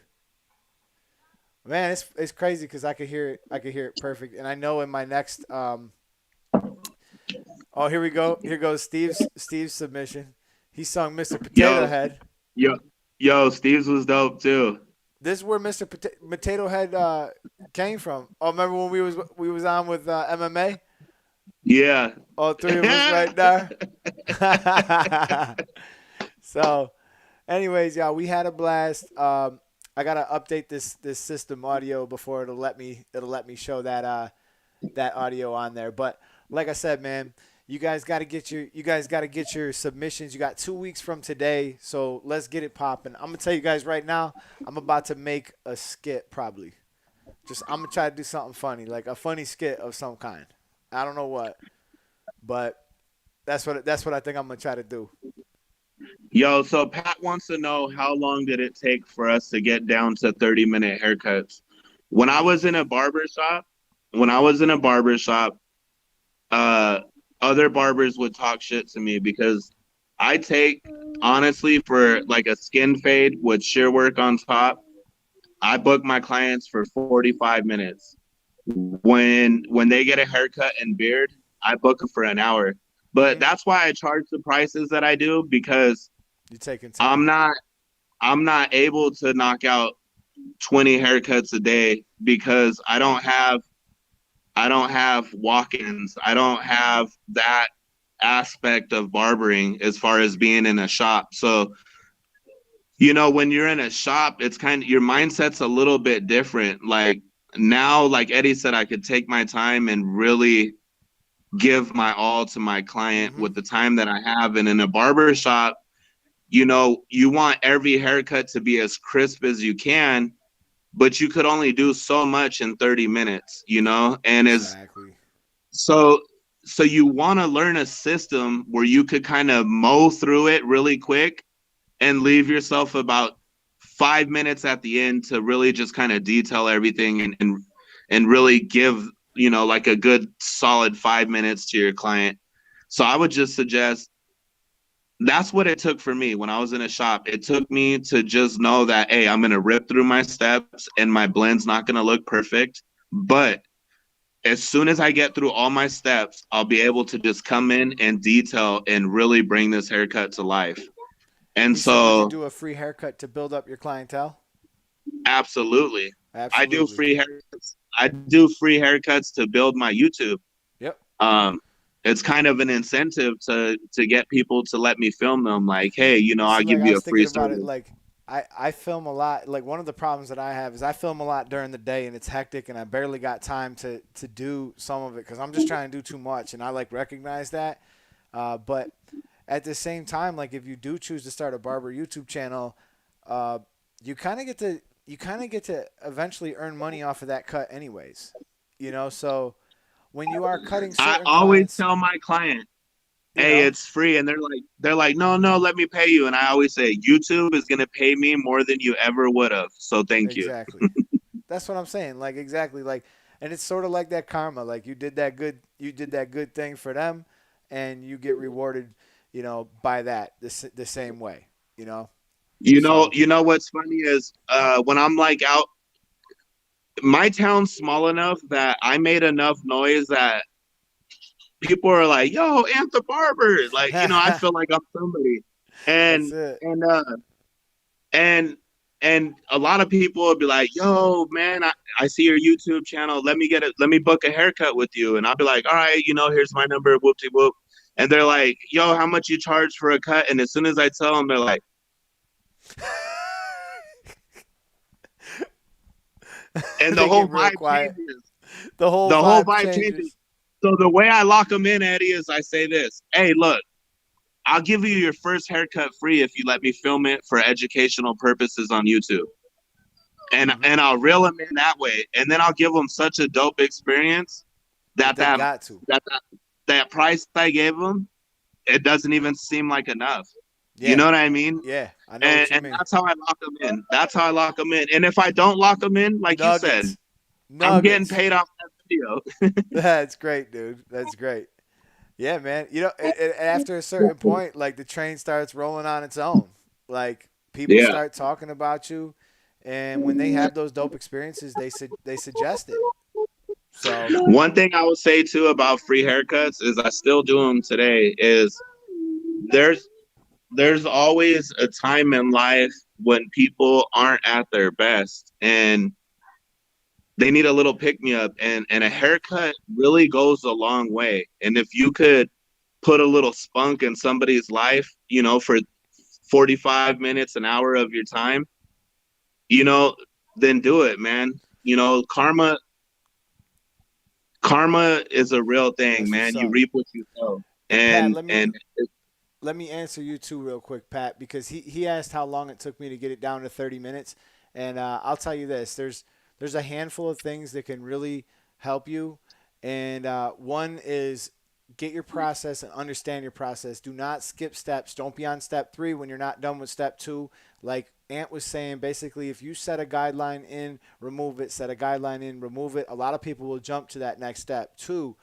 A: Man, it's crazy because I could hear it. I could hear it perfect, and I know in my next Oh, here we go. Here goes Steve's submission. He sung Mr. Potato
B: Yo,
A: Head.
B: yo, yo, Steve's was dope too.
A: This is where Mr. Potato Head came from. Oh, remember when we was on with MMA?
B: Yeah.
A: All three of us right there. So Anyways, y'all, we had a blast. I gotta update this system audio before it'll let me show that audio on there. But like I said, man, you guys got to get your submissions. You got 2 weeks from today, so let's get it popping. I'm gonna tell you guys right now, I'm about to make a skit probably. Just I'm gonna try to do something funny, like a funny skit of some kind. I don't know what, but that's what I think I'm gonna try to do.
B: Yo, so Pat wants to know how long did it take for us to get down to 30-minute haircuts? When I was in a barber shop, when I was in a barber shop, uh, other barbers would talk shit to me because I take, honestly, for like a skin fade with shear work on top, I book my clients for 45 minutes. When they get a haircut and beard, I book them for an hour. But
A: Mm-hmm.
B: that's why I charge the prices that I do because
A: You're taking
B: I'm
A: time.
B: not I'm not able to knock out 20 haircuts a day because I don't have walk-ins. I don't have that aspect of barbering as far as being in a shop. So, when you're in a shop, it's kind of your mindset's a little bit different. Like now, like Eddie said, I could take my time and really give my all to my client
A: Mm-hmm.
B: with the time that I have. And in a barber shop, you want every haircut to be as crisp as you can, but you could only do so much in 30 minutes, and as
A: Exactly.
B: so so you want to learn a system where you could kind of mow through it really quick and leave yourself about 5 minutes at the end to really just kind of detail everything and really give, like a good solid 5 minutes to your client. So I would just suggest that's what it took for me when I was in a shop. It took me to just know that, hey, I'm going to rip through my steps and my blend's not going to look perfect. But as soon as I get through all my steps, I'll be able to just come in and detail and really bring this haircut to life. And
A: You said, would you
B: so,
A: do a free haircut to build up your clientele?
B: absolutely, I do
A: Absolutely.
B: free haircuts. I do free haircuts to build my YouTube.
A: Yep.
B: Um, it's kind of an incentive to get people to let me film them. Like, hey,
A: See,
B: I'll
A: like
B: give
A: I
B: you a
A: was
B: free
A: thinking about it,
B: service.
A: like I film a lot. Like one of the problems that I have is I film a lot during the day and it's hectic and I barely got time to do some of it because I'm just trying to do too much and I like recognize that. But at the same time, like if you do choose to start a barber YouTube channel, uh, you kind of get to eventually earn money off of that cut anyways. So when you are cutting
B: I
A: certain
B: always
A: clients,
B: tell my client,
A: you
B: hey,
A: know,
B: it's free. And they're like, no, no, let me pay you. And I always say, YouTube is going to pay me more than you ever would have. So thank you.
A: exactly. That's what I'm saying. Like exactly like and it's sort of like that karma. Like you did that good thing for them and you get rewarded, by that the same way, you know?
B: You know,
A: So,
B: you know what's funny is when I'm like out, my town's small enough that I made enough noise that people are like, yo, Antha Barber. Like, I
A: that's
B: feel like I'm somebody. And
A: it.
B: and and and a lot of people will be like, yo, man, I see your YouTube channel. Let me book a haircut with you. And I'll be like, all right, here's my number, whoop de whoop. And they're like, yo, how much you charge for a cut? And as soon as I tell them, they're like, and the
A: They
B: whole
A: get real
B: vibe
A: quiet.
B: changes.
A: The whole
B: The whole
A: vibe
B: vibe changes.
A: changes.
B: So the way I lock them in, Eddie, is I say this: hey, look, I'll give you your first haircut free if you let me film it for educational purposes on YouTube. and
A: Hmm.
B: and I'll reel them in that way, and then I'll give them such a dope experience
A: That
B: that
A: they
B: that
A: got to.
B: that that, that price I gave them, it doesn't even seem like enough. You
A: Yeah.
B: know what I mean?
A: Yeah. I know
B: And
A: what you
B: and
A: mean.
B: that's how I lock them in. That's how I lock them in. And if I don't lock them in, like you said,
A: Nuggets.
B: I'm getting
A: Nuggets.
B: paid off that video.
A: That's great, dude. That's great. Yeah, man. After a certain point, like the train starts rolling on its own. Like people
B: Yeah.
A: start talking about you, and when they have those dope experiences, they suggest it. So,
B: One thing I would say too about free haircuts is I still do them today. Is there's there's always a time in life when people aren't at their best and they need a little pick me up, and a
A: hmm
B: haircut really goes a long way. And if you could put a little spunk in somebody's life, 45 minutes, an hour of your time, you know, then do it, man. You know, karma is a real thing,
A: That's what's
B: man. You
A: up.
B: reap what you sow.
A: Hey Pat,
B: And
A: let me answer you too real quick, Pat, because he asked how long it took me to get it down to 30 minutes, and I'll tell you this: there's a handful of things that can really help you, and one is get your process and understand your process. Do not skip steps. Don't be on step 3 when you're not done with step 2. Like Ant was saying, basically, if you set a guideline in, remove it. Set a guideline in, remove it. A lot of people will jump to that next step. 2,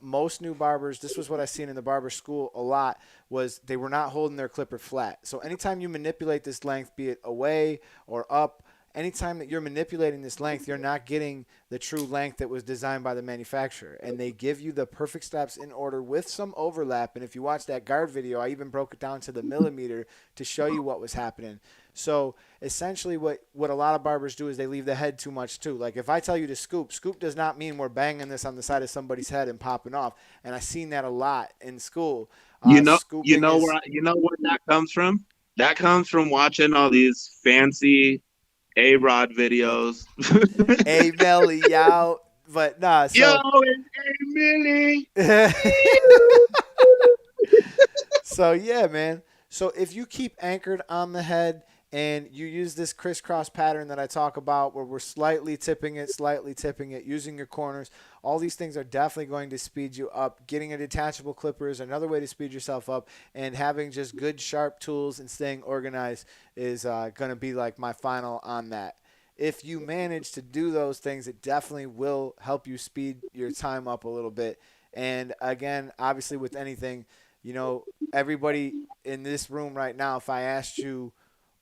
A: most new barbers, this was what I seen in the barber school a lot, was they were not holding their clipper flat. So anytime you manipulate this length, be it away or up, anytime that you're manipulating this length, you're not getting the true length that was designed by the manufacturer. And they give you the perfect steps in order with some overlap. And if you watch that guard video, I even broke it down to the millimeter to show you what was happening. So essentially what a lot of barbers do is they leave the head too much too. Like if I tell you to scoop, scoop does not mean we're banging this on the side of somebody's head and popping off. And I've seen that a lot in school. Scooping is
B: you know where that comes from? That comes from watching all these fancy A-Rod videos.
A: a melly out. But nah,
B: Yo,
A: so
B: it's A-Millie.
A: so yeah, man. So if you keep anchored on the head and you use this crisscross pattern that I talk about where we're slightly tipping it, using your corners, all these things are definitely going to speed you up. Getting a detachable clipper is another way to speed yourself up, and having just good sharp tools and staying organized is going to be like my final on that. If you manage to do those things, it definitely will help you speed your time up a little bit. And again, obviously with anything, everybody in this room right now, if I asked you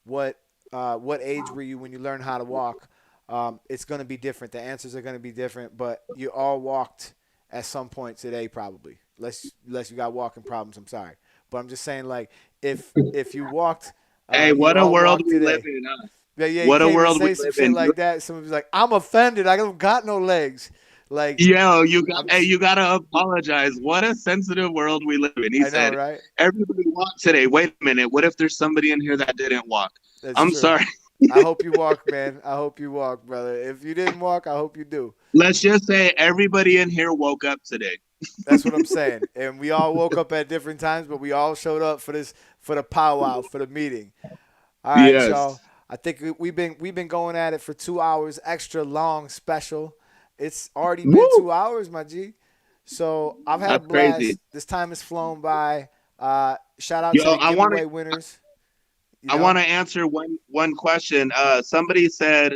A: what age were you when you learned how to walk, it's going to be different. The answers are going to be different, but you all walked at some point today, probably. Unless you got walking problems, I'm sorry, but I'm just saying, like, if you walked,
B: Hey,
A: you
B: what a
A: all
B: world
A: walked
B: we live
A: today.
B: in, huh?
A: Yeah, yeah, you
B: What a
A: can't even
B: world we
A: say some
B: live
A: shit
B: in.
A: like that. Somebody's like, I'm offended. I don't got no legs. Like,
B: Yo,
A: I'm.
B: you gotta apologize. What a sensitive world we live in. He
A: I know,
B: said,
A: right?
B: everybody walked today. Wait a minute. What if there's somebody in here that didn't walk?
A: That's
B: I'm
A: true.
B: sorry.
A: I hope you walk, man. I hope you walk, brother. If you didn't walk, I hope you do.
B: Let's just say everybody in here woke up today.
A: That's what I'm saying. And we all woke up at different times, but we all showed up for the powwow, for the meeting. All right, y'all.
B: Yes.
A: I think we've been going at it for 2 hours, extra long special. It's already been
B: Woo!
A: 2 hours, my G. So I've had a
B: That's crazy.
A: blast. This time has flown by. Shout out
B: Yo,
A: to the giveaway winners. You
B: I
A: know,
B: wanna answer one question. Somebody said,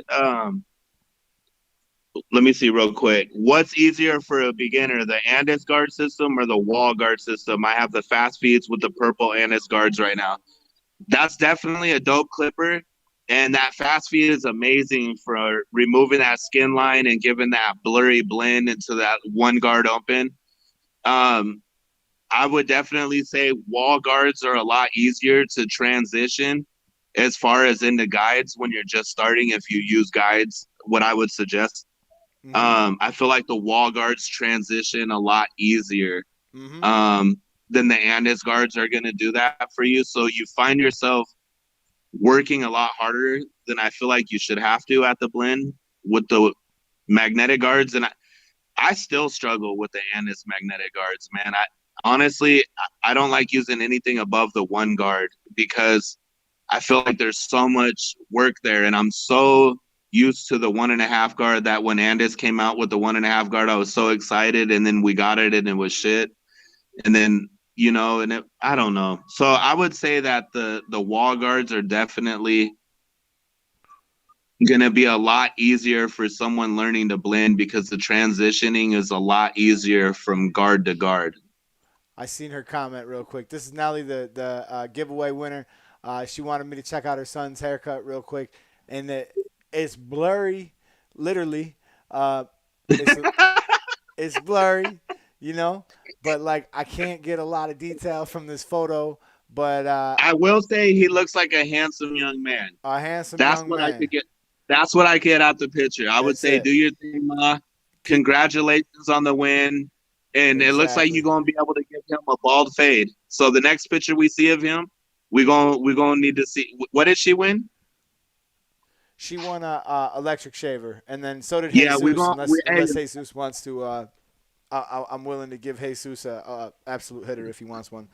B: let me see real quick. What's easier for a beginner, the Andes guard system or the wall guard system? I have the fast feeds with the purple Andes guards right now. That's definitely a dope clipper. And that fast feed is amazing for removing that skin line and giving that blurry blend into that one guard open. Um, I would definitely say wall guards are a lot easier to transition as far as into guides when you're just starting. If you use guides, what I would suggest.
A: mm-hmm,
B: I feel like the wall guards transition a lot easier
A: mm-hmm.
B: um, than the Andes guards are going to do that for you. So you find yourself working a lot harder than I feel like you should have to at the blend with the magnetic guards. And I still struggle with the Andes magnetic guards, man. Honestly, I don't like using anything above the one guard because I feel like there's so much work there, and I'm so used to the 1.5 guard that when Andes came out with the 1.5 guard, I was so excited, and then we got it and it was shit. And then I don't know. So I would say that the wall guards are definitely gonna be a lot easier for someone learning to blend because the transitioning is a lot easier from guard to guard.
A: I seen her comment real quick. This is Nelly, the giveaway winner. She wanted me to check out her son's haircut real quick, and it's blurry, literally. Uh, it's it's blurry, you know, but like I can't get a lot of detail from this photo. But
B: I will say he looks like a handsome young man.
A: a handsome
B: That's
A: young
B: what I
A: man.
B: could get. That's what I get out the picture. I would
A: That's
B: say,
A: it.
B: do your thing, Ma.
A: Keep
B: Congratulations on the win. And it looks like you're
A: exactly.
B: going to be able to give him a bald fade. So the next picture we see of him, We gonna need to see what did she win?
A: She won a electric shaver, and then so did
B: Yeah,
A: Jesus.
B: hey,
A: Unless Jesus wants to, I'm willing to give Jesus a absolute hitter if he wants one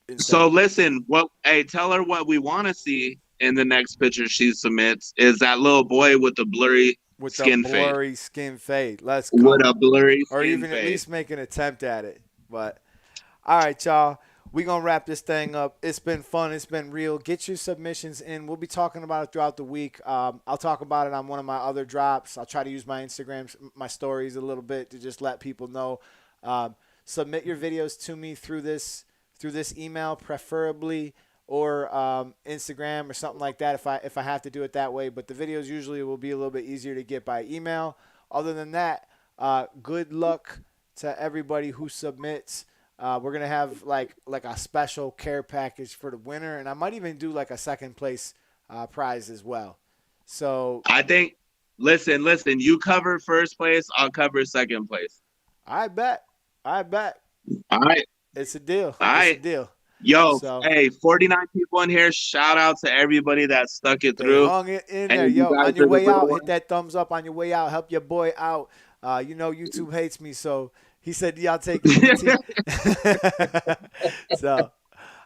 A: instead.
B: so listen, what hey, tell her what we want to see in the next picture she submits is that little boy with the blurry
A: With the
B: skin fade.
A: blurry skin fade. Let's
B: With
A: go.
B: a blurry
A: Or
B: skin
A: even at
B: fade.
A: least make an attempt at it. But all right, y'all. We gonna wrap this thing up. It's been fun. It's been real. Get your submissions in. We'll be talking about it throughout the week. I'll talk about it on one of my other drops. I'll try to use my Instagram, my stories a little bit to just let people know. Um, Submit your videos to me through this email, preferably, or Instagram or something like that. If I have to do it that way, but the videos usually will be a little bit easier to get by email. Other than that, good luck to everybody who submits. We're gonna have like a special care package for the winner, and I might even do like a second place prize as well. So
B: I think listen, you cover first place, I'll cover second place.
A: I bet, I bet
B: All right.
A: it's a deal.
B: All
A: It's a
B: right.
A: deal.
B: Yo,
A: So
B: hey, 49 people in here. Shout out to everybody that stuck it
A: they
B: through.
A: hung it in
B: Hey,
A: there.
B: you
A: Yo,
B: guys
A: on your
B: are the
A: way
B: real
A: out, hit
B: ones.
A: that thumbs up on your way out. Help your boy out. You know YouTube hates me, so he said y'all take it EBT. So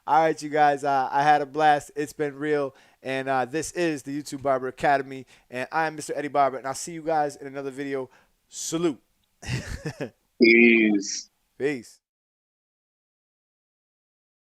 A: all right, you guys. I had a blast. It's been real. And this is the YouTube Barber Academy. And I am Mr. Eddie Barber. And I'll see you guys in another video. Salute.
B: Peace.
A: Peace.